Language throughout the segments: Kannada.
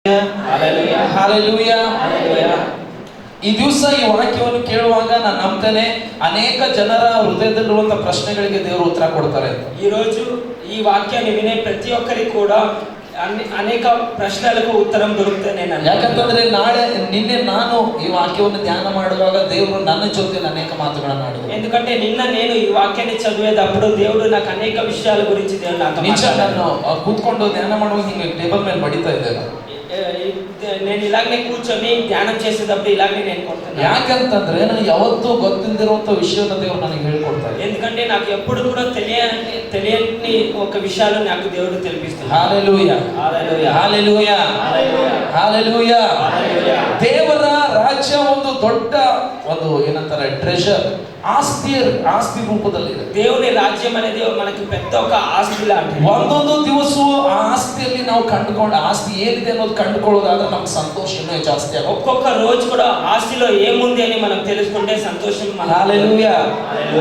ಹಾಲೆಲೂಯಾ. ಈ ದಿವಸ ಈ ವಾಕ್ಯವನ್ನು ಕೇಳುವಾಗ ನಾನು ನಂಬ್ತೇನೆ ಅನೇಕ ಜನರ ಹೃದಯದಲ್ಲಿರುವಂತಹ ಪ್ರಶ್ನೆಗಳಿಗೆ ದೇವರು ಉತ್ತರ ಕೊಡ್ತಾರೆ. ఈ రోజు ఈ వాక్యాన్ని వినే ప్రతి ఒక్కరికి కూడా అనేక ప్రశ్నలకు ఉత్తరం దొరుకుతాయి. ಯಾಕಂತಂದ್ರೆ ನಿನ್ನೆ ನಾನು ಈ ವಾಕ್ಯವನ್ನು ಧ್ಯಾನ ಮಾಡುವಾಗ ದೇವರು ನನ್ನ ಜೊತೆ ಅನೇಕ ಮಾತುಗಳನ್ನು ಆಡಿದರು. ఎందుకంటే నిన్న నేను ఈ వాక్యాన్ని చదివేటప్పుడు దేవుడు నాకు అనేక విషయాల గురించి దేవుడు నాతో ಮಾತಾಡಿದರು. ನಾನು ಕೂತ್ಕೊಂಡು ಧ್ಯಾನ ಮಾಡುವಾಗ ಹಿಂಗೆ ಟೇಬಲ್ ಮೇಲೆ ಬಡಿತಾ ಇದ್ದೆ. నేను ఇలాగనే కూర్చొని ధ్యానం చేసేటప్పుడు ఇలాగనే నేను కొడుతున్నాను. ಯಾಕಂತಂದ್ರೆ ನನಗೆ ಯಾವತ್ತೂ ಗೊತ್ತಿಲ್ಲದಿರುವಂತ ವಿಷಯವನ್ನು ದೇವರು ನನಗೆ ಹೇಳ್ಕೊಡ್ತಾರೆ. ఎందుకంటే నాకు ఎప్పుడు కూడా తెలియని ఒక విషయాలు నాకు దేవుడు తెలిపిస్తాడు. హల్లెలూయా హల్లెలూయಾ హల్లెలూయా ಹಲ್ಲೆಲೂಯಾ. ದೇವರ ರಾಜ್ಯ ಒಂದು ದೊಡ್ಡ ಒಂದು ಏನಂತಾರೆ ಟ್ರೆಷರ್, ಆಸ್ತಿ ರೂಪದಲ್ಲಿದೆ. దేవుని రాజ్యం అనేది మనకి పెద్ద ఒక ఆస్తి లాంటిది. ಒಂದೊಂದು ದಿವಸವೂ ಆ ಆಸ್ತಿಯಲ್ಲಿ ನಾವು ಕಂಡುಕೊಂಡು ಆಸ್ತಿ ಏನಿದೆ ಅನ್ನೋದು ಕಂಡುಕೊಳ್ಳೋದಾದ್ರೆ ನಮ್ಗೆ ಸಂತೋಷ ಇನ್ನೂ ಜಾಸ್ತಿ ಆಗುತ್ತೆ. ఒక్కొక్క రోజు కూడా ఆస్తిలో ఏముంది అని మనం తెలుసుకుంటే సంతోషం. హల్లెలూయా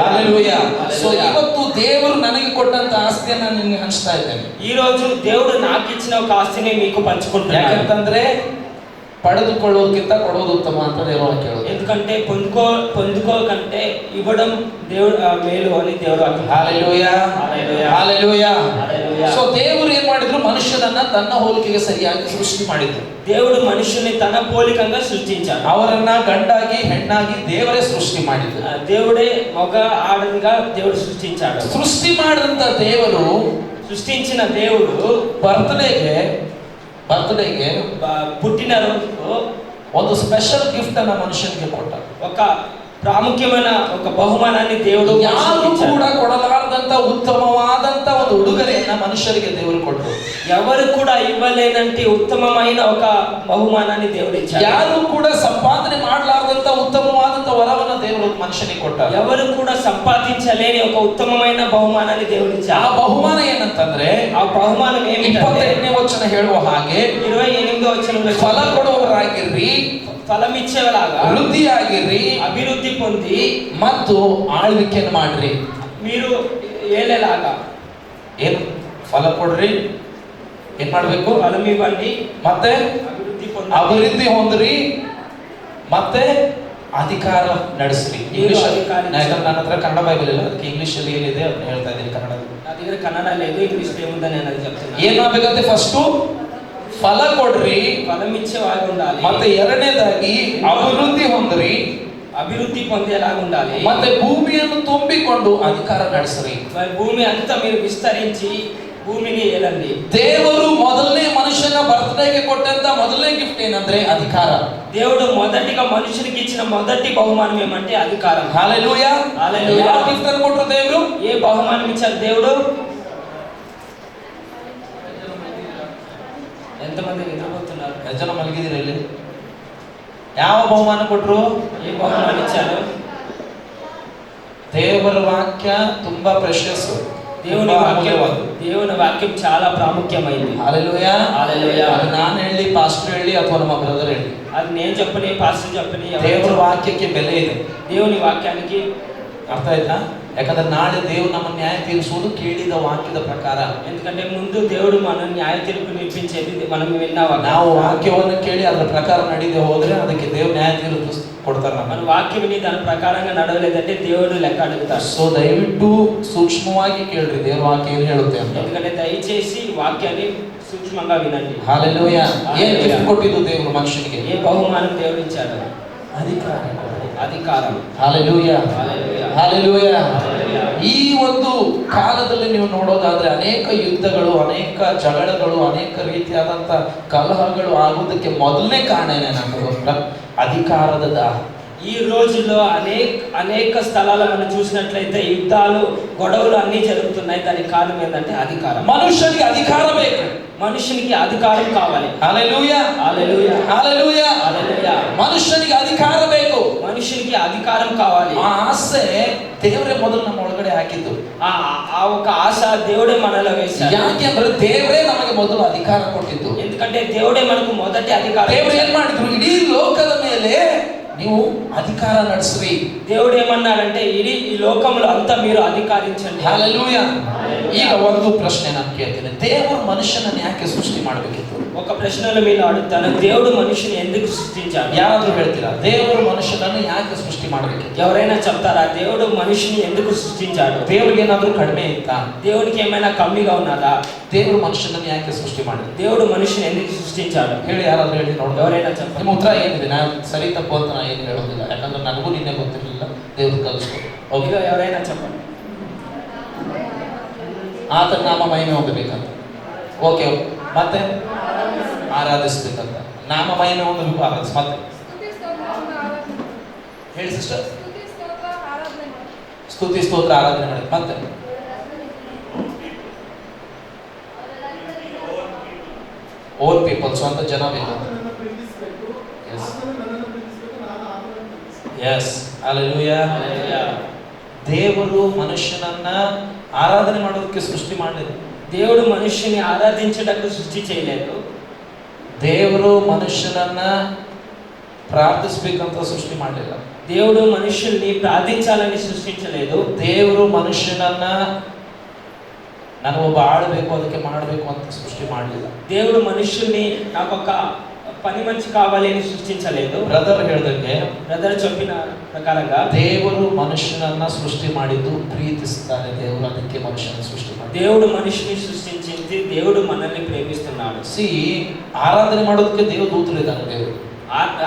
హల్లెలూయా. సో ಇವತ್ತು ದೇವರು ನನಗೆ ಕೊಟ್ಟಂತ ಆಸ್ತಿಯನ್ನು ನಾನು ನಿಮಗೆ ಹಂಚ್ತಾ ಇದ್ದೇನೆ. ఈ రోజు దేవుడు నాకు ఇచ్చిన ఒక ఆస్తిని మీకు పంచుకుంటున్నాను. ಯಾಕಂತಂದ್ರೆ పడుదుಕೊಳ್ಳೋದಕ್ಕಿಂತ ಕೊಡೋದು ಉತ್ತಮ ಅಂತ ದೇವರು ಹೇಳೋದು. ఎందుకంటే పొందుకోకంటే ఇవ్వడం దేవుడు మేలు అని దేవుడు అంటాడు. హల్లెలూయా హల్లెలూయా. సో ದೇವರು ಏನು ಮಾಡಿದ್ರು, ಮನುಷ್ಯನನ್ನ ತನ್ನ ಹೋಲಿಕೆಗೆ ಸರಿಯಾಗಿ ಸೃಷ್ಟಿ ಮಾಡಿದ್ರು. దేవుడు మనుషుల్ని తన పోలికంగా సృష్టించాడు. ಅವರನ್ನ ಗಂಡಾಗಿ ಹೆಣ್ಣಾಗಿ ದೇವರೇ ಸೃಷ್ಟಿ ಮಾಡಿದ್ರು. దేవుడే మగ ఆడదిగా దేవుడు సృష్టించాడు. ಸೃಷ್ಟಿ ಮಾಡಿದಂತ ದೇವರು, సృష్టించిన దేవుడు ಬರ್ತ್ಡೇಗೆ పుట్టినరోజుకు ಒಂದು ಸ್ಪೆಷಲ್ ಗಿಫ್ಟ್ ಅನ್ನ ಮನುಷ್ಯನಿಗೆ ಕೊಟ್ಟ. ఒక ಪ್ರಾಮುಖ್ಯమైన ఒక బహుమానాన్ని దేవుడు ಯಾರು ಕೂಡ ಕೊಡಲಾರದಂತ ಉತ್ತಮವಾದಂತ ಒಂದು ಉಡುಗೊರೆಯನ್ನ ಮನುಷ್ಯರಿಗೆ ದೇವರು ಕೊಟ್ಟರು. ఎవరు కూడా ఇవ్వలేనంటే ఉత్తమమైన ఒక బహుమానాన్ని దేవుడు ఇచ్చాడు. ಯಾರು ಕೂಡ ಸಂಪಾದನೆ ಮಾಡಲಾರದಂತ ಉತ್ತಮವಾದಂತ ವರವನ್ನ ದೇವರು ಮನುಷ್ಯನಿಗೆ ಕೊಟ್ಟ. ఎవరు కూడా సంపాదించలేని ఒక ఉత్తమమైన బహుమానాన్ని దేవుడు ఇచ్చాడు. ಆ ಬಹುಮಾನ ಏನಂತಂದ್ರೆ, ఆ బహుమానం ఏమిటంటే 28ನೇ ವಚನ ಹೇಳುವ ಹಾಗೆ 28వ వచనంలో ಫಲ ಕೊಡುವವರಾಗಿರ್ರಿ, ఫలమిచ్చేలాగా ವೃದ್ಧಿಯಾಗಿರ್ರಿ, అభివృద్ధి పొంది ಮತ್ತು ಆಳ್ವಿಕೆಯನ್ನು ಮಾಡ್ರಿ. మీరు ఏలేలాగా ಏನು ಫಲ ಕೊಡ್ರಿ, ಏನ್ ಮಾಡ್ಬೇಕು, ఫలం ఇవ్వండి, ಮತ್ತೆ అభివృద్ధి ಹೊಂದ್ರಿ, ಮತ್ತೆ ಅಧಿಕಾರ ನಡೆಸ್ರಿ. ಇಂಗ್ಲಿಷ್ ನನ್ನ ಹತ್ರ ಕನ್ನಡ ಬೈಬಲ್ ಇಲ್ಲ, ಅದಕ್ಕೆ ಇಂಗ್ಲಿಷ್ ಅಲ್ಲಿ ಏನಿದೆ ಅದನ್ನ ಹೇಳ್ತಾ ಇದ್ದೀನಿ. ಕನ್ನಡ నా దగ్గర కన్నడ లేదు, ఇంగ్లీష్ ఏముందని నేను అది చెప్తున్నాను. ಏನಾಗಬೇಕಂತೆ, ಫಸ್ಟ್ ಫಲ ಕೊಡ್ರಿ, ఫలం ఇచ్చేవారు ఉండాలి. ಮತ್ತೆ ಎರಡನೇದಾಗಿ ಅಭಿವೃದ್ಧಿ ಹೊಂದ್ರಿ, అభివృద్ధి పొందేలాగా ఉండాలి. ಮತ್ತೆ ಭೂಮಿಯನ್ನು ತುಂಬಿಕೊಂಡು ಅಧಿಕಾರ ನಡೆಸ್ರಿ. భూమి అంతా మీరు విస్తరించి ಭೂಮಿని ఏలండి. ದೇವರು ಮೊದಲನೇ ಮನುಷ್ಯನ ಬರ್ತ್ಡೇಗೆ ಕೊಟ್ಟಂತ ಮೊದಲನೇ ಗಿಫ್ಟ್ ಏನಂದ್ರೆ ಅಧಿಕಾರ. దేవుడు మొదటిగా మనుషునికి ఇచ్చిన మొదటి బహుమానం ఏమంటే అధికారం. హల్లెలూయా హల్లెలూయా. ಯಾವ ಗಿಫ್ಟ್ ಅನ್ನು ಕೊಟ್ಟರು ದೇವರು? ఏ బహుమానం ఇచ్చారు దేవుడు? ఎంతమంది నిద్రపోతున్నారు? ಜನ ಮಲಗಿದಿರ ಇಲ್ಲಿ? ಯಾವ ಬಹುಮಾನ ಕೊಟ್ಟರು? ఏ బహుమానం ఇచ్చారు? ದೇವರ ವಾಕ್ಯ ತುಂಬಾ ಪ್ರೆಷಿಯಸ್. దేవుని వాక్యం చాలా ప్రాముఖ్యమైనది. హల్లెలూయా హల్లెలూయా. ಅದು ನಾನು ಹೇಳಿ, ಪಾಸ್ಟರ್ ಹೇಳಿ, ಅಥವಾ ನಮ್ಮ ಬ್ರದರ್ ಹೇಳಿ, అది నేను చెప్పని పాస్టర్ చెప్పని ದೇವರ ವಾಕ್ಯಕ್ಕೆ ಬೆಲೆ ಇದೆ. దేవుని వాక్యానికి ಅರ್ಥ ಆಯ್ತಾ? ಯಾಕಂದ್ರೆ ನಾಳೆ ದೇವರು ನಮ್ಮ ನ್ಯಾಯ ತೀರಿಸುವುದು ಕೇಳಿದ ವಾಕ್ಯದ ಪ್ರಕಾರ. ఎందుకంటే ముందు దేవుడు మన న్యాయ తీర్పు నిర్పించేది మనం విన్నాವ. ನಾವು ವಾಕ್ಯವನ್ನು ಕೇಳಿ ಅದರ ಪ್ರಕಾರ ನಡೆಯದೆ ಹೋದ್ರೆ ಅದಕ್ಕೆ ದೇವರು ನ್ಯಾಯ ತೀರ್ಪು ಕೊಡ್ತಾರೆ. మన వాక్యం విని దాని ప్రకారంగా నడవలేదంటే దేవుడు లెక్క అడుగుతాడు. ಸೊ ದಯವಿಟ್ಟು ಸೂಕ್ಷ್ಮವಾಗಿ ಕೇಳ್ರಿ ದೇವರ ವಾಕ್ಯ ಏನು ಹೇಳುತ್ತೆ ಅಂತ. ఎందుకంటే దయచేసి వాక్యాన్ని సూక్ష్మంగా వినండి. హల్లెలూయా. ಏನು ಗಿಫ್ಟ್ ಕೊಟ್ಟಿದ್ದು ದೇವರು ಮನುಷ್ಯನಿಗೆ? ఏ బహుమానం దేవుడు ఇచ్చాడు? ಅಧಿಕಾರಂ. ಹల్లೆಲೂಯಾ ಹಲ್ಲೆಲೂಯಾ. ಈ ಒಂದು ಕಾಲದಲ್ಲಿ ನೀವು ನೋಡೋದಾದ್ರೆ ಅನೇಕ ಯುದ್ಧಗಳು, ಅನೇಕ ಜಗಳಗಳು, ಅನೇಕ ರೀತಿಯಾದಂತ ಕಲಹಗಳು ಆಗುವುದಕ್ಕೆ ಮೊದಲನೇ ಕಾರಣ ಏನೇನಂದ್ರೆ ಅಧಿಕಾರದ ದಾಹ. ఈ రోజుల్లో అనేక స్థలాల్లో మనం చూసినట్లయితే యుద్ధాలు, గొడవలు అన్ని జరుగుతున్నాయి. దానికి కారణం ఏంటంటే అధికారం. మనుషునికి అధికారం ಬೇಕು, మనుషునికి అధికారం కావాలి. హల్లెలూయా హల్లెలూయా హల్లెలూయా హల్లెలూయా. ಮನುಷ್ಯನಿಗೆ ಅಧಿಕಾರ ಬೇಕು, మనుషునికి అధికారం కావాలి. ಆ ಆಸೆ ದೇವರೇ ಮೊದಲು ನಮ್ಮ ಒಳಗಡೆ ಹಾಕಿದ್ದು. ఆ ఒక ఆశ దేవుడే మనలో వేశాడు. ಯಾಕೆ ಅಂದ್ರೆ ದೇವರೇ ನಮಗೆ ಮೊದಲು ಅಧಿಕಾರ ಕೊಟ್ಟಿದ್ದು. ఎందుకంటే దేవుడే మనకు మొదటి అధికారం. ದೇವರು ಏನ್ ಮಾಡಿದ್ರು, ಇಡೀ ಲೋಕದ ಮೇಲೆ ನೀವು ಅಧಿಕಾರ ನಡೆಸ್ರಿ. దేవుడు ఏమన్నాడంటే ఈ లోకంలో అంతా మీరు అధికారించండి. ಹಲ್ಲెಲೂಯಾ. ಈಗ ಒಂದು ಪ್ರಶ್ನೆ ನಾನು ಕೇಳ್ತೇನೆ, ದೇವರು ಮನುಷ್ಯನನ್ನು ಯಾಕೆ ಸೃಷ್ಟಿ ಮಾಡಬೇಕಿತ್ತು? ఒక ప్రశ్నలో మీరు అడుగుతాను, దేవుడు మనిషిని ఎందుకు సృష్టించాడు? ಯಾರಾದ್ರೂ ಹೇಳ್ತೀರಾ ದೇವರು ಮನುಷ್ಯನನ್ನು ಯಾಕೆ ಸೃಷ್ಟಿ ಮಾಡಬೇಕು? ఎవరైనా చెప్తారా దేవుడు మనిషిని ఎందుకు సృష్టించాడు? ದೇವರಿಗೆ ಏನಾದ್ರೂ ಕಡಿಮೆ ಇತ್ತಾ? దేవుడికి ఏమైనా కమ్మిగా ఉన్నదా? ದೇವರು ಮನುಷ್ಯನನ್ನು ಯಾಕೆ ಸೃಷ್ಟಿ ಮಾಡಿದ್ರು? దేవుడు మనిషిని ఎందుకు సృష్టించాడు? ಹೇಳಿ, ಯಾರಾದ್ರೂ ಹೇಳಿ ನೋಡೋಣ. ఎవరైనా చెప్పండి. ನಿಮ್ಮ ಉತ್ತರ ಏನಿದೆ? ನಾನು ಸರಿ ತಪ್ಪು ಅಂತ ನಾನು ಏನು ಹೇಳೋದಿಲ್ಲ, ಯಾಕಂದ್ರೆ ನನಗೂ ನಿನ್ನೆ ಗೊತ್ತಿರಲಿಲ್ಲ, ದೇವ್ರು ಕಲಿಸ್ಕೊಡು. ఓకే, ఎవరైనా చెప్పండి. ಆತನ ನಾಮ ಮಹಿಮೆ ಹೊಂದಬೇಕಂತ. ಓಕೆ, ಮತ್ತೆ ಆರಾಧಿಸ್ಬೇಕಂತ. ನಾಮ ಮಹಿಮೆ ಹೊಂದಬೇಕು, ಆರಾಧಿಸ್. ಮತ್ತೆ ಹೇಳಿ ಸಿಸ್ಟರ್. ಸ್ತುತಿ ಸ್ತೋತ್ರ ಆರಾಧನೆ ಮಾಡಿ. ಮತ್ತೆ ಓನ್ ಪೀಪಲ್, ಸ್ವಂತ ಜನ ಬೇಕು. Yes, hallelujah. ದೇವರು ಮನುಷ್ಯನನ್ನ ಆರಾಧನೆ ಮಾಡೋದಕ್ಕೆ ಸೃಷ್ಟಿ ಮಾಡಲಿಲ್ಲ. దేవుడు మనుష్యుని ఆరాధించడానికి సృష్టి చేయలేదు. ದೇವರು ಮನುಷ್ಯನನ್ನ ಪ್ರಾರ್ಥಿಸಬೇಕಂತ ಸೃಷ್ಟಿ ಮಾಡಲಿಲ್ಲ. దేవుడు మనుషుల్ని ప్రార్థించాలని సృష్టించలేదు. ದೇವರು ಮನುಷ್ಯನನ್ನ ನಾನು ಒಬ್ಬ ಆಳಬೇಕು ಅದಕ್ಕೆ ಮಾಡಬೇಕು ಅಂತ ಸೃಷ್ಟಿ ಮಾಡಲಿಲ್ಲ. దేవుడు మనుషుల్ని నాకు ఒక పని మనిషి కావాలి అని సృష్టించలేదు. ಬ್ರದರ್ ಹೇಳ್ದಂಗೆ, బ్రదర్ చెప్పిన ప్రకారంగా ದೇವರು ಮನುಷ್ಯನನ್ನ ಸೃಷ್ಟಿ ಮಾಡಿದ್ದು ಪ್ರೀತಿಸ್ತಾನೆ. ದೇವರು ಅದಕ್ಕೆ ಮನುಷ್ಯನ ಸೃಷ್ಟಿ ಮಾಡಿ. దేవుడు మనిషిని సృష్టించింది, దేవుడు మనల్ని ప్రేమిస్తున్నాడు. ಆರಾಧನೆ ಮಾಡೋದಕ್ಕೆ ದೇವ ದೂತರು ಇದ್ದಾರೆ. ದೇವರು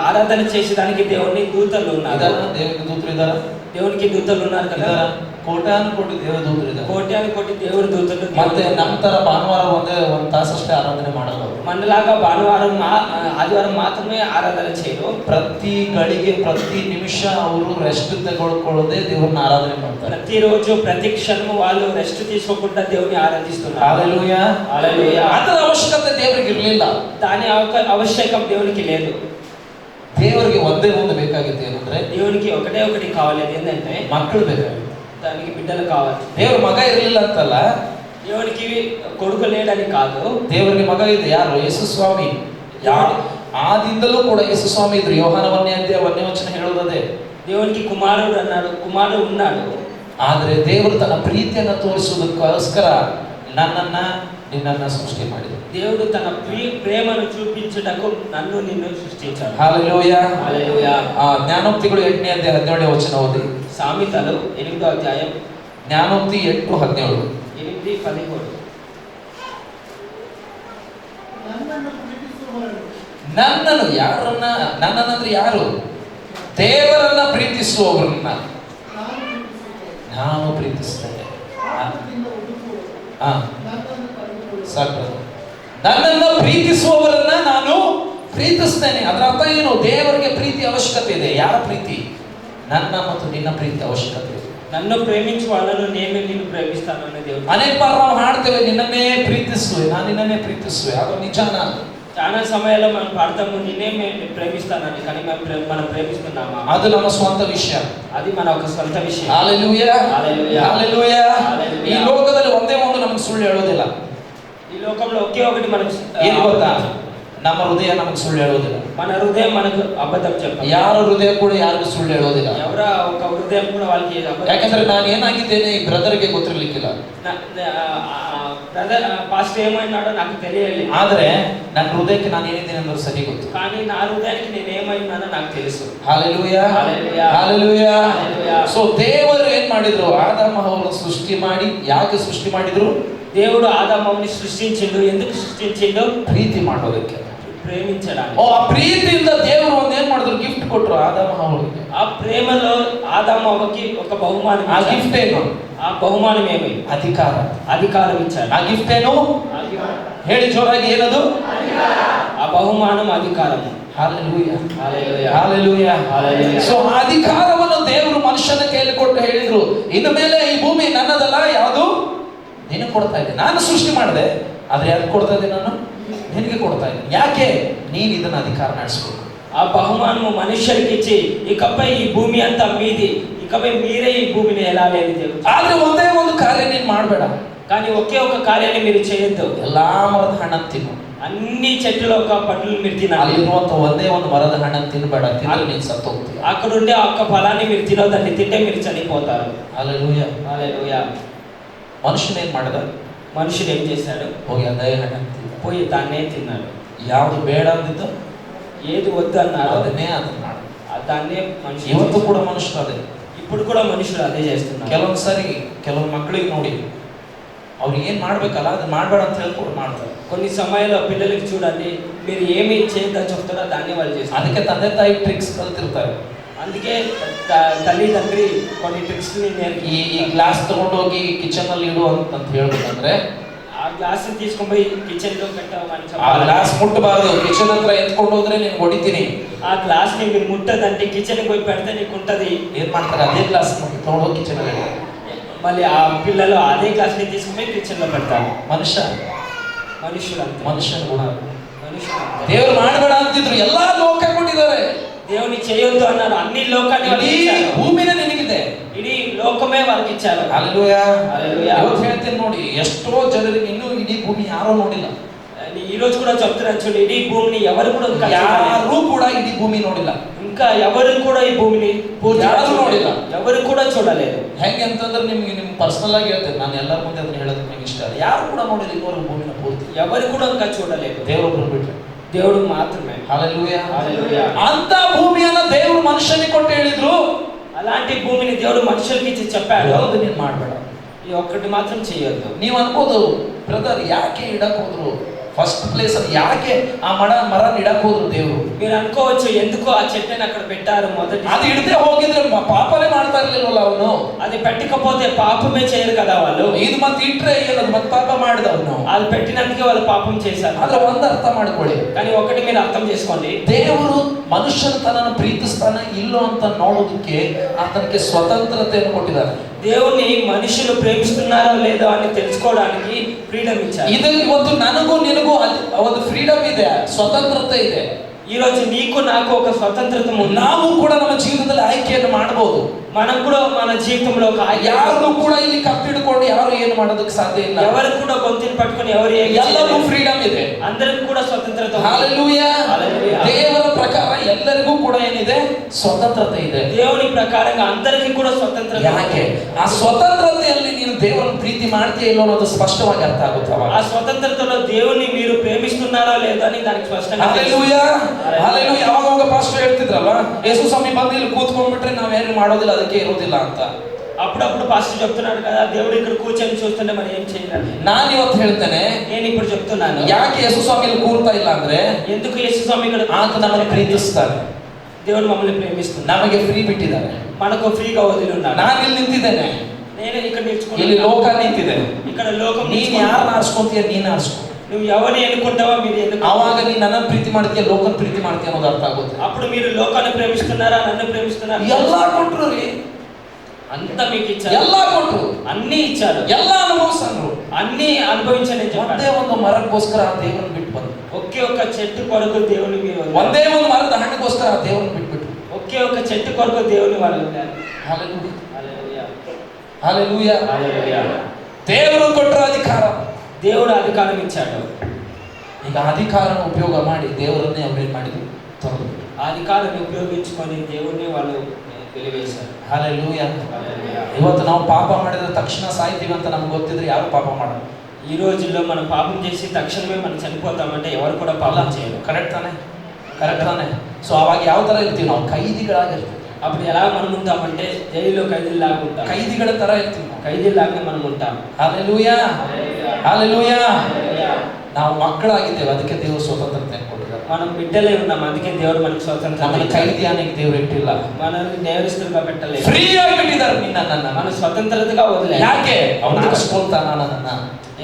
ఆరాధన చేసేదానికి దేవుని దూతలు ఉన్నారు. దేవునికి దూతರು ಇದ್ದಾರೆ. దేవునికి దూతలు ఉన్నారు కదా. ಕೋಟ್ಯಾನು ಕೋಟಿ ದೇವ ದೂತರು ಇದ್ದಾರೆ. కోట్యాను కోటి దేవుడు దూతలు. ಮತ್ತೆ ನಮ್ಮ ತರ ಭಾನುವಾರ ಒಂದು ತಾಸಷ್ಟೇ ಆರಾಧನೆ ಮಾಡಲ್ಲ. మనలాగా భానువారం ఆదివారం మాత్రమే ఆరాధన చేయరు. ಪ್ರತಿ ಗಳಿಗೆ ಪ್ರತಿ ನಿಮಿಷ ಅವರು ರೆಸ್ಟ್ ತಗೊಳ್ಕೊಳ್ಳದೆ ದೇವರನ್ನ ಆರಾಧನೆ ಮಾಡ್ತಾರೆ. ప్రతిరోజు ప్రతి క్షణం వాళ్ళు రెస్ట్ తీసుకోకుండా దేవుని ఆరాధిస్తున్నారు. హల్లెలూయా, హల్లెలూయా. ಅದರ ಅವಶ್ಯಕತೆ ದೇವರಿಗೆ ಇರಲಿಲ್ಲ. దాని అవశ్యకం దేవునికి లేదు. ದೇವರಿಗೆ ಒಂದೇ ಒಂದು ಬೇಕಾಗಿತ್ತು, ಏನಂದ್ರೆ దేవునికి ఒకటే ఒకటి కావాలి, ఏంటంటే ಮಕ್ಕಳು ಬೇಕಾಗಿತ್ತು. దానికి బిడ్డలు కావాలి. ದೇವ್ರ ಮಗ ಇರಲಿಲ್ಲ ಅಂತಲ್ಲ, దేవునికి కొడుకు లేడని కాదు. ದೇವರಿಗೆ ಮಗ ಇದೆ. ಯಾರು? ಯೇಸು ಸ್ವಾಮಿ. ಆದಿಂದಲೂ ಕೂಡ ಯೇಸು ಸ್ವಾಮಿ ಇದ್ರು. ಯೋಹಾನ 1ನೇ ವಚನ ಹೇಳುವುದೇ దేవునికి కుమారుడు అన్నాడు, కుమారుడు ఉన్నాడు. ಆದರೆ ದೇವರು ತನ್ನ ಪ್ರೀತಿಯನ್ನು ತೋರಿಸುವುದಕ್ಕೋಸ್ಕರ ನನ್ನನ್ನ ನಿನ್ನನ್ನ ಸೃಷ್ಟಿ ಮಾಡಿದ. దేవుడు తన ప్రేమను చూపించుటకు నన్ను నిన్ను సృష్టించాడు. హల్లెలూయా, హల్లెలూయా. జ్ఞానోక్తిಗಳು 8ನೇ ಅಧ್ಯಾಯ 17ನೇ ವಚನ ಓದಿ. సామెతలు 8వ అధ్యాయం. ಜ್ಞಾನೋಕ್ತಿ 8:17. 8:13. ನನ್ನನ್ನು ಯಾರನ್ನ, ನನ್ನನ್ನಂದ್ರೆ ಯಾರು? ದೇವರನ್ನ ಪ್ರೀತಿಸುವವರನ್ನ ನಾನು ಪ್ರೀತಿಸ್ತೇನೆ. ಸಾಕು. ನನ್ನನ್ನು ಪ್ರೀತಿಸುವವರನ್ನ ನಾನು ಪ್ರೀತಿಸ್ತೇನೆ. ಅದರ ಅರ್ಥ ಏನು? ದೇವರಿಗೆ ಪ್ರೀತಿ ಅವಶ್ಯಕತೆ ಇದೆ. ಯಾರ ಪ್ರೀತಿ? ನನ್ನ ಮತ್ತು ನಿನ್ನ ಪ್ರೀತಿ ಅವಶ್ಯಕತೆ ಇದೆ. నన్ను ప్రేమించు వాళ్ళను నేను నిన్ను ప్రేమిస్తాను అనే దేవుడు. ಅನೇಕ ಬಾರಿ ನಾವು ಹಾಡ್ತೇವೆ, ನಿನ್ನನ್ನೇ ಪ್ರೀತಿಸುವೆ, ನಾನು ನಿನ್ನನ್ನೇ ಪ್ರೀತಿಸುವೆ. ಅದು ನಿಜಾನ? చాలా సమయాల్లో మనం పాడతాము, నిన్నే ప్రేమిస్తానని. కానీ మనం ప్రేమిస్తున్నామా? ಅದು ನಮ್ಮ ಸ್ವಂತ ವಿಷಯ. అది మన ఒక ಸ್ವಂತ ವಿಷಯ. ಹಲ್ಲೆಲೂಯಾ, హల్లెలూయా, ಹಲ್ಲೆಲೂಯಾ. హల్లెలూయా. ಈ ಲೋಕದಲ್ಲಿ ಒಂದೇ ಒಂದು ನಮಗೆ ಸುಳ್ಳು ಹೇಳೋದಿಲ್ಲ. ఈ లోకంలో ఒకే ఒకటి మనకు ಏನು ಗೊತ್ತಾ? ನಮ್ಮ ಹೃದಯ ನಮಗೆ ಸುಳ್ಳು ಹೇಳೋದಿಲ್ಲ. మన హృదయం మనకు అబద్ధం చెప్పదు. ಯಾರ ಹೃದಯ ಕೂಡ ಯಾರಿಗೂ ಸುಳ್ಳು ಹೇಳೋದಿಲ್ಲ. ఎవర ఒక హృదయం కూడా వాళ్ళకి ಯಾಕಂದ್ರೆ ನಾನು ಏನಾಗಿದ್ದೇನೆ ಈ ಬ್ರದರ್ಗೆ ಗೊತ್ತಿರ್ಲಿಕ್ಕಿಲ್ಲ. బ్రదర్ పాస్టర్ ఏమైనాడో నాకు తెలియాలి. ಆದ್ರೆ ನನ್ನ ಹೃದಯಕ್ಕೆ ನಾನು ಏನಿದ್ದೇನೆ ಅನ್ನೋದು ಸರಿ ಗೊತ್ತು. కానీ నా హృదయానికి నేను ఏమైనానో నాకు తెలుసు. Hallelujah, hallelujah, hallelujah. Hallelujah. So ದೇವರು ಏನ್ ಮಾಡಿದ್ರು? ಆದಾಮ ಅವರನ್ನು ಸೃಷ್ಟಿ ಮಾಡಿ, ಯಾಕೆ ಸೃಷ್ಟಿ ಮಾಡಿದ್ರು? దేవుడు ఆదాముని సృష్టించిండు. ఎందుకు సృష్టించిండు? ಪ್ರೀತಿ ಮಾಡೋದಕ್ಕೆ, ప్రేమించడానికి. ಆ ಪ್ರೀತಿಯಿಂದ ದೇವರು ಒಂದ್ ಏನ್ ಮಾಡಿದ್ರು? ಗಿಫ್ಟ್ ಕೊಟ್ರು ಆದಾಮ ಅವರಿಗೆ. ఆ ప్రేమలో ఆదాము అవకి ఒక బహుమానం. ಆ ಗಿಫ್ಟ್ ಏನು? ఆ బహుమానం ఏమి? ಅಧಿಕಾರ. అధికారం ఇచ్చారు. ಆ ಗಿಫ್ಟ್ ಏನು? ಹೇಳಿ ಜೋರಾಗಿ, ಏನದು? ఆ బహుమానం అధికారము. ಹಲ್ಲೆಲೂಯಾ, హల్లెలూయా, ಹಲ್ಲೆಲೂಯಾ, హల్లెలూయా. ಸೊ ಆ ಅಧಿಕಾರವನ್ನು ದೇವರು ಮನುಷ್ಯನ ಕೈಯಲ್ಲಿ ಕೊಟ್ಟು ಹೇಳಿದ್ರು, ಇನ್ನು ಮೇಲೆ ಈ ಭೂಮಿ ನನ್ನದಲ್ಲ, ಯಾವುದು ನಿನಗೆ ಕೊಡ್ತಾ ಇದೆ. ನಾನು ಸೃಷ್ಟಿ ಮಾಡಿದೆ, ಆದ್ರೆ ಯಾರಿಗೆ ಕೊಡ್ತಾ ಇದೆ? ನಾನು ನಿನಗೆ ಕೊಡ್ತಾ ಇದ್ದೀನಿ. ಯಾಕೆ? ನೀನು ಇದನ್ನ ಅಧಿಕಾರ ನಡೆಸಬೇಕು. ఆ బహుమానము మనుష్యుడికి ఇచ్చి, ఇకపై ఈ భూమి అంతా మీది, ఇకపై మీరే ఈ భూమిని ఏలాలి. ಆದ್ರೆ ಒಂದೇ ಒಂದು ಕಾರ್ಯ ನೀನು ಮಾಡಬೇಡ. కానీ ఒకే ఒక కార్యాన్ని మీరు చేయొద్దు. ಎಲ್ಲಾ ಮರದ ಹಣ್ಣನ್ನು ತಿನ್ನು. అన్ని చెట్ల ఒక పండ్లు మీరు తినాలి. ಅಲ್ಲಿರುವಂತ ಒಂದೇ ಒಂದು ಮರದ ಹಣ್ಣನ್ನು ತಿನ್ನಬೇಡ. ತಿನ್ನಲು ನೀನು ಸತ್ತು ಹೋಗ್ತೀಯ. అక్కడ ఉండే ఒక్క ఫలాన్ని మీరు తినొద్దండి. తింటే మీరు చనిపోతారు. ಹಲ್ಲೆಲೂಯಾ, హల్లెలూయా. ಮನುಷ್ಯನ ಏನ್ ಮಾಡಿದ? మనుషుడు ఏం చేశాడు? ಹೋಗಿ ಅದೇ ಹಣ್ಣನ್ನು ತಿಂದ. పోయి దాన్నే తిన్నాడు. ಯಾವುದು ಬೇಡ ಅಂದಿದ್ದು ఏది వద్దు అన్నారు ಅದನ್ನೇ ಅದನ್ನ ಮಾಡು. దాన్నే మనుషులు ಇವತ್ತು ಕೂಡ ಮನುಷ್ಯರು ಅದೇ, ఇప్పుడు కూడా మనుషులు అదే చేస్తున్నారు. ಕೆಲವೊಂದು ಸರಿ ಕೆಲವು ಮಕ್ಕಳಿಗೆ ನೋಡಿ ಅವ್ರು ಏನ್ ಮಾಡ್ಬೇಕಲ್ಲ ಅದನ್ನ ಮಾಡ್ಬೇಡ ಅಂತ ಹೇಳ್ಕೊಂಡು ಮಾಡ್ತಾರೆ. కొన్ని సమయాల్లో పిల్లలకి చూడండి, మీరు ఏమి చేయొద్దని చెప్తారో దాన్ని వాళ్ళు చేస్తారు. ಅದಕ್ಕೆ ತಂದೆ ತಾಯಿ ಟ್ರಿಕ್ಸ್ ಕಲ್ತಿರ್ತಾರೆ. అందుకే తల్లి తండ్రి కొన్ని ట్రిక్స్ నేర్పి ಈ ಗ್ಲಾಸ್ ತಗೊಂಡೋಗಿ ಕಿಚನ್ ಅಲ್ಲಿ ಇಡು ಅಂತ ಹೇಳ್ಬೇಕಂದ್ರೆ ఆ గ్లాస్ తీసుకొని పోయి కిచెన్ లో పెట్టమని ಆ చెప్పాలి. ಗ್ಲಾಸ್ ಮುಟ್ಟಬಾರದು, ಕಿಚನ್ ಹತ್ರ ಎತ್ಕೊಂಡು ಹೋದ್ರೆ ನೀನು ಹೊಡಿತೀನಿ. ఆ గ్లాస్ ని మీరు ముట్టదంటే కిచెన్ కి పోయి పెడితే నీకు ఉంటది. ಏನ್ ಮಾಡ್ತಾರೆ, ಅದೇ ಗ್ಲಾಸ್ ತಗೊಂಡೋಗಿ ಕಿಚನ್ ಅಲ್ಲಿ మళ్ళీ ఆ పిల్లలు అదే గ్లాస్ ని తీసుకొని పోయి కిచెన్ లో పెడతారు. మనుషులు అంతే, ಮನುಷ್ಯನ ಗುಣ. మనుషులు అంతే. ದೇವ್ರು ಮಾಡಬೇಡ ಅಂತಿದ್ರು, ಎಲ್ಲಾ ಲೋಕ ಕೊಟ್ಟಿದ್ದಾರೆ. దేవుని చేయొద్దు అన్నారు, అన్ని లోకాన్ని వాళ్ళకి ಇಡೀ ఇచ్చారు. ಭೂಮಿನೇ ನಿನಗಿದೆ, ಇಡೀ ಲೋಕమే వాళ్ళకి ఇచ్చారు. ಹಲ್ಲೆಲೂಯಾ. హల్లెలూయా. ಇವತ್ತು ಹೇಳ್ತೀನಿ ನೋಡಿ, ಎಷ್ಟೋ ಜನರಿಗೆ ಇನ್ನೂ ಇಡೀ ಭೂಮಿ ಯಾರೋ ನೋಡಿಲ್ಲ. ఈ రోజు కూడా చెప్తున్నాను చూడండి, ఇడీ భూమిని ఎవరు కూడా ಯಾರು ಕೂಡ ಇಡೀ ಭೂಮಿ ನೋಡಿಲ್ಲ. ఇంకా ఎవరు కూడా ఈ భూమిని ಯಾರು ನೋಡಿಲ್ಲ, ఎవరు ಕೂಡ చూడలేదు. ಹೆಂಗೆ ಅಂತಂದ್ರೆ ನಿಮ್ ಪರ್ಸನಲ್ ಆಗಿ ಹೇಳ್ತೇನೆ, ನಾನು ಎಲ್ಲರ ಮುಂದೆ ಅದನ್ನ ಹೇಳೋದು ನಂಗೆ ಇಷ್ಟ. ಯಾರು ಕೂಡ ನೋಡಿಲ್ಲ ಇನ್ನೂರು ಭೂಮಿನ ಪೂರ್ತಿ, ఎవరు కూడా ఇంకా చూడలేదు. ದೇವರೊಬ್ಬರು ಬಿಟ್ರೆ దేవుడు మాత్రమే. ಹಲ್ಲೆಲೂಯಾ. హల్లెలూయా. ಅಂತ ಭೂಮಿಯನ್ನ ದೇವರು ಮನುಷ್ಯನಿಗೆ ಕೊಟ್ಟು ಹೇಳಿದ್ರು, అలాంటి భూమిని దేవుడు మనుషులకి ఇచ్చి చెప్పాడు, ಅದು ನೀನು ಮಾಡಬೇಡ, ఈ ఒక్కటి మాత్రం చేయొద్దు. ನೀವು ಅನ್ಕೋದು ಬ್ರದರ್ ಯಾಕೆ ಇಡಕ್ ಹೋದ್ರು, ಫಸ್ಟ್ ಪ್ಲೇಸ್ ಅಲ್ಲಿ ಯಾಕೆ ಆ ಮರ ಇಡಕ್ ಹೋದ್ರು ದೇವರು. మీరు అనుకోవచ్చు ఎందుకు ఆ చెట్టుని అక్కడ పెట్టారు మొదటి. ಅದು ಇಡದೆ ಹೋಗಿದ್ರೆ ಪಾಪನೇ ಮಾಡ್ತಾ ಇರ್ಲಿಲ್ವಲ್ಲ ಅವನು. అది పెట్టకపోతే పాపమే చేయరు కదా వాళ్ళు. ಇದು ಮತ್ತೆ ಇಟ್ರೆ ಏನದು ಮತ್ತೆ ಪಾಪ ಮಾಡಿದ ಅವನು. అది పెట్టినందుకే వాళ్ళు పాపం చేశారు. ಆದ್ರೆ ಒಂದು ಅರ್ಥ ಮಾಡ್ಕೊಳ್ಳಿ, కానీ ఒకటి మీరు అర్థం చేసుకోండి, ದೇವರು ಮನುಷ್ಯನ ತನ್ನನ್ನು ಪ್ರೀತಿಸ್ತಾನೆ ಇಲ್ಲೋ ಅಂತ ನೋಡೋದಕ್ಕೆ ಆತನಿಗೆ ಸ್ವತಂತ್ರತೆಯನ್ನು ಕೊಟ್ಟಿದ್ದಾರೆ. దేవుని మనుషులు ప్రేమిస్తున్నారో లేదో అని తెలుసుకోవడానికి ఫ్రీడమ్ ఇచ్చారు. ಇದು ಇವತ್ತು ನನಗೂ ನಿನಗೂ ಒಂದು ಫ್ರೀಡಮ್ ಇದೆ, ಸ್ವತಂತ್ರತೆ ಇದೆ. ఈ రోజు నీకు నాకు ఒక స్వతంత్రత ఉంది. ನಾವು ಕೂಡ ನಮ್ಮ ಜೀವನದಲ್ಲಿ ಆಯ್ಕೆಯನ್ನು ಮಾಡಬಹುದು. మనం కూడా మన జీవితంలో ఒక ಯಾರು ಕೂಡ ಇಲ್ಲಿ ಕಪ್ಪಿಡ್ಕೊಂಡು ಯಾರು ಏನು ಮಾಡೋದಕ್ಕೆ ಸಾಧ್ಯ ಇಲ್ಲ. ఎవరు కూడా గొంతుని పట్టుకొని ఎవరు ಎಲ್ಲರಿಗೂ ಫ್ರೀಡಮ್ ಇದೆ. అందరికి కూడా స్వతంత్రత ఉంది. ಹಲ್ಲೆಲೂಯಾ. హల్లెలూయా. ದೇವರ ಪ್ರಕಾರ ಎಲ್ಲರಿಗೂ ಕೂಡ ಏನಿದೆ, ಸ್ವತಂತ್ರತೆ ಇದೆ. దేవుని ప్రకారంగా అందరికీ కూడా స్వతంత్రత. ಯಾಕೆ ಆ ಸ್ವತಂತ್ರತೆಯಲ್ಲಿ ನೀನು ದೇವರನ್ನು ಪ್ರೀತಿ ಮಾಡ್ತೀಯ ಇಲ್ಲೋ ಅನ್ನೋದು ಸ್ಪಷ್ಟವಾಗಿ ಅರ್ಥ ಆಗುತ್ತೆ. ఆ స్వతంత్రతలో దేవుని మీరు ప్రేమిస్తున్నారా లేదా అని దానికి స్పష్టంగా. ಹಲ್ಲೆಲೂಯಾ. ಹಲ್ಲೆಲೂಯಾ. ಅವಾಗ ಪಾಸ್ಟರ್ ಹೇಳ್ತಿದ್ರಲ್ಲ, ಯೇಸು ಸ್ವಾಮಿ ಬಂದು ಇಲ್ಲಿ ಕೂತ್ಕೊಂಡ್ಬಿಟ್ರೆ ನಾವೇನು ಮಾಡೋದಿಲ್ಲ, ಅದಕ್ಕೆ ಇರೋದಿಲ್ಲ ಅಂತ. అప్పుడప్పుడు పాస్టర్ చెప్తున్నాడు కదా, దేవుడు ఇక్కడ కూర్చొని చూస్తుంటే మనం ఏం చేయాలి. ನಾನು ಇವತ್ತು ಹೇಳ್ತೇನೆ, నేను ఇప్పుడు చెప్తున్నాను, ಯಾಕೆ ಯೇಸು ಸ್ವಾಮಿ ಇಲ್ಲಿ ಕೂರ್ತಾ ಇಲ್ಲ ಅಂದ್ರೆ, ఎందుకు యేసు స్వామి ఇక్కడ ಆತ ನಮ್ಮನ್ನು ಪ್ರೀತಿಸ್ತಾನೆ, దేవుడు మమ్మల్ని ప్రేమిస్తున్నాడు, ನಮಗೆ ಫ್ರೀ ಬಿಟ್ಟಿದ್ದಾನೆ. మనకు ఫ్రీగా వదిలి ఉన్నాడు. ನಾನು ಇಲ್ಲಿ ನಿಂತಿದ್ದೇನೆ, నేను ఇక్కడ ಇಲ್ಲಿ నేర్చుకున్నాను, ಲೋಕ ನಿಂತಿದೆ. ఇక్కడ లోకం. ನೀನ್ ಯಾರನ್ನ ಆರಿಸ್ಕೊಂತೀಯ, ನೀನ್ ಆರಿಸ್ಕೊ. నువ్వు ఎవరిని ఎన్నుకుంటావో మీరు ಅವಾಗ ನೀನ್ ನನ್ನ ಪ್ರೀತಿ ಮಾಡ್ತೀಯ, ಲೋಕನ ಪ್ರೀತಿ ಮಾಡ್ತೀಯ ಅನ್ನೋದು ಅರ್ಥ ಆಗುತ್ತೆ. అప్పుడు మీరు లోకాన్ని ప్రేమిస్తున్నారా నన్ను ప్రేమిస్తున్నారా. ಎಲ್ಲಾ ಕೊಟ್ರು ರೀ, అంతా మీకు ఇచ్చారు, ಎಲ್ಲಾ ಕೊಟ್ರು, అన్ని ఇచ్చారు, ಎಲ್ಲಾ ಅನುಭವಿಸಂದ್ರು, అన్ని అనుభవించని చెప్పాడు. ಒಂದೇ ಒಂದು ಮರಕ್ಕೋಸ್ಕರ ಆ ದೇವರನ್ನು ಬಿಟ್ಟು ಬಂದ್ರು. ఒకే ఒక చెట్టు కొరకు దేవుని మీరు ಒಂದೇ ಒಂದು ಮರದ ಹಣ್ಣಿಗೋಸ್ಕರ ಆ ದೇವರನ್ನು ಬಿಟ್ಬಿಟ್ರು. ఒకే ఒక చెట్టు కొరకు దేవుని వాళ్ళు ఉన్నారు. ಹಲ್ಲೆಲೂಯಾ. హల్లెలూయా. ಹಲ್ಲೆಲೂಯಾ. హల్లెలూయా. ದೇವರು ಕೊಟ್ಟರ ಅಧಿಕಾರ, దేవుడు అధికారం ఇచ్చాడు. ಈಗ ಅಧಿಕಾರನ ಉಪಯೋಗ ಮಾಡಿ ದೇವರನ್ನೇ ಅವ್ರೇನ್ ಮಾಡಿದ್ರು, ತೊರೆದು. ఆ అధికారాన్ని ఉపయోగించుకొని దేవుణ్ణి వాళ్ళు వెలివేశారు. ಹಲ್ಲೆಲೂಯಾ. హల్లెలూయా. ಇವತ್ತು ನಾವು ಪಾಪ ಮಾಡಿದ್ರೆ ತಕ್ಷಣ ಸಾಯ್ತೀವಿ ಅಂತ ನಮ್ಗೆ ಗೊತ್ತಿದ್ರೆ ಯಾರು ಪಾಪ ಮಾಡಲ್ಲ. ఈ రోజుల్లో మనం పాపం చేసి తక్షణమే మనం చనిపోతామంటే ఎవరు కూడా పాపం చేయరు. ಕರೆಕ್ಟ್ ತಾನೆ, ಕರೆಕ್ಟ್ ತಾನೆ. ಸೊ ಅವಾಗ ಯಾವ ತರ ಇರ್ತೀವಿ ನಾವು, ಕೈದಿಗಳಾಗಿರ್ತೀವಿ. అప్పుడు ఎలా మనం ఉంటామంటే జైల్లో ఖైదీలాగా ఉంటాం, ಕೈದಿಗಳ ತರ ಇರ್ತೀವಿ ನಾವು. ఖైదీలాగా మనం ఉంటాం. ಹಲ್ಲೆಲೂಯಾ. ಹಲ್ಲೆಲೂಯಾ. హల్లెలూయా. ನಾವು ಮಕ್ಕಳಾಗಿದ್ದೇವೆ, ಅದಕ್ಕೆ ದೇವರು ಸ್ವತಂತ್ರತೆ ಕೊಟ್ಟಿದ್ದಾರೆ. మనం బిడ్డలే ఉన్నాం, అందుకే దేవుడు మనకు స్వతంత్రత ನಮ್ಮನ್ನು ఇచ్చాడు. ಕೈದಿಯಾನಿಗೆ ದೇವರು ಇಟ್ಟಿಲ್ಲ, మనల్ని నేరస్తులుగా పెట్టలేదు, ಫ್ರೀ ಆಗಿ ಬಿಟ್ಟಿದ್ದಾರೆ ನಿನ್ನನ್ನ. మన స్వతంత్రతగా వదిలేదు. ಯಾಕೆ ಅವನು ಆರಿಸ್ಕೊಳ್ತಾನ ನನ್ನನ್ನ,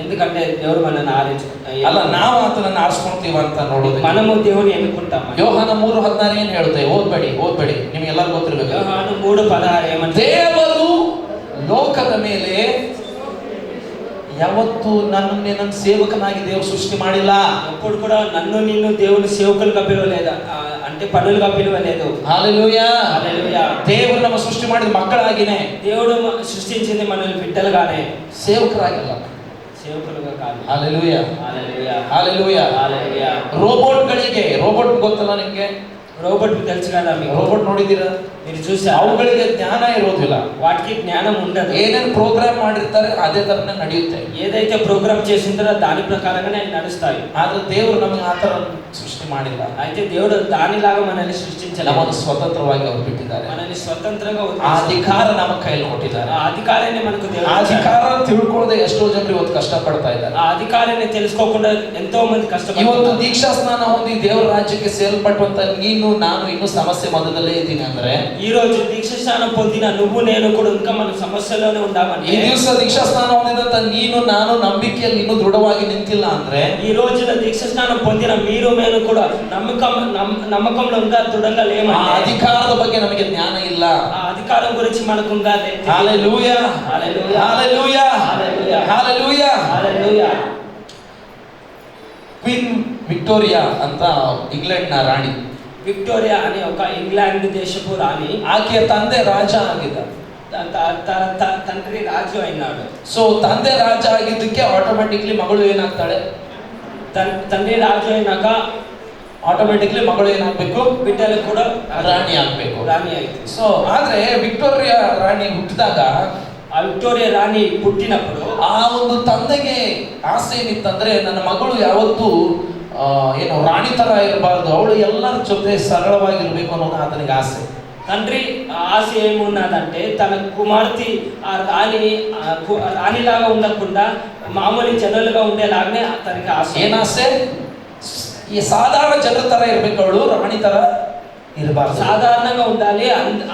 ఎందుకంటే దేవుడు మనల్ని ಅಲ್ಲ ನಾವು ಆತನನ್ನ ಆರಿಸ್ಕೊಳ್ತೀವ ಅಂತ ನೋಡೋದು. మనము దేవుని ఎన్నుకుంటాం. ಯೋಹಾನ 3:16 ಏನ್ ಹೇಳುತ್ತೆ, ಓದ್ಬೇಡಿ ನಿಮ್ಗೆಲ್ಲರೂ ಗೊತ್ತಿರಬೇಕು. ಯೋಹಾನ 3:16 ఏమంటే, ದೇವರು ಲೋಕದ ಮೇಲೆ ಯಾವತ್ತು ನನ್ನ ಸೇವಕನಾಗಿ ದೇವರು ಸೃಷ್ಟಿ ಮಾಡಿಲ್ಲ. ఎప్పుడు కూడా నన్ను నిన్ను దేవుని సేవకులుగా పిలవలేదు, అంటే పనులుగా పిలవలేదు. హల్లెలూయా. హల్లెలూయా. ದೇವರು ನಮ್ಮ ಸೃಷ್ಟಿ ಮಾಡಿದ ಮಕ್ಕಳಾಗಿನೇ, దేవుడు సృష్టించింది మనల్ని బిడ్డలుగానే, ಸೇವಕರಾಗಿಲ್ಲ, సేవకులుగా కాదు. ಹಲ್ಲೆಲೂಯಾ. హల్లెలూయా. ಹಲ್ಲೆಲೂಯಾ. హల్లెలూయా. ರೋಬೋಟ್ಗಳಿಗೆ, ರೋಬೋಟ್ ಗೊತ್ತಲ್ಲ ನಿಮ್ಗೆ, రోబోట్ తెలుసు కదా మీకు, ರೋಬೋಟ್ ನೋಡಿದ್ದೀರಾ? మీరు చూసారా? ಅವುಗಳಿಗೆ ಜ್ಞಾನ ಇರೋದಿಲ್ಲ. వాటికి జ్ఞానం ఉండదు. ಏನೇನು ಪ್ರೋಗ್ರಾಮ್ ಮಾಡಿರ್ತಾರೆ ಅದೇ ತರನೇ ನಡೆಯುತ್ತೆ. ఏదైతే ప్రోగ్రామ్ చేసిందో దాని ప్రకారంగానే అవి నడుస్తాయి. ಆದ್ರೆ ದೇವರು ನಮಗೆ ಆ ತರ ಸೃಷ್ಟಿ ಮಾಡಿಲ್ಲ. అయితే దేవుడు దానిలాగా మనల్ని సృష్టించలేదు. ನಮ್ಮನ್ನು ಸ್ವತಂತ್ರವಾಗಿ ಅವರು ಬಿಟ್ಟಿದ್ದಾರೆ. మనల్ని స్వతంత్రంగా ಆ ಅಧಿಕಾರ ನಮ್ಮ ಕೈಯಲ್ಲಿ ಕೊಟ್ಟಿದ್ದಾರೆ. ఆ అధికారాన్ని మనకు దేవుడు ಆ ಅಧಿಕಾರ ತಿಳ್ಕೊಳ್ಳದೆ ಎಷ್ಟೋ ಜನರು ಇವತ್ತು ಕಷ್ಟ ಪಡ್ತಾ ಇದ್ದಾರೆ. ఆ అధికారాన్ని తెలుసుకోకుండా ఎంతో మంది ಇವತ್ತು కష్టపడుతున్నారు. ದೀಕ್ಷಾ ಸ್ನಾನ ಹೊಂದಿ ದೇವರ ರಾಜ್ಯಕ್ಕೆ ಸೇರ್ಪಟ್ಟಂತ ನೀನು ನಾನು ಇನ್ನೂ ಸಮಸ್ಯೆ ಮೊದಲಲ್ಲೇ ಇದ್ದೀನಿ ಅಂದ್ರೆ, ఈ రోజు దీక్ష స్నానం పొందిన నువ్వు నేను కూడా ఇంకా మన సమస్యలోనే ಈ ఉండామంటే, ದಿವಸ ದೀಕ್ಷಾ ಸ್ನಾನ ಹೊಂದಿದಂತ ನೀನು ನಾನು ನಂಬಿಕೆಯಲ್ಲಿ ಇನ್ನೂ ದೃಢವಾಗಿ ನಿಂತಿಲ್ಲ ಅಂದ್ರೆ, ఈ రోజున దీక్ష స్నానం పొందిన మీరు నేను కూడా నమ్మకంలో ఉందా, దృఢంగా ಆ లేమంటే, ಅಧಿಕಾರದ ಬಗ್ಗೆ ನಮಗೆ ಜ್ಞಾನ ಇಲ್ಲ. ఆ అధికారం గురించి మనకుందా? హల్లెలూయా, హల్లెలూయా, హల్లెలూయా, హల్లెలూయా, హల్లెలూయా. హల్లెలూయా. ಕ್ವೀನ್ ವಿಕ್ಟೋರಿಯಾ ಅಂತ ಇಂಗ್ಲೆಂಡ್ನ ರಾಣಿ. విక్టోరియా అనే ఒక ఇంగ్లాండ్ దేశపు రాణి, ಆಕೆಯ ತಂದೆ ರಾಜ ಆಗಿದ್ದ. తండ్రి రాజు అయినాడు. ಸೊ ತಂದೆ ರಾಜ ಆಗಿದ್ದಕ್ಕೆ ಆಟೋಮೆಟಿಕ್ಲಿ ಮಗಳು ಏನಾಗ್ತಾಳೆ? తండ్రి రాజు అయినాక ಆಟೋಮೆಟಿಕ್ಲಿ ಮಗಳು ಏನಾಗ್ಬೇಕು? బిడ్డలు కూడా ರಾಣಿ ಆಗ್ಬೇಕು. రాణి అయితే, ಸೊ ಆದ್ರೆ ವಿಕ್ಟೋರಿಯಾ ರಾಣಿ ಹುಟ್ಟಿದಾಗ, ఆ విక్టోరియా రాణి పుట్టినప్పుడు ಆ ಒಂದು ತಂದೆಗೆ ಆಸೆ ಏನಿತ್ತಂದ್ರೆ, ನನ್ನ ಮಗಳು ಯಾವತ್ತೂ ಏನು ರಾಣಿ ತರ ಇರಬಾರ್ದು, ಅವಳು ಎಲ್ಲರ ಜೊತೆ ಸರಳವಾಗಿರ್ಬೇಕು ಅನ್ನೋದು ಆತನಿಗೆ ಆಸೆ. తండ్రి ఆశ ఏమున్నదంటే తన కుమార్తె ఆ రాణిలాగా ఉండకుండా మామూలు జనులుగా ఉండేలాగానే తనకి ఆశ. ಏನ್ ಆಸೆ? ಈ ಸಾಧಾರಣ ಜನರ ತರ ಇರ್ಬೇಕು, ಅವಳು ರಾಣಿ ತರ ಇರಬಾರ್ದು. సాధారణంగా ఉండాలి,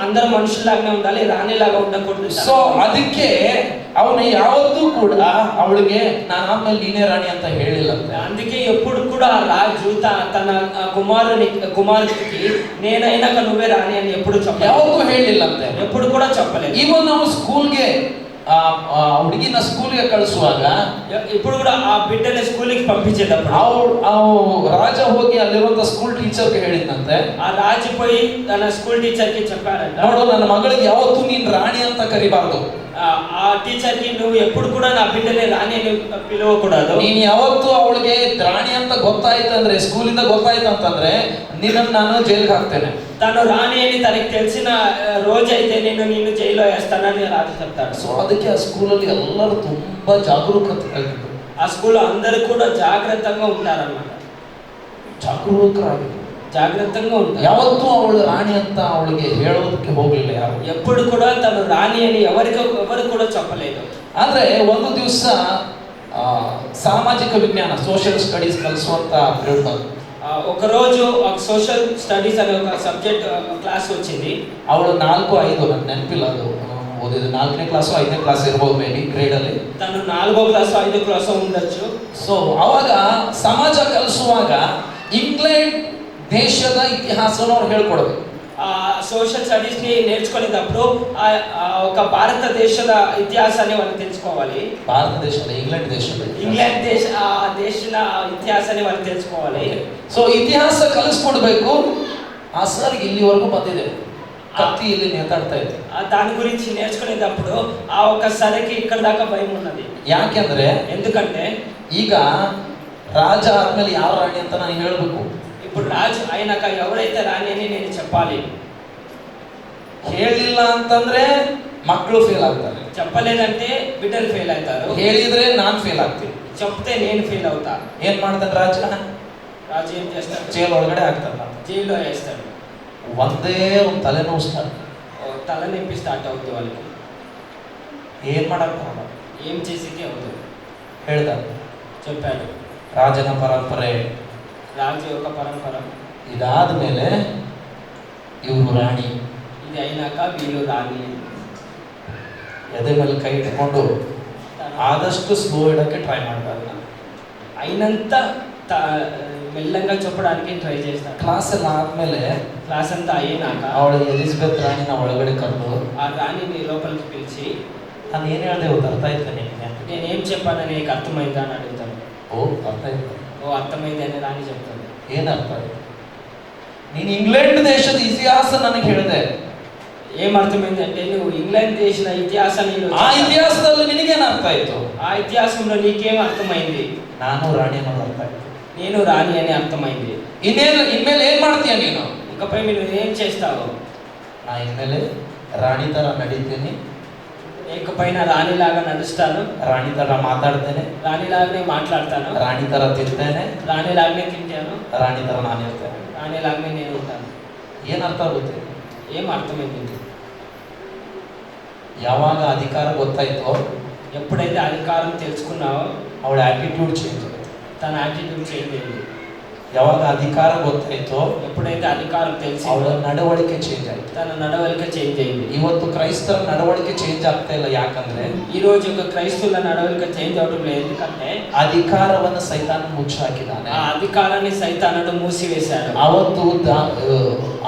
అందరు మనుషుల్లాగానే ఉండాలి, రాణిలాగా ఉండకూడదు. ಸೊ ಅದಕ್ಕೆ ಅವನು ಯಾವತ್ತೂ ಕೂಡ ಅವಳಿಗೆ ನಾನು ಆದ್ಮೇಲೆ ನೀನೇ ರಾಣಿ ಅಂತ ಹೇಳಿಲ್ಲ. అందుకే ఎప్పుడు కూడా రాజు తన కుమారుడికి నేనైనాక నువ్వే రాణి అని ఎప్పుడు చెప్పలేదు, ಯಾವತ್ತೂ ಹೇಳಿಲ್ಲ ಅಂತೆ. ఎప్పుడు కూడా చెప్పలేదు. ಇವನ್ ನಾವು ಸ್ಕೂಲ್ಗೆ ಹುಡುಗಿನ ಸ್ಕೂಲ್ಗೆ ಕಳಿಸುವಾಗ, ఇప్పుడు కూడా ಆ బిడ్డని స్కూల్కి పంపించేటప్పుడు ರಾಜ ಹೋಗಿ ಅಲ್ಲಿರುವಂತ ಸ್ಕೂಲ್ ಟೀಚರ್ಗೆ ಹೇಳಿದ್ನಂತೆ, ಆ ರಾಜು పోయి తన స్కూల్ టీచర్కి చెప్పారంట, ನೋಡು ನನ್ನ ಮಗಳಿಗೆ ಯಾವತ್ತೂ ನೀನ್ ರಾಣಿ ಅಂತ ಕರಿಬಾರ್ದು. ಆ టీచర్కి నువ్వు ఎప్పుడు కూడా నా బిడ్డని రాణి అని పిలవకూడదు. ನೀನ್ ಯಾವತ್ತೂ ಅವಳಿಗೆ ರಾಣಿ ಅಂತ ಗೊತ್ತಾಯ್ತಂದ್ರೆ, ಸ್ಕೂಲಿಂದ ಗೊತ್ತಾಯ್ತಂತಂದ್ರೆ ನಿನ್ನನ್ನು ನಾನು ಜೈಲ್ಗೆ ಹಾಕ್ತೇನೆ. తను రాణి అని తనకి తెలిసిన రోజైతే నిన్ను జైల్లో వేస్తానని రాజు చెప్తాడు. ಸೊ ಅದಕ್ಕೆ ಆ ಸ್ಕೂಲಲ್ಲಿ ಎಲ್ಲರೂ ತುಂಬಾ ಜಾಗರೂಕರಾಗಿದ್ರು. ఆ స్కూల్లో అందరూ కూడా జాగ్రత్తగా ఉంటారన్నమాట. జాగ్రత్తగా ఉంటారు. ಯಾವತ್ತೂ ಅವಳು ರಾಣಿ ಅಂತ ಅವಳಿಗೆ ಹೇಳೋದಕ್ಕೆ ಹೋಗ್ಲಿಲ್ಲ ಯಾರು. ఎప్పుడు కూడా తను రాణి అని ఎవరు కూడా చెప్పలేదు. ಆದ್ರೆ ಒಂದು ದಿವಸ ಸಾಮಾಜಿಕ ವಿಜ್ಞಾನ ಸೋಷಿಯಲ್ ಸ್ಟಡೀಸ್ ಕಲಿಸುವಂತ ಪಿರಿಯಡ್, ఒక రోజు సోషల్ స్టడీస్ అనే ఒక సబ్జెక్ట్ క్లాస్ వచ్చింది. ಅವಳು 4-5 నాకు ನೆನಪಿಲ್ಲ, ಅದು ಓದಿದ್ದು 4ನೇ ಕ್ಲಾಸು 5ನೇ ಕ್ಲಾಸ್ ಇರ್ಬೋದು ಮೇ ಬಿ ಗ್ರೇಡ್ ಅಲ್ಲಿ. తను 4వ క్లాస్ 5వ క్లాస్ ఉండొచ్చు. ಸೊ ಅವಾಗ ಸಮಾಜ ಕಲಿಸುವಾಗ ಇಂಗ್ಲೆಂಡ್ ದೇಶದ ಇತಿಹಾಸವನ್ನು ಅವ್ರು ಹೇಳ್ಕೊಡ್ಬೇಕು. ఆ సోషల్ స్టడీస్ ని నేర్చుకునేటప్పుడు ఒక భారతదేశದ ఇతిహాసాన్ని వాళ్ళు తెలుసుకోవాలి. ಭಾರತ ದೇಶದ ಇಂಗ್ಲೆಂಡ್ ದೇಶದ ದೇಶದ ಇತಿಹಾಸನೇ వాళ్ళు తెలుసుకోవాలి. ಸೊ ಇತಿಹಾಸ ಕಲಿಸ್ಕೊಡ್ಬೇಕು. ಆ ಸರ್ ಇಲ್ಲಿವರೆಗೂ ಬಂದಿದೆ, ಕತ್ತಿ ಇಲ್ಲಿ ನೇತಾಡ್ತಾ ಇದೆ. దాని గురించి నేర్చుకునేటప్పుడు ఆ ఒక సరికి ఇక్కడ దాకా భయం ఉన్నది. ಯಾಕೆಂದ್ರೆ ఎందుకంటే ಈಗ ರಾಜ ಆದ್ಮೇಲೆ ಯಾವ ರಾಣಿ ಅಂತ ನಾನು ಹೇಳ್ಬೇಕು. ఇప్పుడు రాజు అయినాక ఎవరైతే రాణి అని నేను చెప్పాలి. ಹೇಳಿಲ್ಲ ಅಂತಂದ್ರೆ ಮಕ್ಕಳು ಫೇಲ್ ಆಗ್ತಾರೆ, చెప్పలేదంటే బిడ్డలు ఫెయిల్ అవుతారు, ಹೇಳಿದ್ರೆ ನಾನು ಫೇಲ್ ಆಗ್ತೀನಿ, చెప్తే నేను ఫెయిల్ అవుతా. ಏನ್ ಮಾಡ್ತಾನೆ ರಾಜ? రాజు ఏం చేస్తాడు? ಜೈಲ್ ಒಳಗಡೆ ಹಾಕ್ತಾನೆ, జైల్లో వేస్తాడు. ಒಂದೇ ಒಂದು ತಲೆನೋವು ಸ್ಟಾರ್ಟ್, తలనొప్పి స్టార్ట్ అవుతుంది వాళ్ళకి. ಏನ್ ಮಾಡಕ್ ఏం చేసేది అవుతుంది. ಹೇಳ್ದ, చెప్పాడు. ರಾಜನ ಪರಂಪರೆ, రాజు యొక్క పరంపర, ಇದಾದ್ಮೇಲೆ ಇವರು ರಾಣಿ. ఇది అయినాక వీళ్ళు రాణి. ಎದೆ ಮೇಲೆ ಕೈ ಇಟ್ಕೊಂಡು ಆದಷ್ಟು ಸ್ಲೋ ಇಡಕ್ಕೆ ಟ್ರೈ ಮಾಡ್ತಾರೆ. అయినంత మెల్లంగా చెప్పడానికి ట్రై చేస్తాడు. ಕ್ಲಾಸ್ ಎಲ್ಲ ಆದ್ಮೇಲೆ, క్లాస్ అంతా అయినాక ಅವಳು ಎಲಿಜಬೆತ್ ರಾಣಿನ ಒಳಗಡೆ ಕರೆದು, ఆ రాణిని లోపలికి పిలిచి, ನಾನು ಏನ್ ಹೇಳ್ದೆ ಇವತ್ತು ಅರ್ಥ ಆಯ್ತಾ ನಿಮಗೆ? నేనేం చెప్పానని నీకు అర్థమైందా అని అడుగుతాను. ಓ ಅರ್ಥ ಆಯ್ತು. ఓ అర్థమైంది అని రాణి చెప్తాడు. ಏನ್ ಅರ್ಥ ಆಯ್ತು? ನೀನು ಇಂಗ್ಲೆಂಡ್ ದೇಶದ ಇತಿಹಾಸ ನನಗೆ ಹೇಳಿದೆ. ఏం అర్థమైంది అంటే నువ్వు ఇంగ్లాండ్ దేశದ ఇతిహాసాన్ని, ಆ ಇತಿಹಾಸದಲ್ಲಿ ನಿನಗೇನು ಅರ್ಥ ಆಯ್ತು? ఆ ఇతిహాసంలో నీకేం అర్థమైంది? ನಾನು ರಾಣಿ ಅನ್ನೋದು ಅರ್ಥ ಆಯ್ತು. నేను రాణి అని అర్థమైంది. ಇನ್ಮೇಲೆ ಏನ್ ಮಾಡ್ತೀಯ ನೀನು? ఇకపై మీరు ఏం చేస్తావు? ಇನ್ಮೇಲೆ ರಾಣಿ ತರ ನಡೀತೀನಿ, ఏకపైన రాణిలాగా నడుస్తాను, ರಾಣಿ ತರ ಮಾತಾಡ್ತೇನೆ, రాణిలాగానే మాట్లాడతాను, ರಾಣಿ ತರ ತಿಂತೇನೆ, రాణిలాగానే తింటాను, ರಾಣಿ ತರ ನಾನು ಇರ್ತೇನೆ. రాణిలాగానే నేను ఉంటాను. ಏನ್ ಅರ್ಥ ಆಗುತ್ತೆ? ఏం అర్థమైంది? ಯಾವಾಗ ಅಧಿಕಾರ ಗೊತ್ತಾಯ್ತೋ ఎప్పుడైతే అధికారం తెలుసుకున్నావో ಅವಳ ಆಟಿಟ್ಯೂಡ್ ಚೇಂಜ್ ಆಗುತ್ತೆ. తన యాటిట్యూడ్ చేంజ్ అయింది. ಯಾವಾಗ ಅಧಿಕಾರ ಗೊತ್ತಾಯ್ತೋ ఎప్పుడైతే అధికారం ಅವಳ తెలిసిందో ನಡವಳಿಕೆ ಚೇಂಜ್ ಆಯ್ತು. తన నడవలిక చేంజ్ అయింది. ಇವತ್ತು ಕ್ರೈಸ್ತರ ನಡವಳಿಕೆ ಚೇಂಜ್ ಆಗ್ತಾ ಇಲ್ಲ. ಯಾಕಂದ್ರೆ ఈ రోజు ఒక క్రైస్తవుల నడవలిక చేంజ్ అవడం లేదు. ఎందుకంటే ಅಧಿಕಾರವನ್ನು ಸೈತಾನ ಮುಚ್ಚಿ ಹಾಕಿದ್ದಾನೆ. ఆ అధికారాన్ని సైతానుడు మూసివేశాడు. ಅವತ್ತು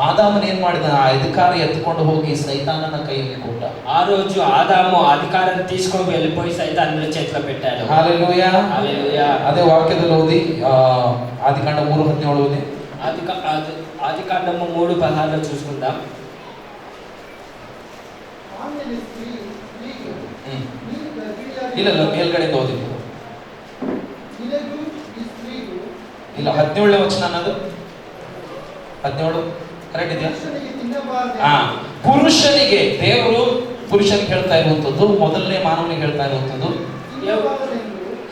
ಆದಾಮನ ಏನ್ ಮಾಡಿದ? ಆ ಅಧಿಕಾರ ಎತ್ಕೊಂಡು ಹೋಗಿ ಸೈತಾನನ ಕೈಯಲ್ಲಿ ಕೊಟ್ಟ. ఆ రోజు ఆదాము ఆ అధికారాన్ని తీసుకొని వెళ్ళిపోయి సైతానుడి చేతిలో పెట్టాడు. హల్లెలూయా. హల్లెలూయా. ಅದೇ ವಾಕ್ಯದಲ್ಲಿ ಓದಿ, ಆದಿಕಾಂಡ 3:17 ಓದಿ. ఆదికాండము 3:16 చూసుకుందాం. ಇಲ್ಲ ಮೇಲ್ಗಡೆಯಿಂದ ಓದಿದ್ದು ಇಲ್ಲ. 17ನೇ ವಚನ ಅನ್ನೋದು 17 ಕರೆಕ್ಟ್ ಇದೆಯಾ? ಪುರುಷನಿಗೆ ದೇವರು ಪುರುಷನಿಗೆ ಹೇಳ್ತಾ ಇರುವಂತದ್ದು, ಮೊದಲನೇ ಮಾನವನಿಗೆ ಹೇಳ್ತಾ ಇರುವಂತದ್ದು,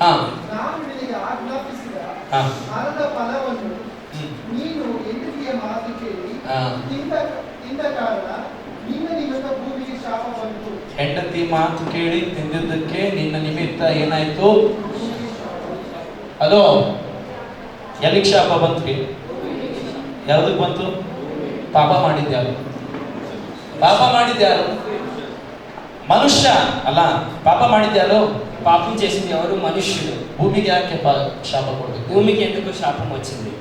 ಹಾ ಹೆಂಡತಿ ಮಾತು ಕೇಳಿ ತಿಂದಿದ್ದಕ್ಕೆ ನಿನ್ನ ನಿಮಿತ್ತ ಏನಾಯ್ತು? ಹಲೋ, ಎಲ್ಲಿಗೆ ಶಾಪ ಬಂತ್ರಿ? ಯಾವ್ದಕ್ ಬಂತು? ಪಾಪ ಮಾಡಿದ್ಯಾರು? ಪಾಪ ಮಾಡಿದ್ಯಾರು? ಮನುಷ್ಯ ಅಲ್ಲ. ಪಾಪ ಮಾಡಿದ್ಯಾರು? పాపం చేసింది ఎవరు? మనుష్యుడు. ಭೂಮಿಗೆ ಯಾಕೆ ಶಾಪ ಕೊಡ್ಬೇಕು? భూమికి ఎందుకు శాపం వచ్చింది?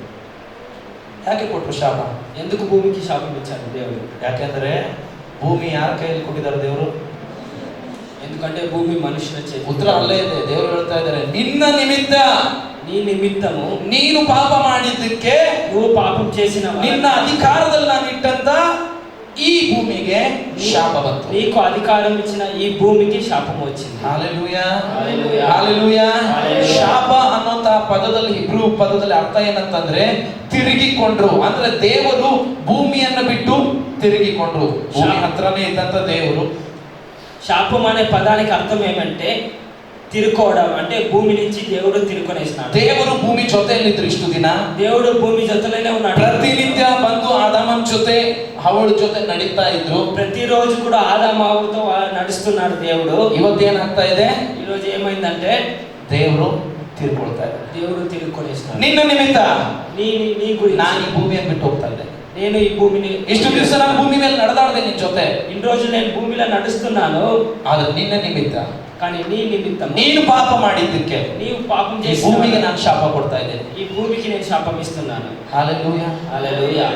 ಯಾಕೆ ಕೊಟ್ರು ಶಾಪ? ఎందుకు భూమికి శాపం ఇచ్చారు దేవుడు? ಯಾಕೆಂದ್ರೆ ಭೂಮಿ ಯಾರ ಕೈಯಲ್ಲಿ ಕೊಟ್ಟಿದ್ದಾರೆ ದೇವರು? ఎందుకంటే భూమి మనుషుల చేతి. ಉತ್ತರ ಅಲ್ಲೇ ಇದೆ. ದೇವರು ಹೇಳ್ತಾ ಇದ್ದಾರೆ, ನಿನ್ನ ನಿಮಿತ್ತ, నీ నిమిత్తము, ನೀನು ಪಾಪ ಮಾಡಿದ್ದಕ್ಕೆ, నువ్వు పాపం చేసిన ನಿನ್ನ ಅಧಿಕಾರದಲ್ಲಿ ನಾನು ಇಟ್ಟಂತ ಈ ಭೂಮಿಗೆ ಶಾಪ ಬಂತು. నీకు అధికారం ఇచ్చిన ఈ భూమికి శాపం వచ్చింది. Hallelujah, hallelujah, hallelujah. ಹಲ್ಲೆಲೂಯಾ. ಶಾಪ ಅನ್ನೋಂತ ಪದದಲ್ಲಿ, ಹಿಬ್ರೂ ಪದದಲ್ಲಿ ಅರ್ಥ ಏನಂತಂದ್ರೆ ತಿರುಗಿಕೊಂಡ್ರು. ಅಂದ್ರೆ ದೇವರು ಭೂಮಿಯನ್ನು ಬಿಟ್ಟು ತಿರುಗಿಕೊಂಡ್ರು. ಭೂಮಿ ಹತ್ರನೇ ಇದ್ದಂತ ದೇವರು. శాపం అనే పదానికి అర్థం ఏమంటే తిరుకోవడం. అంటే భూమి నుంచి దేవుడు తిరుకొనేసినాడు. ದೇವರು ಭೂಮಿ ಜೊತೆಯಲ್ಲಿದ್ರು ಇಷ್ಟು ದಿನ. దేవుడు భూమి జೊತೆలోనే ఉన్నాడు. ಪ್ರತಿನಿತ್ಯ ಬಂದು ಆದಾಮನ ಜೊತೆ, ಅವಳ ಜೊತೆ ನಡೀತಾ ಇದ್ರು. ప్రతిరోజు కూడా ఆదాముతో నడుస్తున్నాడు దేవుడు. ಇವತ್ತೇನಾಗ್ತಾ ಇದೆ? ఈ రోజు ఏమైందంటే ದೇವರು ತಿರ್ಕೊಳ್ತಾ ಇದ್ದಾರೆ. దేవుడు తిరుకొనేసినాడు. ನಿನ್ನ ನಿಮಿತ್ತ నీ ಗುరించి ನಾನು ಈ ಭೂಮಿಯನ್ನು ಬಿಟ್ಟು ಹೋಗ್ತಾ ಇದ್ದೆ. నేను ఈ భూమిని, ಇಷ್ಟು ದಿವಸ ನಾನು ಭೂಮಿ ಮೇಲೆ ನಡೆದಾಡ್ದೆ ನಿನ್ ಜೊತೆ. ఇన్ని రోజులు నేను భూమిలో నడుస్తున్నాను. ಆದ್ರೆ ನಿನ್ನ ನಿಮಿತ್ತ, కానీ నీ నిమిత్తం, ನೀನು ಪಾಪ ಮಾಡಿದ್ದಕ್ಕೆ నీవు పాపం ಈ చేసి ಭೂಮಿಗೆ ನಾನು ಶಾಪ ಕೊಡ್ತಾ ಇದ್ದೇನೆ. ఈ భూమికి నేను శాపం ఇస్తున్నాను. ಹಲ್ಲೆಲೂಯಾ, హల్లెలూయా.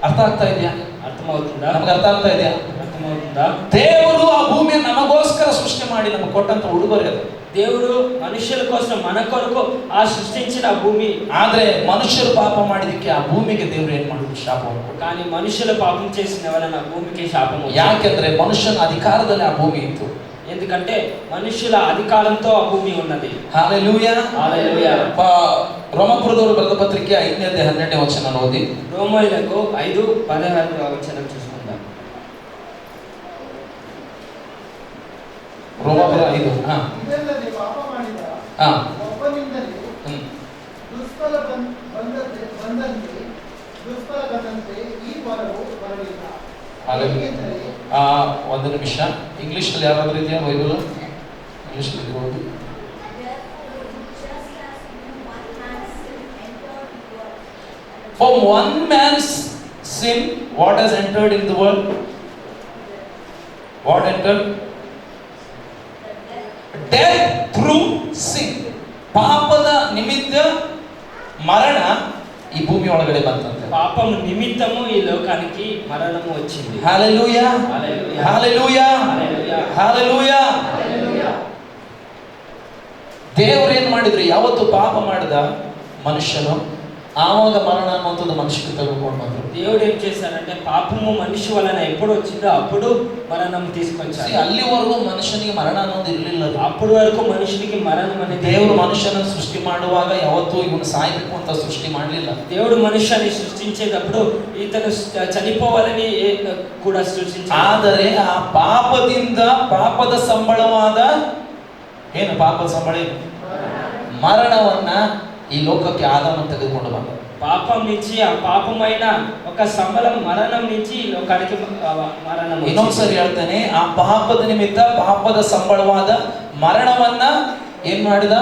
ಅರ್ಥ ಆಗ್ತಾ ಇದೆಯಾ? అర్థమవుతుందా? ನಮ್ಗೆ ಅರ್ಥ ಆಗ್ತಾ ಇದೆಯಾ? అర్థమవుతుందా? ದೇವರು ಆ ಭೂಮಿಯನ್ನು ನಮಗೋಸ್ಕರ ಸೃಷ್ಟಿ ಮಾಡಿ ನಮಗೆ ಕೊಟ್ಟಂತ ಉಡುಗೊರೆ ಅದು. దేవుడు మనుషుల కోసం, మన కొరకు ఆ సృష్టించిన భూమి. ಆದ್ರೆ ಮನುಷ್ಯರು ಪಾಪ ಮಾಡಿದಕ್ಕೆ ಆ ಭೂಮಿಗೆ ದೇವರು ಏನ್ ಮಾಡಿದ್ರು? ಶಾಪವನ್ನು ಕೊಟ್ಟರು. కానీ మనుషులు పాపం చేసిన వలన భూమికి శాపం వచ్చింది. ಯಾಕೆಂದ್ರೆ ಮನುಷ್ಯನ ಅಧಿಕಾರದಲ್ಲಿ ಆ ಭೂಮಿ ಇತ್ತು. ఎందుకంటే మనుషుల అధికారంతో ఆ భూమి ఉన్నది. ಹಲ್ಲೆಲೂಯಾ, హల్లెలూయా. ರೋಮಾಪುರದವರು ಬರೆದ ಪತ್ರಿಕೆ 5:12 ವಚನ ಓದಿ. రోమీయులకు 5:12 వచనం చూసుకుందాం. ರೋಮಾಪುರ 5. ಇದಲ್ಲದೆ ಪಾಪ ಮಾಡಿದ ಒಬ್ಬನಿಂದಲೇ ದುಷ್ಫಲ ಬಂದಂತೆ ಈ ವರವು ಬರಲಿಲ್ಲ. ಏಕೆಂದರೆ ಒಂದು ನಿಮಿಷ, ಇಂಗ್ಲಿಷ್ ಅಲ್ಲಿ ಯಾರಾದ್ರೂ ಇದೆಯಾ ಬೈಬಲ್? ಇಂಗ್ಲಿಷ್ ಅಲ್ಲಿ ಓದಿ. For one man's sin, what has entered in the world? What entered? Death through sin. ಪಾಪದ ನಿಮಿತ್ತ ಮರಣ ಈ ಭೂಮಿ ಒಳಗಡೆ ಬಂತಂತೆ. పాపం నిమిత్తము ఈ లోకానికి మరణము వచ్చింది. హల్లెలూయా, హల్లెలూయా, హల్లెలూయా, హల్లెలూయా, ಹಲ್ಲೆಲೂಯಾ. ದೇವರು ಏನ್ ಮಾಡಿದ್ರು? ಯಾವತ್ತು ಪಾಪ ಮಾಡಿದ ಮನುಷ್ಯನು ಆವಾಗ ಮರಣ ಅನ್ನುವಂಥದ್ದು ಮನುಷ್ಯಕ್ಕೆ ತೆಗೆದುಕೊಂಡು ಬಂದರು. దేవుడు ఏం చేశారంటే పాపము మనిషి వలన ఎప్పుడు వచ్చిందో అప్పుడు మరణం తీసుకొచ్చాడు. ಅಲ್ಲಿವರೆಗೂ ಮನುಷ್ಯನಿಗೆ ಮರಣ ಅನ್ನೋದು ಇರಲಿಲ್ಲ. అప్పుడు వరకు మనుషునికి మరణం అనేది ದೇವರು ಮನುಷ್ಯನನ್ನು ಸೃಷ್ಟಿ ಮಾಡುವಾಗ ಯಾವತ್ತೂ ಇವನು ಸಾಯ್ಬೇಕು ಅಂತ ಸೃಷ್ಟಿ ಮಾಡಲಿಲ್ಲ. దేవుడు మనుష్యాన్ని సృష్టించేటప్పుడు ఇతను చనిపోవాలని కూడా సృష్టించాడు. ಆದರೆ ಆ ಪಾಪದಿಂದ ಪಾಪದ ಸಂಬಳವಾದ ಏನು ಪಾಪದ ಸಂಬಳ ಮರಣವನ್ನ ಈ ಲೋಕಕ್ಕೆ ಆದಾಮ ತೆಗೆದುಕೊಂಡು ಬಂದ. పాపం నుంచి ఆ పాపమైన ఒక సంబలం మరణం నుంచి ఈ లోకానికి మరణం. ಇನ್ನೊಂದ್ಸರಿ ಹೇಳ್ತಾನೆ, ಆ ಪಾಪದ ನಿಮಿತ್ತ ಪಾಪದ ಸಂಬಳವಾದ ಮರಣವನ್ನ ಏನ್ ಮಾಡಿದ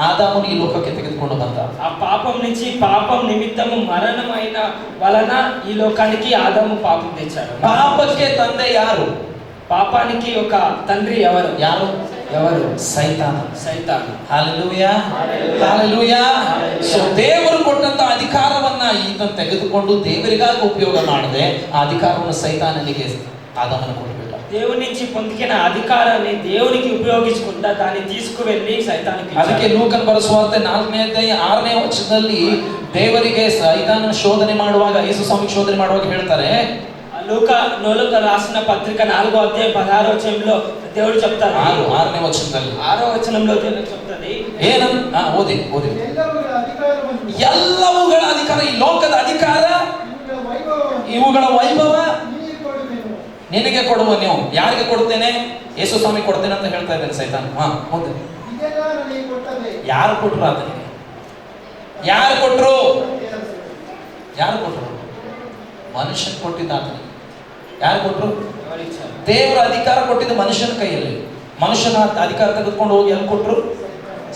ಆದಾಮನು ಈ ಲೋಕಕ್ಕೆ ತೆಗೆದುಕೊಂಡು ಬಂದ. ఆ పాపం నుంచి పాపం నిమిత్తము మరణమైన వలన ఈ లోకానికి ఆదాము పాపం తెచ్చాడు. ಪಾಪಕ್ಕೆ ತಂದೆ ಯಾರು? పాపానికి ఒక తండ్రి ఎవరు? ಯಾರು? ಸೈತಾನ. Hallelujah, hallelujah. ಸೊ ದೇವರು ಕೊಟ್ಟಂತ ಅಧಿಕಾರವನ್ನ ಈತನ ತೆಗೆದುಕೊಂಡು ದೇವರಿಗಾಗಿ ಉಪಯೋಗ ಮಾಡದೆ ಆ ಅಧಿಕಾರವನ್ನು ಸೈತಾನನಿಗೆ ಆದಾಮನ ಕೊಡಬೇಕು. దేవుని నుంచి పొందిన అధికారాన్ని దేవునికి ఉపయోగించుకుంటా దాన్ని తీసుకువెళ్ళి సైతానికి. ಅದಕ್ಕೆ ಲೂಕನ ಬರೆಸುವಾರ್ತೆ 4ನೇ ಅಧ್ಯಾಯ 6ನೇ ವಚನದಲ್ಲಿ ದೇವರಿಗೆ ಸೈತಾನನ ಶೋಧನೆ ಮಾಡುವಾಗ, ಯೇಸು ಸ್ವಾಮಿ ಶೋಧನೆ ಮಾಡುವಾಗ ಹೇಳ್ತಾರೆ, లూకా రాసిన పత్రిక 4వ అధ్యాయం 16వ వచనంలో దేవుడు చెప్తారు. 6ನೇ వచನದಲ್ಲಿ 6వ వచనంలో దేవుడు చెప్తాడు ಏನಂತ ಓದಿ ಎಲ್ಲವುಗಳ ಅಧಿಕಾರ, ಈ ಲೋಕದ ಅಧಿಕಾರ, ಇವುಗಳ ವೈಭವ ನಿನಗೆ ಕೊಡುವ. ನೀವು ಯಾರಿಗೆ ಕೊಡ್ತೇನೆ? ಯೇಸು ಸ್ವಾಮಿ ಕೊಡ್ತೇನೆ ಅಂತ ಹೇಳ್ತಾ ಇದ್ದೇನೆ ಸೈತಾನ. ಮುಂದೆ ಯಾರು ಕೊಟ್ರು? ಅದಕ್ಕೆ ಯಾರು ಕೊಟ್ರು? ಯಾರು ಕೊಟ್ರು? ಮನುಷ್ಯನ್ ಕೊಟ್ಟಿದ್ದ ಆತನಿಗೆ. ಯಾರು ಕೊಟ್ರು? ದೇವರ ಅಧಿಕಾರ ಕೊಟ್ಟಿದ್ದು ಮನುಷ್ಯನ ಕೈಯಲ್ಲಿ. ಮನುಷ್ಯನ ಅಧಿಕಾರ ತೆಗೆದುಕೊಂಡು ಹೋಗಿ ಎಲ್ಲಿ ಕೊಟ್ರು?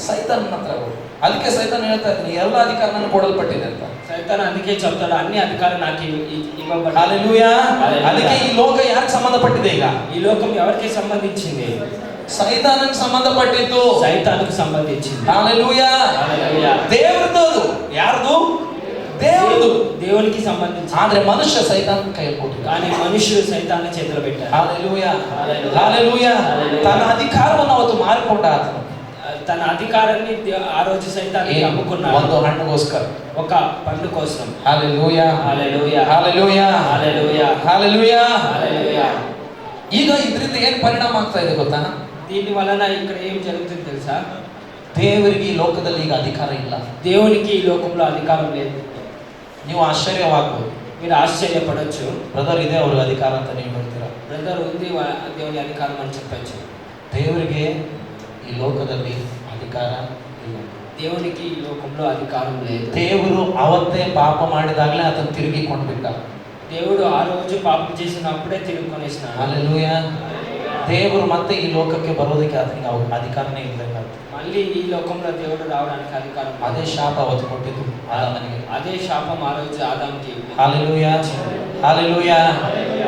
ಸೈತಾನನ ಹತ್ರ ಹೋಗಿ. ಅದಕ್ಕೆ ಸೈತಾನ ಹೇಳ್ತಾ ಇದ್ದೀನಿ, ಎಲ್ಲ ಅಧಿಕಾರ ನನಗೆ ಕೊಡಲ್ಪಟ್ಟಿದೆ ಅಂತ. ಸೈತಾನ ಅದಕ್ಕೆ చెప్తాడు, అన్ని అధికారం నాకు ఇవ్వబడింది. హల్లెలూయా. ಅದಕ್ಕೆ ಈ ಲೋಕ ಯಾರಿಗೆ ಸಂಬಂಧಪಟ್ಟಿದೆ? ಈಗ ఈ లోకం ఎవరికి సంబంధించింది? ಸೈತಾನಕ್ಕೆ ಸಂಬಂಧಪಟ್ಟಿದ್ದು. ಸೈತಾನಕ್ಕೆ ಸಂబంధించింది. హల్లెలూయా. ದೇವರದು. ಯಾರ್ದು? దేవుడు. దేవునికి సంబంధించి. ಆದ್ರೆ ಮನುಷ್ಯ ಸೈತಾನ ಕೈಯಲ್ಲಿ ಕೊಟ್ಟಿದ್ದ. కానీ మనుషులు సైతాನ చేతిలో పెట్టారు. హల్లెలూయా, హల్లెలూయా. తన అధికారವನ್ನು ಅವತ್ತು ಮಾರಿಕೊಂಡ ಆತನು. తన అధికారాన్ని ఆ రోజు సైతానికి అమ్ముకున్నాడు. ಒಂದು ಹಣ್ಣಿಗೋಸ್ಕರ, ఒక పండు కోసం. హల్లెలూయా, హల్లెలూయా, హల్లెలూయా, హల్లెలూయా, హల్లెలూయా, హల్లెలూయా. ಈಗ ಇದರಿಂದ ಏನು ಪರಿಣಾಮ ಆಗ್ತಾ ಇದೆ ಗೊತ್ತಾ? దీని వలన ఇక్కడ ఏం జరుగుతుంది తెలుసా? ದೇವರಿಗೆ ಈ ಲೋಕದಲ್ಲಿ ಈಗ ಅಧಿಕಾರ ಇಲ್ಲ. దేవునికి ఈ లోకంలో అధికారం లేదు. ನೀವು ಆಶ್ಚರ್ಯವಾಗಬಹುದು. మీరు ఆశ్చర్యపడొచ్చు, ಬ್ರದರ್ ಇದೆ ಅವ್ರಿಗೆ ಅಧಿಕಾರ ಅಂತ ನೀವು ಹೇಳ್ತೀರಾ. బ్రదర్ ఉంది దేవుని అధికారం అని చెప్పచ్చు. ದೇವರಿಗೆ ಈ ಲೋಕದಲ್ಲಿ ಅಧಿಕಾರ ಇಲ್ಲ. దేవునికి ఈ లోకంలో అధికారం లేదు. ದೇವರು ಅವತ್ತೇ ಪಾಪ ಮಾಡಿದಾಗಲೇ ಅದನ್ನು ತಿರುಗಿಕೊಂಡು ಬಿಟ್ಟ. దేవుడు ఆ రోజు పాపం చేసినప్పుడే తిరుగుకొనేసినాడు. హల్లెలూయా. ದೇವರು ಮತ್ತೆ ಈ ಲೋಕಕ್ಕೆ ಬರೋದಕ್ಕೆ ಅದಕ್ಕೆ ಅಧಿಕಾರನೇ ಇರಬೇಕಾಗುತ್ತೆ. మళ్ళీ ఈ లోకంలో దేవుడు రావడానికి అధికారం. ಅದೇ ಶಾಪ ಅವತ್ತು ಕೊಟ್ಟಿದ್ದು ಆದಾಮನಿಗೆ. అదే శాపం ఆ రోజు ఆదాముకి. హల్లెలూయా, హల్లెలూయా,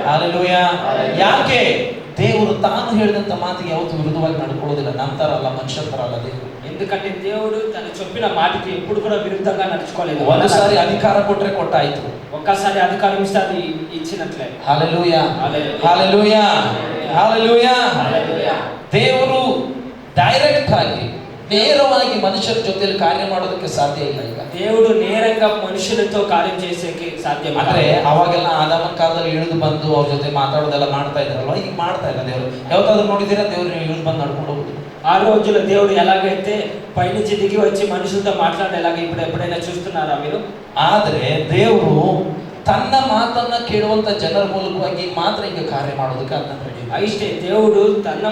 హల్లెలూయా. ಯಾಕೆ? ದೇವರು ತಾನು ಹೇಳಿದಂತ ಮಾತಿಗೆ ಯಾವತ್ತೂ ವಿರುದ್ಧವಾಗಿ ನಡ್ಕೊಳ್ಳೋದಿಲ್ಲ. ನಂತರ ಅಲ್ಲ, ಮನುಷ್ಯರ ತರ ಅಲ್ಲ ದೇವರು. ఎందుకంటే దేవుడు తను చెప్పిన మాటకి ఎప్పుడు కూడా విరుద్ధంగా నడుచుకోలేదు. ಒಂದ್ಸಾರಿ ಅಧಿಕಾರ ಕೊಟ್ರೆ ಕೊಟ್ಟಾಯ್ತು. ఒక్కసారి అధికారం ఇస్తే అది ఇచ్చినట్లే. హల్లెలూయా, హల్లెలూయా, హల్లెలూయా. ದೇವರು ಡೈರೆಕ್ಟ್ ಆಗಿ ನೇರವಾಗಿ ಮನುಷ್ಯರ ಜೊತೆಯಲ್ಲಿ ಕಾರ್ಯ ಮಾಡೋದಕ್ಕೆ ಸಾಧ್ಯ ಇಲ್ಲ. ಈಗ దేవుడు నేరంగా మనుషులతో కార్యం చేసేకి సాధ్యం. ಅಂದ್ರೆ ಅವಾಗೆಲ್ಲ ಆದಾಮನ ಕಾಲದಲ್ಲಿ ಇಳಿದು ಬಂದು ಅವ್ರ ಜೊತೆ ಮಾತಾಡೋದೆಲ್ಲ ಮಾಡ್ತಾ ಇದ್ರಲ್ವಾ, ಈಗ ಮಾಡ್ತಾ ಇಲ್ಲ ದೇವರು. ಯಾವತ್ತಾದ್ರೂ ನೋಡಿದ್ದೀರಾ ದೇವ್ರು ಇಳಿದು ಬಂದು ನಡ್ಕೊಂಡು ಹೋಗುದು? ఆ రోజుల్లో దేవుడు ఎలాగైతే పైనుంచి దిగి వచ్చి మనుషులతో మాట్లాడేలాగా ఇప్పుడు ఎప్పుడైనా చూస్తున్నారా మీరు? ಆದ್ರೆ ದೇವರು ತನ್ನ ಮಾತನ್ನ ಕೇಳುವಂತ ಜನರ ಮೂಲಕವಾಗಿ ಮಾತ್ರ ಈಗ ಕಾರ್ಯ ಮಾಡೋದಕ್ಕೆ ಅದನ್ನ ರೆಡಿ. అయితే దేవుడు తన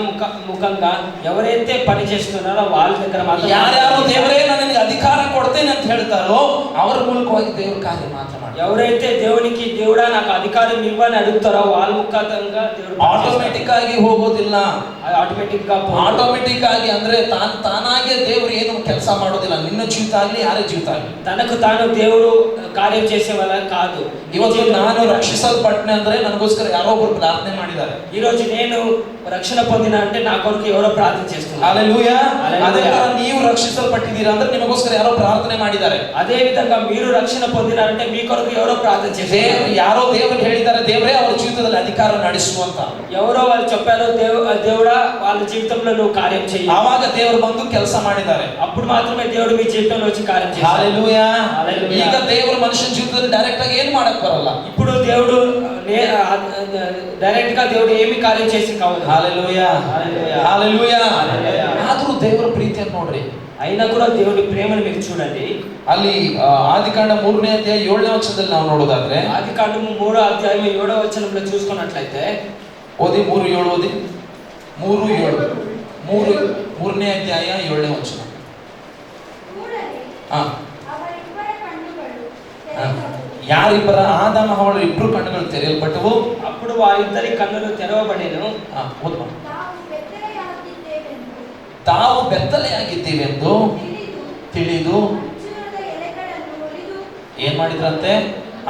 ముఖంగా ఎవరైతే పని చేస్తున్నారో వాళ్ళ దగ్గర మాత్రం, ಯಾರ್ಯಾರು ದೇವರೇ ನನಗೆ ಅಧಿಕಾರ ಕೊಡ್ತೇನೆ ಅಂತ ಹೇಳ್ತಾರೋ ಅವರ ಮೂಲಕವಾಗಿ ದೇವರು ಕಾರ್ಯ ಮಾತ್ರ ಮಾಡ್ತಾರೆ. ఎవరైతే దేవునికి దేవుడా నాకు అధికారం ఇవ్వని అడుగుతారో వాళ్ళ ముఖంగా దేవుడు ಆಟೋಮೆಟಿಕ್ ಆಗಿ ಹೋಗೋದಿಲ್ಲ. ಆಟೋಮೆಟಿಕ್ ಆಗಿ ಅಂದ್ರೆ ತಾನಾಗೆ ದೇವರು ಏನು ಕೆಲಸ ಮಾಡೋದಿಲ್ಲ. ನಿನ್ನ ಜೀವಿತ ಆಗ್ಲಿ ಯಾರೇ ಜೀವಿತ ಆಗ್ಲಿ తనకు తాను దేవుడు కార్యం చేసే వాళ్ళ కాదు. ಇವತ್ತು ನಾನು ರಕ್ಷಿಸಲ್ಪಟ್ಟೆ ಅಂದ್ರೆ ನನಗೋಸ್ಕರ ಯಾರೋ ಒಬ್ರು ಪ್ರಾರ್ಥನೆ ಮಾಡಿದ್ದಾರೆ. ఈ రోజు నేను రక్షణ పొందిన అంటే నా కొరకు ఎవరో ప్రార్థన చేస్తున్నారు. హల్లెలూయా. అదే ತರ ನೀವು రక్షిಸಲ್ಪಟ್ಟಿದ್ದೀರಾ ಅಂದ್ರೆ ನಿಮಗೋಸ್ಕರ ಯಾರೋ ಪ್ರಾರ್ಥನೆ ಮಾಡಿದ್ದಾರೆ. అదే విధంగా మీరు రక్షణ పొందినారంటే మీ కొరకు ఎవరో ప్రార్థన చేశారు. ಯಾರೋ ದೇವರು ಹೇಳಿದ್ದಾರೆ, ದೇವರೇ ಅವರ ಜೀವಿತದಲ್ಲಿ ಅಧಿಕಾರ ನಡೆಸುವಂತ. ఎవరో వాళ్ళు చెప్పారు దేవుడా వాళ్ళ జీవితంలో నువ్వు కార్యం చెయ్యి. ಆವಾಗ ದೇವರು ಬಂದು ಕೆಲಸ ಮಾಡಿದ್ದಾರೆ. అప్పుడు మాత్రమే దేవుడు మీ జీవితంలో వచ్చి కార్యం చేస్తాడు. హల్లెలూయా. హల్లెలూయా. ಈಗ ದೇವರು ಮನುಷ್ಯನ ಜೀವಿತದಲ್ಲಿ ಡೈರೆಕ್ಟ್ ಆಗಿ ಏನು ಮಾಡಕ್ ಬರಲ್ಲ. ఇప్పుడు దేవుడు డైరెక్ట్ గా దేవుడు ఏమి కార్యం చేసి కావాలి. హల్లెలూయా. హల్లెలూయా. హల్లెలూయా. హల్లెలూయా. ಆದರೂ ದೇವರ ಪ್ರೀತಿಯನ್ನು ನೋಡ್ರಿ. అయినా కూడా దేవుడి ప్రేమను మీరు చూడండి. ಅಲ್ಲಿ ಆದಿಕಾಂಡ 3ನೇ ಅಧ್ಯಾಯ 7ನೇ ವಚನದಲ್ಲಿ ನಾವು ನೋಡೋದಾದ್ರೆ, ఆదికాండము 3వ అధ్యాయం 7వ వచనంలో చూసుకున్నట్లయితే, ಓದಿ 3:7 ಓದಿ. 3:7 3ನೇ ಅಧ್ಯಾಯ 7ನೇ ವಚನ. ಯಾರಿಬ್ಬರ ಆದಾಮ ಹವ್ವಳ ಇಬ್ರು ಕಣ್ಣುಗಳು ತೆರೆಯಲ್ಪಟ್ಟವು. అప్పుడు వారిద్దరి కన్నులు తెరవబడెను. ತಾವು ಬೆತ್ತಲೆಯಾಗಿದ್ದೀವೆಂದು ತಿಳಿದು ಏನ್ ಮಾಡಿದ್ರಂತೆ?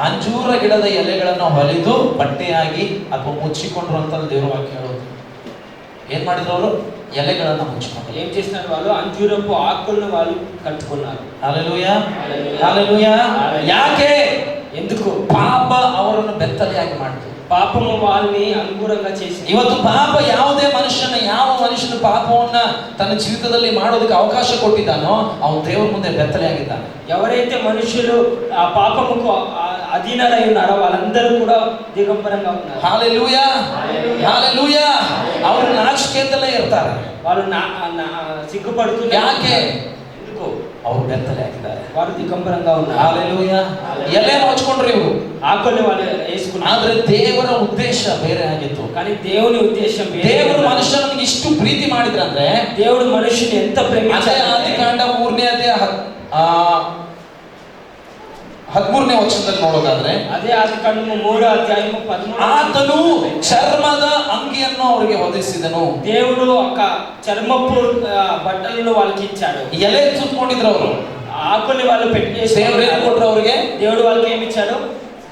ಅಂಜೂರ ಗಿಡದ ಎಲೆಗಳನ್ನು ಹೊಲಿದು ಬಟ್ಟೆಯಾಗಿ ಅಥವಾ ಮುಚ್ಚಿಕೊಂಡ್ರು ಅಂತ ದೇವರ ವಾಕ್ಯ ಹೇಳೋದು. ಏನ್ ಮಾಡಿದ್ರು ಅವರು? ಎಲೆಗಳನ್ನು ಮುಚ್ಚಿಕೊಂಡ್ರು. ఏం చేస్తున్నారు వాళ్ళు? అంజూరపు ఆకులను వాళ్ళు కట్టుకున్నారు. హల్లెలూయా. హల్లెలూయా. ಯಾಕೆ? ఎందుకు? ಪಾಪ ಅವರನ್ನು ಬೆತ್ತಲೆಯಾಗಿ ಮಾಡಿತು. పాపము వాళ్ళని ಅಂಗೂರಂగా చేసి, ಇವತ್ತು ಪಾಪ ಯಾವುದೇ ಯಾವ ಮನುಷ್ಯನ ಪಾಪವನ್ನ ತನ್ನ ಜೀವಿತದಲ್ಲಿ ಮಾಡೋದಕ್ಕೆ ಅವಕಾಶ ಕೊಟ್ಟಿದ್ದಾನೋ ಅವನು ದೇವರ ಮುಂದೆ ಬೆತ್ತಲೆಯಾಗಿದ್ದಾನೆ. ఎవరైతే మనుషులు ఆ పాపముకు అధీనలై ఉన్నారో వాళ్ళందరూ కూడా దిగంబరంగా ఉన్నారు. హల్లెలూయా. హల్లెలూయా. ಅವರು ನಾಚಿಕೆಯಿಂದಲೇ ಇರ್ತಾರೆ. వాళ్ళు సిగ్గుపడుతున్నారు. ಯಾಕೆ? ఎందుకు? ಅವರು ಬೆತ್ತಲೆಯಾಗಿದ್ದಾರೆ. వారు దిగంబరంగా ఉన్నారు. ಹల్లೆಲೂಯಾ. ಎಲೆಯನ್ನು ಹಚ್ಕೊಂಡ್ರು ಇವರು, ఆకుల్ని వాళ్ళు వేసుకున్నారు. ಆದ್ರೆ ದೇವರ ಉದ್ದೇಶ ಬೇರೆ ಆಗಿತ್ತು. కానీ దేవుని ఉద్దేశం వేరే. ದೇವರು ಮನುಷ್ಯನಿಗೆ ಇಷ್ಟು ಪ್ರೀತಿ ಮಾಡಿದ್ರಂದ್ರೆ, దేవుడు మనుషుని ఎంత ప్రేమించాడు. ಆದಿಕಾಂಡ 3ನೇ ಅಧ್ಯಾಯ 13ನೇ ವಚನದಲ್ಲಿ ನೋಡೋದಾದ್ರೆ, ಅದೇ ಆದಿಕಾಂಡము 3వ అధ్యాయము 13వ ಆತನು ಚರ್ಮದ ಅಂಗಿಯನ್ನು ಅವರಿಗೆ ಒದಗಿಸಿದನು. దేవుడు ఒక చర్మపు బట్టలను వాళ్ళకి ఇచ్చాడు. ಎಲೆ ಸುತ್ತಕೊಂಡಿದ್ರು ಅವರು, ఆకుల్ని వాళ్ళు పెట్టేసి, ದೇವರು ಏನ್ ಕೊಟ್ರು ಅವರಿಗೆ? దేవుడు వాళ్ళకి ఏమి ఇచ్చాడు?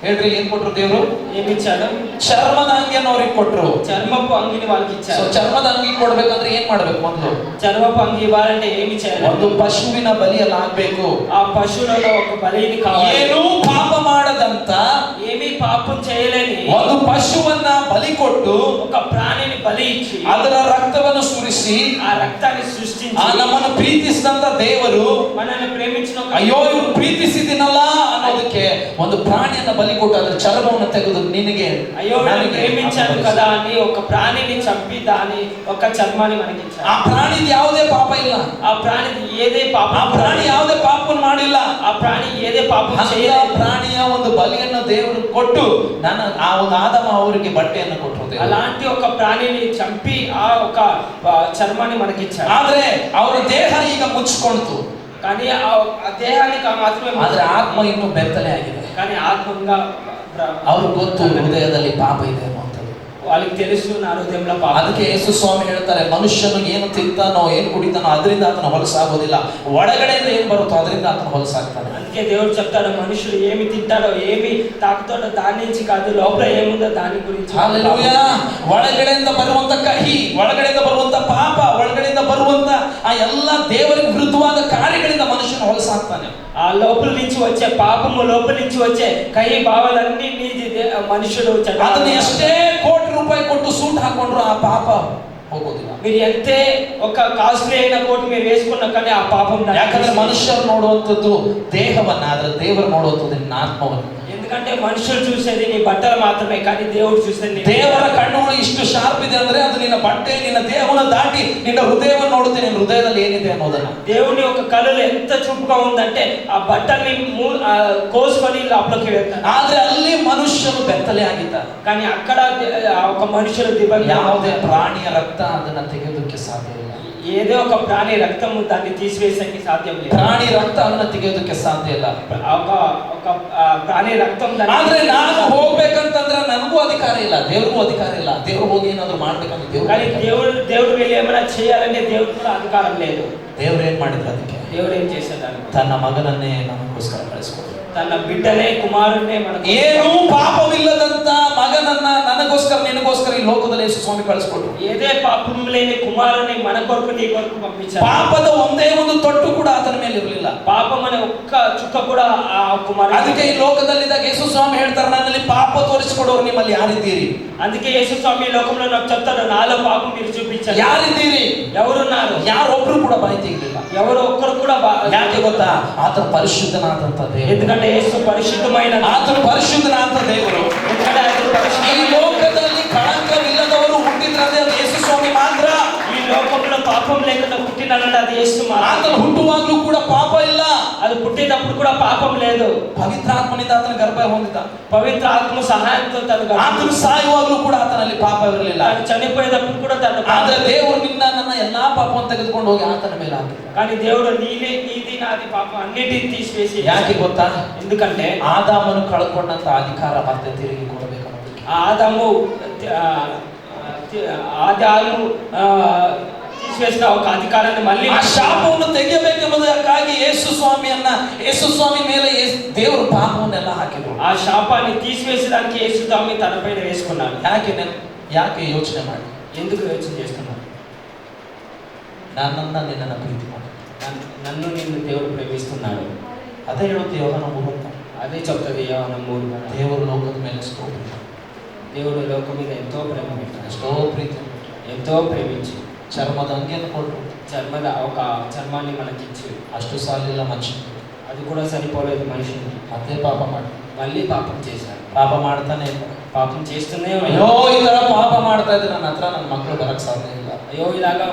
ಹೇಳ್ರಿ, ಏನ್ ಕೊಟ್ರು ದೇವರು? ఏమి ఇచ్చాడు? ಚರ್ಮದ ಅಂಗಿಯನ್ನು ಅವ್ರಿಗೆ ಕೊಟ್ರು. చర్మపు అంగిని వాళ్ళకి ఇచ్చాడు. ಚರ್ಮದ ಅಂಗಿ ಕೊಡ್ಬೇಕಂದ್ರೆ ಏನ್ ಮಾಡ್ಬೇಕು? ಮೊದಲು చర్మపు అంగి ఇవ్వాలంటే ఏమి చేయాలి? ಒಂದು ಪಶುವಿನ ಬಲಿಯಲ್ಲಿ ಆಗ್ಬೇಕು. ఆ పశువులలో ఒక బలిని కావాలి. ಏನೂ ಪಾಪ ಮಾಡದಂತ, ఏమీ పాపం చేయలేని ಒಂದು ಪಶುವನ್ನ ಬಲಿ ಕೊಟ್ಟು ఒక ప్రాణిని బలి ఇచ్చి ಅದರ ರಕ್ತವನ್ನು ಸುರಿಸಿ ఆ రక్తాన్ని సృష్టించి ನಮ್ಮನ್ನು ಪ್ರೀತಿಸಿದಂತ ದೇವರು, మనల్ని ప్రేమించిన ಅಯ್ಯೋ ಇವ್ರು ಪ್ರೀತಿಸಿದಿನಲ್ಲ ಅನ್ನೋದಕ್ಕೆ ಒಂದು ಪ್ರಾಣಿಯನ್ನ ಬಲಿ ಕೊಟ್ಟು ಅದರ ಚರ್ಮವನ್ನು ತೆಗೆದು ನಿನಗೆ, అయ్యో నేను ప్రేమించాను కదా అని ఒక ప్రాణిని చంపి దాని ఒక చర్మాన్ని మనకి ఇచ్చాడు. ಆ ಪ್ರಾಣಿದು ಯಾವುದೇ ಪಾಪ ಇಲ್ಲ. ఆ ప్రాణిది ఏదే పాపం, ಆ ಪ್ರಾಣಿ ಯಾವುದೇ ಪಾಪವನ್ನು ಮಾಡಿಲ್ಲ. ఆ ప్రాణి ఏదే పాపం ಅಂತ చేయలేదు. ಪ್ರಾಣಿಯ ಒಂದು ಬಲಿಯನ್ನು ದೇವರು ಕೊಟ್ಟು ಆ ಒಂದು ಆದಮ ಅವರಿಗೆ ಬಟ್ಟೆಯನ್ನು ಕೊಟ್ಟರು. అలాంటి ఒక ప్రాణిని చంపి ఆ ఒక చర్మాన్ని మనకి ఇచ్చాడు. ಆದ್ರೆ ಅವರ ದೇಹ ಈಗ ಮುಚ್ಚಿಕೊಂಡಿತು. కానీ ఆ దేహానికి మాత్రమే, ಆದ್ರೆ ಆತ್ಮ ಇನ್ನೂ ಬೆತ್ತಲೆ ಆಗಿದೆ. కానీ ఆత్మంగా ಅವ್ರಿಗೆ ಗೊತ್ತು ಹೃದಯದಲ್ಲಿ ಪಾಪ ಇದೆ ಅನ್ನುವಂಥದ್ದು. వాళ్ళకి తెలుసు నా హృదయంలో పాపం. ಅದಕ್ಕೆ ಯೇಸು ಸ್ವಾಮಿ ಹೇಳ್ತಾರೆ, ಮನುಷ್ಯನು ಏನು ತಿಂತಾನೋ ಏನು ಕುಡಿತಾನೋ ಅದರಿಂದ ಆತನ ಹೊಲಸಾಗೋದಿಲ್ಲ, ಒಳಗಡೆಯಿಂದ ಏನು ಬರುತ್ತೋ ಅದರಿಂದ ಆತನ ಹೊಲಸಾಗ್ತಾನೆ. అందుకే దేవుడు చెప్తాడు, మనుషులు ఏమి తింటారో ఏమి తాకుతాడో దాని నుంచి కాదు, లోపల ఏముందో దాని గురించి. ಹಲ್ಲೆಲೂಯಾ. ಒಳಗಡೆಯಿಂದ ಬರುವಂತ ಕಹಿ, ಒಳಗಡೆಯಿಂದ ಬರುವಂತ ಪಾಪ, ಒಳಗಡೆಯಿಂದ ಬರುವಂತ ಆ ಎಲ್ಲ ದೇವರಿಗೆ ವಿರುದ್ಧವಾದ ಕಾರ್ಯಗಳಿಂದ ಮನುಷ್ಯನ ಹೊಲಸಾಗ್ತಾನೆ. ఆ లోపల నుంచి వచ్చే పాపము, లోపల నుంచి వచ్చే కహి భావాలన్నీ మనుషుడు ಅದನ್ನ ಎಷ್ಟೇ ಕೋಟಿ ರೂಪಾಯಿ ಕೊಟ್ಟು ಸೂಟ್ ಹಾಕೊಂಡ್ರು ಆ ಪಾಪ ಹೋಗೋದಿಲ್ಲ. మీరు ఎంతే ఒక కాస్ట్లీ అయిన కోట్ మీరు వేసుకున్నా కానీ ఆ పాపం, ಯಾಕಂದ್ರೆ ಮನುಷ್ಯರು ನೋಡುವಂಥದ್ದು ದೇಹವನ್ನ, ಆದ್ರೆ ದೇವರು ನೋಡುವಂಥದ್ದು ನಿನ್ನ ಆತ್ಮವನ್ನು. ఎందుకంటే మనుషులు చూసేది నీ బట్టలు మాత్రమే, కానీ దేవుడు చూసేది ದೇವರ ಕಣ್ಣುಗಳು ಇಷ್ಟು ಶಾರ್ಪ್ ಇದೆ ಅಂದ್ರೆ ಅದು ನಿನ್ನ ಬಟ್ಟೆ, ನಿನ್ನ ದೇಹವನ್ನು ದಾಟಿ ನಿನ್ನ ಹೃದಯವನ್ನು ನೋಡುತ್ತೆ, ನಿನ್ನ ಹೃದಯದಲ್ಲಿ ಏನಿದೆ ಅನ್ನೋದನ್ನ. దేవుని ఒక కళ్ళు ఎంత చూపుగా ఉందంటే ఆ బట్టల్ని కోసుకొని లోపలికి వెళ్తాడు. ಆದ್ರೆ ಅಲ್ಲಿ ಮನುಷ್ಯನು ಬೆತ್ತಲೆ ಆಗಿದ್ದಾನೆ. కానీ అక్కడ ఒక మనుషులు దివ్యంగా, ಯಾವುದೇ ಪ್ರಾಣಿಯ ರಕ್ತ ಅದನ್ನ ತೆಗೆಯೋದಕ್ಕೆ ಸಾಧ್ಯ ಇಲ್ಲ. ఏదో ఒక ప్రాణి రక్తము దాన్ని తీసివేయడానికి సాధ్యం లేదు. ಪ್ರಾಣಿ ರಕ್ತ ಅದನ್ನ ತೆಗೆಯೋದಕ್ಕೆ ಸಾಧ್ಯ ಇಲ್ಲ. ఒక ప్రాణి రక్తం ಆದ್ರೆ ನಾನು ಹೋಗ್ಬೇಕಂತಂದ್ರೆ ನನಗೂ ಅಧಿಕಾರ ಇಲ್ಲ, ದೇವ್ರಿಗೂ ಅಧಿಕಾರ ಇಲ್ಲ. ದೇವ್ರು ಹೋಗಿ ಏನಾದ್ರು ಮಾಡ್ಬೇಕಂತ దేవుడు వెళ్ళి ఏమైనా చేయాలంటే దేవుడు కూడా అధికారం లేదు. ದೇವ್ರು ಏನ್ ಮಾಡಿದ್ರು? ಅದಕ್ಕೆ దేవుడు ఏం చేశాడు? ತನ್ನ ಮಗನನ್ನೇ ನಮಗೋಸ್ಕರ ಕಳಿಸ್ಕೊಟ್ರು. తన బిడ్డనే, కుమారుణ్ణే, మనకు ಏನೂ ಪಾಪವಿಲ್ಲದಂತ ಮಗನನ್ನ ನನಗೋಸ್ಕರ ನಿನಗೋಸ್ಕರ ಈ ಲೋಕದಲ್ಲಿ ಯೇಸು ಸ್ವಾಮಿ ಕಳಿಸ್ಕೊಟ್ರು. ఏదే పాపం లేని కుమారుని మన కొరకు నీ కొరకు పంపించాడు. ಪಾಪದ ಒಂದೇ ಒಂದು ತೊಟ್ಟು ಕೂಡ ಆತನ ಮೇಲೆ ಇರಲಿಲ್ಲ. ಪಾಪం అనే ఒక్క చుక్క కూడా ఆ కుమారుడు. ಅದಕ್ಕೆ ಈ ಲೋಕದಲ್ಲಿದ್ದಾಗ ಯೇಸು ಸ್ವಾಮಿ ಹೇಳ್ತಾರೆ, ನನ್ನಲ್ಲಿ ಪಾಪ ತೋರಿಸಿಕೊಡೋರು ನಿಮ್ಮಲ್ಲಿ ಯಾರಿದ್ದೀರಿ? అందుకే యేసు స్వామి ఈ లోకంలో నాకు చెప్తాడు, నాలో పాపం మీరు చూపించండి. ಯಾರಿದ್ದೀರಿ? ఎవరున్నారు? ಯಾರೊಬ್ರು ಕೂಡ ಬಾಯಿ ತೆಗಿಲಿಲ್ಲ. ఎవరు ఒక్కరు కూడా ಯಾಕೆ ಗೊತ್ತಾ? ಆತನು ಪರಿಶುದ್ಧನಾದಂತ ದೇವರು. ఎందుకంటే యేసు పరిశుద్ధమైన, ಆತನು ಪರಿಶುದ್ಧನಾದಂತ ದೇವರು. ఎందుకంటే ఆయన ಈ ಲೋಕದಲ್ಲಿ ಕಳಂಕವಿಲ್ಲದವರು ಹುಟ್ಟಿದ್ರೆ ಅದು ಯೇಸು ಸ್ವಾಮಿ ಮಾತ್ರ. ఈ లోకంలో పాపం లేకుండా పుట్టినాడంటే అది యేసు మాత్రమే. ಆತನು ಹುಟ್ಟುವಾಗಲೂ ಕೂಡ ಪಾಪ ಇಲ್ಲ. అది పుట్టేటప్పుడు కూడా పాపం లేదు. ಪವಿತ್ರಾತ್ಮನಿಂದ ಆತನ ಗರ್ಭ ಹೊಂದಿದ. పవిత్ర ఆత్మ సహాయంతో ಆತನು ಸಾಯುವಾಗಲೂ ಕೂಡ ಆತನಲ್ಲಿ ಪಾಪ ಇರಲಿಲ್ಲ. చనిపోయేటప్పుడు కూడా తన ಆದ್ರೆ ದೇವರು ನಿನ್ನ ನನ್ನ ಎಲ್ಲಾ ಪಾಪವನ್ನು ತೆಗೆದುಕೊಂಡು ಹೋಗಿ ಆತನ ಮೇಲೆ ಹಾಕಿದ. కానీ దేవుడు నీది నాది పాపం అన్నిటిని తీసివేసి. ಯಾಕೆ ಗೊತ್ತಾ? ఎందుకంటే ಆದಾಮನು ಕಳ್ಕೊಂಡಂತ ಅಧಿಕಾರ ಮತ್ತೆ ತಿರುಗಿ ಕೊಡಬೇಕು. ఆదాము తీసివేసిన ఒక అధికారాన్ని మళ్ళీ ಆ ಶಾಪವನ್ನು ತೆಗೆಯಬೇಕೆಂಬುದಕ್ಕಾಗಿ ಯೇಸು ಸ್ವಾಮಿ ಮೇಲೆ ದೇವರು ಪಾಪವನ್ನೆಲ್ಲ ಹಾಕಿದ್ರು. ఆ శాపాన్ని తీసివేసడానికి యేసు స్వామి తనపైన వేసుకున్నాడు. ಯಾಕೆ ಯೋಚನೆ ಮಾಡಿ? ఎందుకు యోచన చేస్తున్నాడు? ನನ್ನನ್ನ ನಿನ್ನನ್ನು ಪ್ರೀತಿ ಮಾಡಿ, నన్ను నిన్ను దేవుడు ప్రేమిస్తున్నాడు. ಅದೇ ಹೇಳುತ್ತೆ ಯೋಹಾನ 3. అదే చెప్తుంది యోహాన 3. ದೇವರು ಲೋಕದ ಮೇಲೆ ಎಷ್ಟೋ ಪ್ರೀತಿ, దేవుడు లోకం మీద ఎంతో ప్రేమ పెట్టాడు, ಎಷ್ಟೋ ಪ್ರೀತಿ, ఎంతో ప్రేమించి ಚರ್ಮದ ಅಂಗಿಯನ್ನು ಕೊಟ್ಟರು. ఒక చర్మాన్ని మనకిచ్చి ಅಷ್ಟು ಸಾಲಿಲ್ಲ ಮನುಷ್ಯ, అది కూడా సరిపోలేదు మనిషిని. ಮತ್ತೆ ಪಾಪ ಮಾಡಿ మళ్ళీ పాపం చేశారు. ಪಾಪ ಮಾಡ್ತಾನೆ ಇಲ್ಲ. పాపం చేస్తూనే ಅಯ್ಯೋ ಈ ತರ ಪಾಪ ಮಾಡ್ತಾ ಇದ್ರೆ ನನ್ನ ಹತ್ರ ನನ್ನ ಮಕ್ಕಳು ಬರಕ್ ಸಾಧ್ಯ ಇಲ್ಲ. అయ్యో ఇలాగా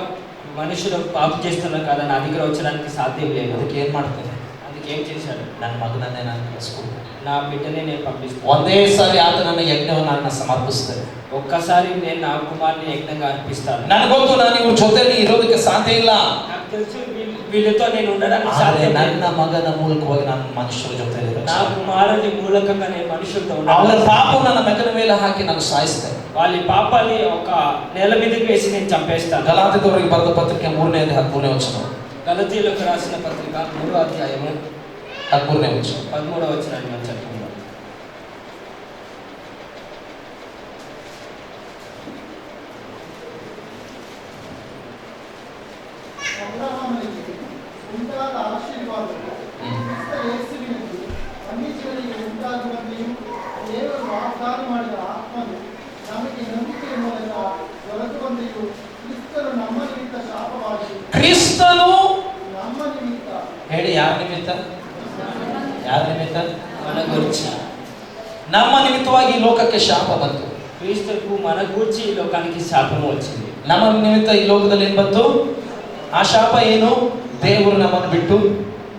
మనుషులు పాపం చేస్తున్నారు కదా, నా దగ్గర వచ్చడానికి సాధ్యం లేదు. ಅದಕ್ಕೆ ಏನ್ ಮಾಡ್ತೇನೆ? అందుకే ఏం చేశాడు? ನನ್ನ ಮಗನನ್ನೇ ನಾನು ಕಳಿಸ್ಕೊಡ್ತೇನೆ. నా బిడ్డనే నేను పంపిస్తాను. ಒಂದೇ ಸಾರಿ ಆತ ನನ್ನ ಯಜ್ಞವನ್ನು ನಾನು ಸಮರ್ಪಿಸ್ತೇನೆ. ఒక్కసారి నేను నా కుమారుని యజ్ఞంగా అర్పిస్తాను. ನನಗೆ ಗೊತ್ತು ನಾನು ಇವ್ರ ಜೊತೆಲಿ ಇರೋದಕ್ಕೆ ಸಾಧ್ಯ ಇಲ್ಲ. నాకు తెలుసు వీళ్ళతో నేను ఉండడానికి ಆದರೆ సాధ్యం లేదు. ನನ್ನ ಮಗನ ಮೂಲಕವಾಗಿ ನಾನು ಮನುಷ್ಯರ ಜೊತೆ నా కుమారుని మూలకంగా నేను మనుషులతో ಅವರ ఉండాలి. ಪಾಪವನ್ನು ನನ್ನ ಮಗನ ಮೇಲೆ ಹಾಕಿ ನಾನು ಸಾಯಿಸ್ತೇನೆ. వాళ్ళ పాపాన్ని ఒక నేల మీదకి వేసి నేను చంపేస్తాను. ಗಲಾತ್ಯದವರಿಗೆ ಬರೆದ ಪತ್ರಿಕೆ 3:13 ವಚನ. గలతీయులకు రాసిన పత్రిక 3వ అధ్యాయము 13వ వచనం. 13వ వచనాన్ని మనం చదువుకుందాం. ಅಬ್ರಹಾಮನಿಗೆ ಉಂಟಾದ ಆಶೀರ್ವಾದವು ಕ್ರಿಸ್ತ ಯೇಸುವಿನಲ್ಲಿ ಮನುಷ್ಯರಿಗೆ ಉಂಟಾಗುವಂತೆಯೂ ದೇವರು ವಾಗ್ದಾನ ಮಾಡಿದ ಆತ್ಮನು ನಮಗೆ ನಂಬಿಕೆಯ ಮೂಲಕ ದೊರಕುವಂತೆಯೂ ಕ್ರಿಸ್ತನು ನಮ್ಮ ನಿಮಿತ್ತ ಶಾಪವಾಗಿ ಕ್ರಿಸ್ತನು ನಮ್ಮ ನಿಮಿತ್ತ ಹೇಳಿ, ಯಾರ ನಿಮಿತ್ತ? ಯಾರ ನಿಮಿತ್ತ? మన గురించి, ನಮ್ಮ ನಿಮಿತ್ತವಾಗಿ ಈ ಲೋಕಕ್ಕೆ ಶಾಪ ಬಂತು. క్రీస్తుకు మన గురించి ఈ లోకానికి శాపము వచ్చింది. ನಮ್ಮ ನಿಮಿತ್ತ ಈ ಲೋಕದಲ್ಲಿ ಏನ್ ಬಂತು? ಆ ಶಾಪ ಏನು? ದೇವರು ನಮ್ಮನ್ನು ಬಿಟ್ಟು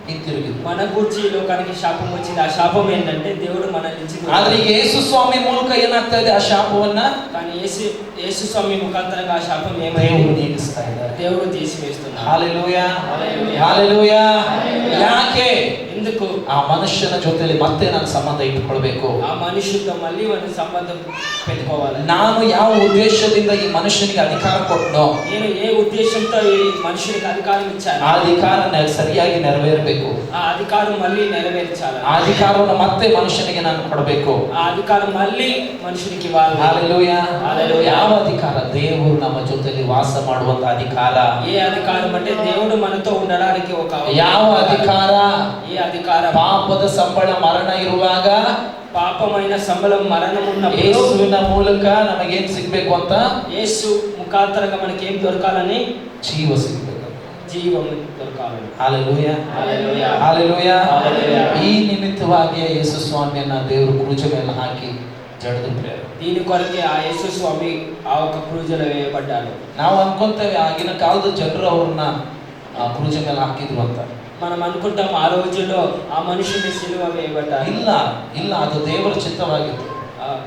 ಹಿಂತಿರುಗಿದ್ರು. మన గురించి ఈ లోకానికి శాపం వచ్చింది. ఆ శాపం ఏంటంటే దేవుడు మన నుంచి. ಆದ್ರೆ ಈಗ ಯೇಸು ಸ್ವಾಮಿ ಮೂಲಕ ಏನಾಗ್ತಾ ಇದೆ? ಆ ಶಾಪವನ್ನ కానీ యేసు స్వామి ముఖాంతరంగా ఆ శాపం ದೇವರು ఏమైంది? ನೀಗಿಸ್ತಾ ಇದ್ದಾರೆ. దేవుడు తీసివేస్తున్నాడు. Hallelujah, hallelujah, hallelujah. ಹಾಲೆಲೂಯಾ. ಯಾಕೆ? ఎందుకు? ಆ ಮನುಷ್ಯನ ಜೊತೆಲಿ ಮತ್ತೆ ನಾನು ಸಂಬಂಧ ಇಟ್ಟುಕೊಳ್ಬೇಕು. ఆ మనుషులతో మళ్ళీ మనం సంబంధం పెట్టుకోవాలి. ನಾನು ಯಾವ ಉದ್ದೇಶದಿಂದ ಈ ಮನುಷ್ಯನಿಗೆ ಅಧಿಕಾರ ಕೊಟ್ಟನೋ, నేను ఏ ఉద్దేశంతో ఈ మనుషునికి అధికారం ఇచ్చాను, ಆ ಅಧಿಕಾರ ಸರಿಯಾಗಿ ನೆರವೇರಬೇಕು. ఆ అధికారం మళ్ళీ నెరవేర్చాలి. ಆ ಅಧಿಕಾರವನ್ನು ಮತ್ತೆ ಮನುಷ್ಯನಿಗೆ ನಾನು ಕೊಡಬೇಕು. ఆ అధికారం మళ్ళీ మనుషునికి ఇవ్వాలి. Hallelujah, hallelujah. ಯಾವ ಅಧಿಕಾರ? ದೇವರು ನಮ್ಮ ಜೊತೆಲಿ ವಾಸ ಮಾಡುವಂತ ಅಧಿಕಾರ. ఏ అధికారం అంటే దేవుడు మనతో ఉండడానికి ఒక ಯಾವ ಅಧಿಕಾರ? ఏ అధికారం? ಪಾಪದ ಸಂಬಳ ಮರಣ ಇರುವಾಗ పాపమైన సంబలం మరణం ఉన్నప్పుడు ಯೇಸುವಿನ ಮೂಲಕ ನಮಗೇನ್ ಸಿಗ್ಬೇಕು ಅಂತ? యేసు ముఖాంతరంగా మనకి ఏం దొరకాలని? ಜೀವ ಸಿಗ್ಬೇಕು, జీవం దొరకాలని. ಹಾಲೆಲೂಯಾ, హల్లెలూయా, ಹಾಲೆಲೂಯಾ. హల్లెలూయా. ಈ ನಿಮಿತ್ತವಾಗಿ ಯೇಸು ಸ್ವಾಮಿಯನ್ನ ದೇವರು ಕ್ರೂಜ ಮೇಲೆ ಹಾಕಿ ಜಡದ ಪ್ರೇರ. దీని కొరకే ఆ యేసు స్వామి ఆ ఒక క్రూజలో వేయబడ్డాడు. ನಾವು ಅನ್ಕೊಂತೇವೆ ಆಗಿನ ಕಾಲದ ಜನರು ಅವ್ರನ್ನ ಕ್ರೂಜ ಮೇಲೆ ಹಾಕಿದ್ರು ಅಂತ. మనం అనుకుంటాం ఆ రోజుల్లో ఆ మనుషుని సిలువ వేయబడ్డారు. ಇಲ್ಲ ಇಲ್ಲ, ಅದು ದೇವರ ಚಿತ್ತವಾಗಿತ್ತು.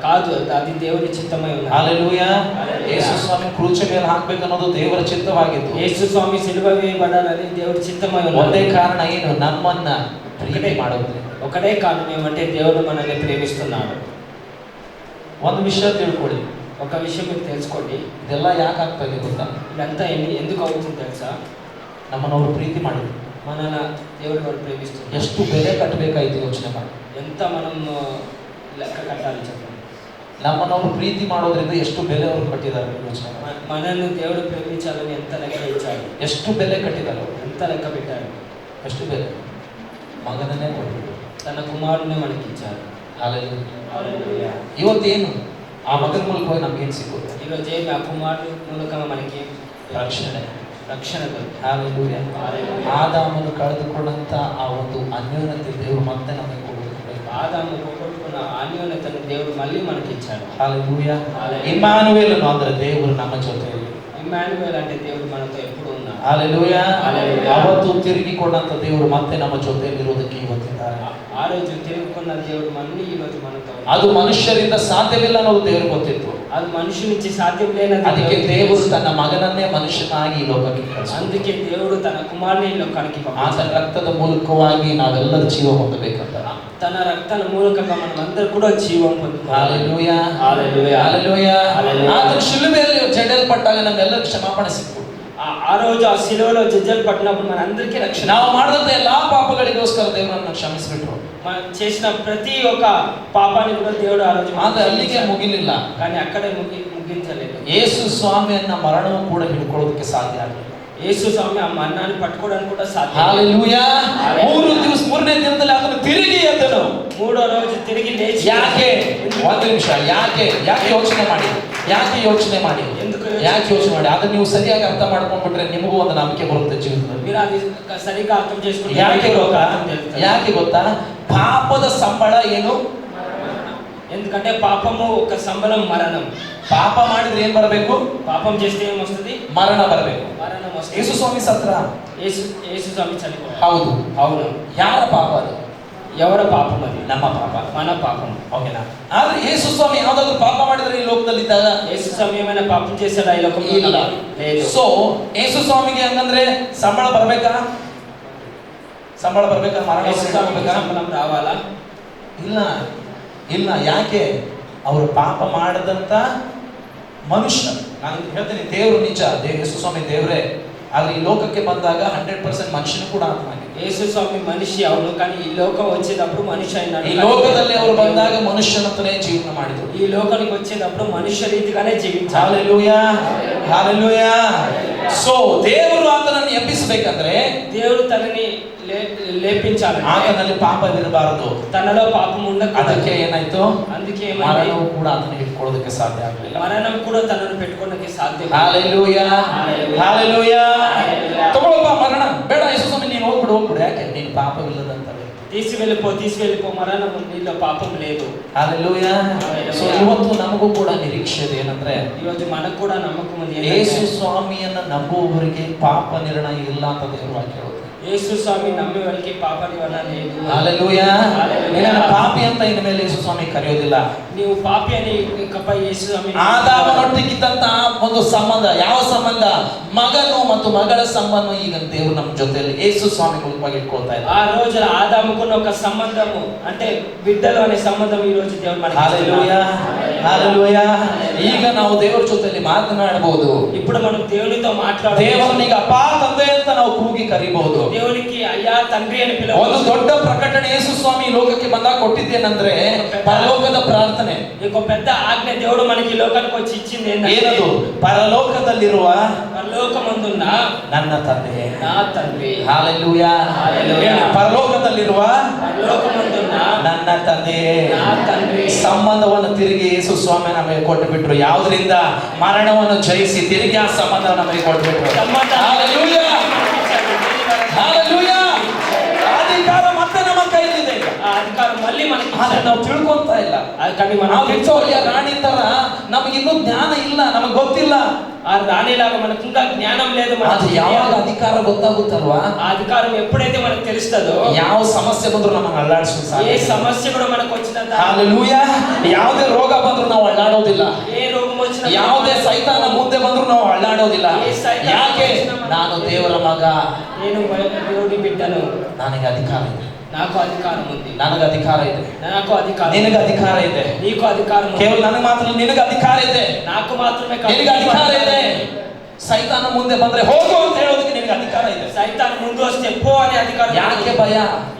కాదు, అది దేవుని చిత్తమై ఉన్నది. ಹಾಲೆಲೂಯಾ. ಹಾಲೆಲೂಯಾ. ಯೇಸು ಸ್ವಾಮಿ ಕ್ರೂಜ ಮೇಲೆ ಹಾಕ್ಬೇಕು ಅನ್ನೋದು ದೇವರ ಚಿತ್ತವಾಗಿತ್ತು. యేసు స్వామి సిలువ వేయబడాలని దేవుడి చిత్తమై ఉన్నది. ಒಂದೇ ಕಾರಣ ಏನು? ನಮ್ಮನ್ನ ಪ್ರೀತಿ ಮಾಡೋದು. ఒకటే కారణం ఏమంటే దేవుడు మనల్ని ప్రేమిస్తున్నాడు. ಒಂದು ವಿಷಯ ತಿಳ್ಕೊಳ್ಳಿ, ఒక విషయం మీరు తెలుసుకోండి. ಇದೆಲ್ಲ ಯಾಕೆ ಆಗ್ತಾ ಇದೆ ಗೊತ್ತಾ? ఇదంతా ఎందుకు అవుతుంది తెలుసా? ನಮ್ಮನ್ನು ಅವರು ಪ್ರೀತಿ ಮಾಡಿದ್ರು. మన దేవుడు వాడు ప్రేమిస్తున్నాడు. ಎಷ್ಟು ಬೆಲೆ ಕಟ್ಟಬೇಕಾಯ್ತು ಯೋಚನೆ ಮಾಡಿ. ఎంత మనం లెక్క కట్టాలి చెప్పండి. ನಮ್ಮನ್ನು ಅವರು ಪ್ರೀತಿ ಮಾಡೋದ್ರಿಂದ ಎಷ್ಟು ಬೆಲೆ ಅವರು ಕಟ್ಟಿದ್ದಾರೆ ಯೋಚನೆ ಮಾಡಿ. మనల్ని దేవుడు ప్రేమించాలని ఎంత లెక్క ఇచ్చాడు, ಎಷ್ಟು ಬೆಲೆ ಕಟ್ಟಿದ್ದಾರೆ ಅವರು? ఎంత లెక్క పెట్టాడు, ಎಷ್ಟು ಬೆಲೆ? మగననే కొట్టాడు. తన కుమారుడిని మనకిచ్చారు. హల్లెలూయా. ಇವತ್ತೇನು ಆ ಮಗನ ಮೂಲಕವಾಗಿ ನಮ್ಗೇನು ಸಿಗುತ್ತೆ? ఈరోజు ఏమి ఆ కుమారుడు మూలకంగా మనకి ರಕ್ಷಣೆ. రక్షణ దొరుకుతుంది. ಹಲ್ಲెಲೂಯಾ. ಆದಾಮನು ಕಳೆದುಕೊಂಡಂತ ಆ ಒಂದು ಅನ್ಯೋನ್ಯತೆ ದೇವರು ಮತ್ತೆ ನಮಗೆ ಕೊಡಬೇಕು. ఆదాము పోగొట్టుకున్న అన్యోన్యతను దేవుడు మళ్ళీ మనకి ఇచ్చాడు. హల్లెలూయా. ఇమ్మానుయేలును ಅಂದ್ರೆ ದೇವರು ನಮ್ಮ ಜೊತೆಯಲ್ಲಿ. ఇమ్మానుయేల్ అంటే దేవుడు మనతో ఎప్పుడు ఉన్నాడు. హల్లెలూయా. హల్లెలూయా. ಅವತ್ತು ತಿರುಗಿಕೊಂಡಂತ ದೇವರು ಮತ್ತೆ ನಮ್ಮ ಜೊತೆಯಲ್ಲಿ ಇರೋದಕ್ಕೆ ಇವತ್ತಿದ್ದಾರೆ. ఆ రోజు తిరుగుకున్న దేవుడు మళ్ళీ ఈ రోజు మనతో. ಅದು ಮನುಷ್ಯರಿಂದ ಸಾಧ್ಯವಿಲ್ಲ ಅನ್ನೋದು ದೇವರು ಗೊತ್ತಿತ್ತು. ಅದು ಮನುಷ್ಯ నుంచి సాధ్యం లేనది. ಅದಕ್ಕೆ ದೇವರು ತನ್ನ ಮಗನನ್ನೇ ಮನುಷ್ಯನಾಗಿ ಈ ಲೋಕಕ್ಕೆ ಕಳಿಸಿದ. అందుకే దేవుడు తన కుమారుని ఈ లోకానికి పంపించాడు. ಆತನ ರಕ್ತದ ಮೂಲಕವಾಗಿ ನಾವೆಲ್ಲರೂ ಜೀವ ಹೊಂದಬೇಕಂತ. తన రక్తన మూలకంగా మనమందరూ కూడా జీవం పొందుకోవాలి. హల్లెలూయా. హల్లెలూయా. హల్లెలూయా. హల్లెలూయా. ಆತನ ಶಿಲುಬೆಯಲ್ಲಿ ಜಡೆಯಲ್ಪಟ್ಟಾಗ ನಮ್ಮೆಲ್ಲರಿಗೂ ಕ್ಷಮಾಪಣೆ ಸಿಕ್ತು. ఆ రోజు ఆ శిలువలో జజ్జలు పట్టినప్పుడు మనందరికీ రక్షణ. ನಾವು ಮಾಡಿದಂತ ಎಲ್ಲಾ ಪಾಪಗಳಿಗೋಸ್ಕರ ದೇವರನ್ನು ಕ್ಷಮಿಸಿಬಿಟ್ರು. మనం చేసిన ప్రతి ఒక్క పాపాన్ని కూడా దేవుడు ఆ రోజు ಆದ್ರೆ ಅಲ್ಲಿಗೆ ಮುಗಿಲಿಲ್ಲ. కానీ ಅక్కడే ముగించలేదు. ಯೇಸು ಸ್ವಾಮಿಯನ್ನ ಮರಣವು ಕೂಡ ಹಿಡ್ಕೊಳ್ಳೋದಕ್ಕೆ ಸಾಧ್ಯ ಆಗಲಿಲ್ಲ. యేసు స్వామి ఆ మరణాన్ని పట్టుకోవడానికి కూడా సాధ్యం. హల్లెలూయా. ಮೂರನೇ ದಿನದಲ್ಲಿ ಆತನು ತಿರುಗಿ ಎದ್ದನು. మూడో రోజు తిరిగి లేచి. ಯಾಕೆ? ಒಂದು ನಿಮಿಷ. ಯಾಕೆ ಯೋಚನೆ ಮಾಡಿ. ಯಾಕೆ ಯೋಚನೆ ಮಾಡಿ ಅದನ್ನ ನೀವು ಸರಿಯಾಗಿ ಅರ್ಥ ಮಾಡ್ಕೊಂಡ್ಬಿಟ್ರೆ ನಿಮಗೂ ಒಂದು ನಂಬಿಕೆ ಬರುತ್ತೆ ಜೀವಿತದಲ್ಲಿ. మీరు అది సరిగా అర్థం చేసుకుంటే ಯಾಕೆ ಗೊತ್ತಾ? ಪಾಪದ ಸಂಬಳ ಏನು? ఎందుకంటే పాపము ఒక సంబలం మరణం. ಪಾಪ ಮಾಡಿದ್ರೆ ಏನ್ ಬರಬೇಕು? పాపం చేస్తే ఏం వస్తుంది? ಮರಣ ಬರಬೇಕು. మరణం వస్తుంది. ಯೇಸು ಸ್ವಾಮಿ ಸತ್ರ. యేసు స్వామి చనిపోయాడు. ಹೌದು. అవును. ಯಾರ ಪಾಪ ಅದು? ఎవರ ಪಾಪం అది? ನಮ್ಮ ಪಾಪ. మన పాపం. ಓಕೆನಾ? ಆದ್ರೆ ಯೇಸು ಸ್ವಾಮಿ ಯಾವ್ದಾದ್ರು ಪಾಪ ಮಾಡಿದ್ರೆ ಈ ಲೋಕದಲ್ಲಿ ಇದ್ದಾಗ యేసు స్వామి ఏమైనా పాపం చేశాడా ఈ లోకంలో? ಇಲ್ಲ. లేదు. ಸೊ ಯೇಸು ಸ್ವಾಮಿಗೆ ಹಂಗಂದ್ರೆ ಸಂಬಳ ಬರ್ಬೇಕಾ? ಸಂಬಳ ಬರ್ಬೇಕಾ? ಮರಣ ಸಂಬಳಂ ರಾವಾಲ? ಇಲ್ಲ. ಯಾಕೆ? ಅವರು ಪಾಪ ಮಾಡದಂತ ಮನುಷ್ಯ. ನಾನು ಹೇಳ್ತೀನಿ, ದೇವರು ನಿಜ, ಯೇಸು ಸ್ವಾಮಿ ದೇವರೇ. ಆದ್ರೆ ಈ ಲೋಕಕ್ಕೆ ಬಂದಾಗ 100% ಮನುಷ್ಯನು ಕೂಡ ಆತ್ಮಾಗಿ. యేసు స్వామి మనిషి అవును, కానీ ఈ లోకం వచ్చేటప్పుడు మనిషి అయినాడు. ಈ ಲೋಕದಲ್ಲಿ ಅವರು ಬಂದಾಗ ಮನುಷ್ಯನಂತನೇ ಜೀವನ ಮಾಡಿದ್ರು. ఈ లోకానికి వచ్చేటప్పుడు మనుష్య ರೀತಿగానే జీవించాలి. హల్లెలూయా. హల్లెలూయా. సో దేవుడు ಆತನನ್ನು ಎಬ್ಬಿಸಬೇಕಂದ್ರೆ దేవుడు తనని లేపించాలి. ಆತನಲ್ಲಿ ಪಾಪವಿರಬಾರದು. తనలో పాపం ఉండకూడదు. ಅದಕ್ಕೆ ಏನಾಯ್ತು? అందుకే ಮರಣವು ಕೂಡ ಆತನಿಗೆ ಇಟ್ಕೊಳ್ಳೋದಕ್ಕೆ ಸಾಧ್ಯ ಆಗಲಿಲ್ಲ. ಮರಣಂ ಕೂಡ ತನ್ನನ್ನು పెట్టుకోవడానికి ಸಾಧ್ಯ. ಹల్లೆಲೂಯಾ. ಹಲ್ಲೆಲೂಯಾ. ತಗೊಳ್ಳಪ್ಪ ಮರಣ ಬೇಡ ಯೇಸು ಸ್ವಾಮಿ, ನೀನು ಹೋಗ್ಬಿಡು. ಯಾಕೆ? ನೀನು ಪಾಪವಿಲ್ಲದಂತ తీసుకెళ్ళిపో మరణం, నీలో పాపం లేదు. ಹಲ್ಲೆಲೂಯಾ. ಸೊ ಇವತ್ತು ನಮಗೂ ಕೂಡ ನಿರೀಕ್ಷೆ ಇದೆ. ಏನಂದ್ರೆ ఈరోజు మనకు కూడా నమ్మకం ఉంది. ಯೇಸು ಸ್ವಾಮಿಯನ್ನ ನಂಬುವವರಿಗೆ ಪಾಪ ನಿರ್ಣಯ ಇಲ್ಲ ಅಂತ ದೇವರು ವಾಕ್ಯ ಹೇಳುತ್ತೆ. యేసు ಸ್ವಾಮಿ ನಮ್ಮಿ ವಾರಿಗೆ ಪಾಪ ನಿವಾರಣೆ లేదు. ಹಲ್ಲೆಲೂಯಾ. ನಿನ್ನನ್ನು ಪಾಪಿ ಅಂತ ಇನ್ನು ಮೇಲೆ ಯೇಸು ಸ್ವಾಮಿ ಕರೆಯೋದಿಲ್ಲ. ನೀವು ಪಾಪಿ అని ಇಕಪ್ಪ యేసు ಸ್ವಾಮಿ. ಆದಾಮನೊಟ್ಟಿಗಿದ್ದಂತ ಒಂದು ಸಂಬಂಧ, ಯಾವ ಸಂಬಂಧ? ಮಗನು ಮತ್ತು ಮಗಳ ಸಂಬಂಧ ಈಗ ದೇವರು ನಮ್ಮ ಜೊತೆಯಲ್ಲಿ ಯೇಸು ಸ್ವಾಮಿ ಮೂಲಕವಾಗಿ ಇಟ್ಕೊಳ್ತಾ ಇದ್ದಾರೆ. ఆ రోజు ఆదాముకున్న ఒక సంబంధము అంటే బిడ్డలు అనే సంబంధం ఈ రోజు దేవుడు మనకి హల్లెలూయా. హల్లెలూయా. ಈಗ ನಾವು ದೇವರ ಜೊತೆಯಲ್ಲಿ ಮಾತನಾಡಬಹುದು. ఇప్పుడు మనం దేవునితో మాట్లాడಬಹುದು. ದೇವರನಿಗೆ ಅಪ್ಪ ತಂದೆ ಅಂತ ನಾವು ಕೂಗಿ ಕರಿಬಹುದು. దేవునికి అయ్యా తండ్రి అని పిలవచ్చు. ಒಂದು ದೊಡ್ಡ ಪ್ರಕಟಣೆ ಯೇಸು ಸ್ವಾಮಿ ಲೋಕಕ್ಕೆ ಬಂದಾಗ ಕೊಟ್ಟಿದ್ದೇನೆಂದ್ರೆ ಪರಲೋಕದ ಪ್ರಾರ್ಥನೆ. ఒక పెద్ద ఆజ్ఞ దేవుడు మనకి లోకానికి వచ్చి ఇచ్చింది ಏನದು? ಪರಲೋಕದಲ್ಲಿರುವ పరలోకమందున్న ನನ್ನ ತಂದೆ. నా తండ్రి. ಹಲ್ಲೆಲೂಯಾ. ಪರಲೋಕದಲ್ಲಿರುವ పరలోకమందున్న ನನ್ನ ತಂದೆ. నా తండ్రి. ಸಂಬಂಧವನ್ನು ತಿರುಗಿ ಯೇಸು ಸ್ವಾಮಿ ನಮಗೆ ಕೊಟ್ಟು ಬಿಟ್ರು. ಯಾವುದರಿಂದ? ಮರಣವನ್ನು ಜಯಿಸಿ ತಿರುಗಿ ಆ ಸಂಬಂಧ ನಮಗೆ ಕೊಟ್ಟು ಬಿಟ್ರು. ಹಲ್ಲೆಲೂಯಾ. ಹಲ್ಲೆಲೂಯಾ. ಅಧಿಕಾರ ಮತ್ತೆ ನಮ್ಮ ಕೈಲಿದೆ. ಆ ಅಧಿಕಾರ ಮళ్ళీ మనకి ನಾವು ತಿಳ್ಕೊಂತ ಇಲ್ಲ. కానీ మనం ವಿಕ್ಟೋರಿಯಾ ರಾಣಿ ತರ ನಮಗಿನ್ನೂ ಜ್ಞಾನ ಇಲ್ಲ, ನಮಗೆ ಗೊತ್ತಿಲ್ಲ. ఆ రాణిలాగా మనకు ఇంకా జ్ఞానం లేదు. ಅದು ಯಾವಾಗ ಅಧಿಕಾರ ಗೊತ್ತಾಗುತ್ತಲ್ವಾ? ఆ అధికారం ఎప్పుడైతే మనకు తెలుస్తుందో, ಯಾವ ಸಮಸ್ಯೆ ಬಂದ್ರು ನಮ್ಮನ್ನು ಅಲ್ಲಾಡಿಸೋದು. ఏ సమస్య కూడా మనకు వచ్చినంత. ಹಲ್ಲೆಲೂಯಾ. ಯಾವುದೇ ರೋಗ ಬಂದ್ರು ನಾವು ಅಲ್ಲಾಡೋದಿಲ್ಲ. ఏ రోగం వచ్చినా, ಯಾವುದೇ ಸೈತಾನ ಮುಂದೆ ಬಂದ್ರು ನಾವು ಅಲ್ಲಾಡೋದಿಲ್ಲ. ಯಾಕೆ? ನಾನು ದೇವರ ಮಗ, నేను దేవుడి బిడ్డను, ನನಗೆ ಅಧಿಕಾರ ಇದೆ. నాకు ಅಧಿಕಾరం ఉంది. ನನಗೆ ಅಧಿಕಾರ ಇದೆ. నాకు ಅಧಿಕಾರ. ನಿನಗೆ ಅಧಿಕಾರ ಇದೆ. నీకు అధికారం ఉంది. ಕೇವಲ ನನಗೆ ಮಾತ್ರ ನಿನಗೆ ಅಧಿಕಾರ ಇದೆ. నాకు మాత్రమే కాదు, ನಿನಗೆ ಅಧಿಕಾರ ಇದೆ. ಸೈತಾನ ಮುಂದೆ ಬಂದ್ರೆ ಹೋಗು ಅಂತ ಹೇಳೋದಕ್ಕೆ ನಿನಗೆ ಅಧಿಕಾರ ಇದೆ. సైతాన్ ముందు వస్తే పో అనే అధికారం. ಯಾಕೆ ಭಯ?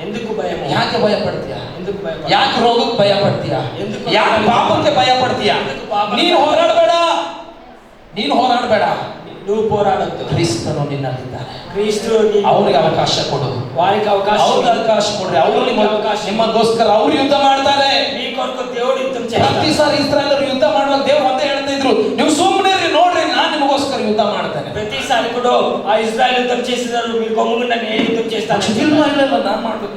ఎందుకు భయం? ಯಾಕೆ ಭಯ ಪಡ್ತೀಯಾ? ఎందుకు భయం? ಯಾಕೆ ರೋಗಕ್ಕೆ ಭಯ ಪಡ್ತೀಯಾ? ఎందుకు? ಯಾಕೆ ಪಾಪಕ್ಕೆ ಭಯ ಪಡ್ತೀಯಾ? ನೀನು ಹೋರಾಡಬೇಡ. నువ్వు పోరాడొద్దు. ಕ್ರಿಸ್ತನು ನಿನ್ನಲ್ಲಿದ್ದಾನೆ. ಕ್ರಿಸ್ತು ಅವ್ರಿಗೆ ಅವಕಾಶ ಕೊಡು, వారికి ಅವ್ರಿಗೆ ಅವಕಾಶ ಕೊಡ್ರಿ. ಅವರು ನಿಮ್ಮಗೋಸ್ಕರ ಅವ್ರು ಯುದ್ಧ ಮಾಡ್ತಾರೆ. మీ కొరకు దేవుడు యుద్ధం ಪ್ರತಿ చేస్తాడు. ಸಾರಿ ಇಸ್ರಾಯೇಲರು ಯುದ್ಧ ಮಾಡುವಾಗ ದೇವ್ರು ಒಂದೇ ಹೇಳ್ತಾ ಇದ್ರು, ನೀವು ಸುಮ್ಮನೆ ನೋಡ್ರಿ ನಾನು ನಿಮಗೋಸ್ಕರ ಯುದ್ಧ ಮಾಡ್ತೇನೆ. ప్రతిసారి కూడా ఆ ఇజ్రాయెల్ యుద్ధం చేసినారు, మీరు గమ్ముగుండా నేను యుద్ధం చేస్తాను. ಇಲ್ಲ ನಾನು ಮಾಡ್ಬೇಕು.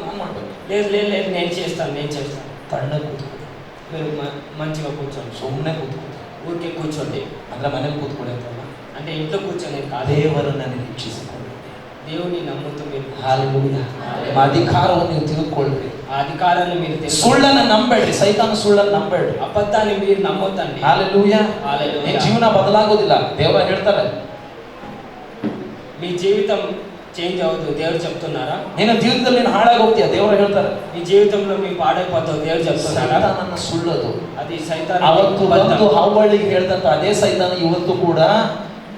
లేదు లేదు లేదు నేను చేస్తాను. ತಣ್ಣ ಕೂತ್ಕೊ, మీరు మంచిగా కూర్చోండి, ಸುಮ್ಮನೆ ಕೂತ್ಕೊ. ఊరికే కూర్చోండి. ಅಂದ್ರೆ ಮನೇಲಿ ಕೂತ್ಕೊಳ್ಳಿ ಅಂತಲ್ಲ, అంటే ఇంట్లో కూర్చొని కాదు, ದೇವರನ್ನ ನಿರೀಕ್ಷಿಸಿಕೊಳ್ಳಿ. దేవుని నమ్ముతూ మీరు ಹಾಲೆಲೂಯಾ. ನಿಮ್ಮ ಅಧಿಕಾರವನ್ನು ನೀವು ತಿಳ್ಕೊಳ್ರಿ. ఆ అధికారాన్ని మీరు తెలుసుకోండి. ಸುಳ್ಳನ್ನ ನಂಬೇಡ್ರಿ, ಸೈತಾನ ಸುಳ್ಳನ್ನ ನಂಬೇಡ್ರಿ. అబద్ధాన్ని మీరు నమ్మొద్దండి. ಹಾಲೆಲೂಯಾ. ಹಾಲೆಲೂಯಾ. ನಿಮ್ಮ ಜೀವನ ಬದಲಾಗೋದಿಲ್ಲ, ದೇವರು ಹೇಳ್ತಾರೆ. మీ జీవితం చేంజ్ అవ్వదు, దేవుడు చెప్తున్నారా? ನಿನ್ನ ಜೀವಿತದಲ್ಲಿ ನೀನು ಹಾಳಾಗಿ ಹೋಗ್ತೀಯ, ದೇವರು ಹೇಳ್ತಾರೆ. మీ జీవితంలో మీరు పాడైపోతావు, దేవుడు చెప్తున్నారా? ಸೈತಾನನ ಸುಳ್ಳದು. అది సైతాను. ಅವತ್ತು ಬಂದು ಹವ್ವಳಿಗೆ ಹೇಳ್ದಂತ ಅದೇ ಸೈತಾನ ಇವತ್ತು ಕೂಡ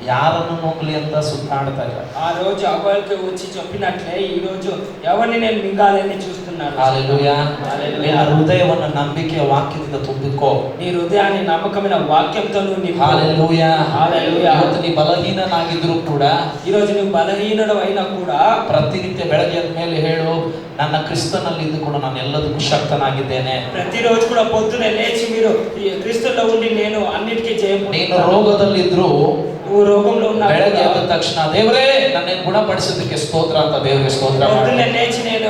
ಯಾರನ್ನು ನುಂಗ್ಲಿ ಅಂತ ಸುತ್ತಾಡ್ತಾ ಇಲ್ಲ. ఆ రోజు అవ్వకి వచ్చి చెప్పినట్లే ఈ రోజు ఎవరిని నేను మింగాలని చూస్తున్నాను. ಹಾಲೆಲೂಯಾ. ನಿನ್ನ ಹೃದಯವನ್ನು ನಂಬಿಕೆಯ ವಾಕ್ಯದಿಂದ ತುಂಬಿಕೋ. నీ హృదయాన్ని నమ్మకమైన వాక్యంతో నింపు. ಹಾಲೆಲೂಯಾ. ಹಾಲೆಲೂಯಾ. ಇವತ್ತು ನೀ ಬಲಹೀನನಾಗಿದ್ರು ಕೂಡ, ఈ రోజు నువ్వు బలహీనుడు అయినా కూడా ಪ್ರತಿನಿತ್ಯ ಬೆಳಗ್ಗೆ ಎದ್ದ ಮೇಲೆ ಹೇಳು, ನನ್ನ ಕ್ರಿಸ್ತನಲ್ಲಿ ಇದ್ದುಕೊಂಡು ನಾನು ಎಲ್ಲದಕ್ಕೂ ಶಕ್ತನಾಗಿದ್ದೇನೆ. ప్రతిరోజు కూడా పొద్దునే లేచి మీరు ఈ క్రీస్తులో ఉండి నేను అన్నిటికీ జయం ನೀನು పొందుతాను. ರೋಗದಲ್ಲಿದ್ರು నువ్వు రోగంలో ఉన్నా ಬೆಳಗ್ಗೆ ಎದ್ದ ತಕ್ಷಣ ದೇವರೇ ನನ್ನನ್ನು ಗುಣಪಡಿಸೋದಕ್ಕೆ ಸ್ತೋತ್ರ ಅಂತ ದೇವರಿಗೆ ಸ್ತೋತ್ರ పొద్దునే ಮಾಡಿ. లేచి నేను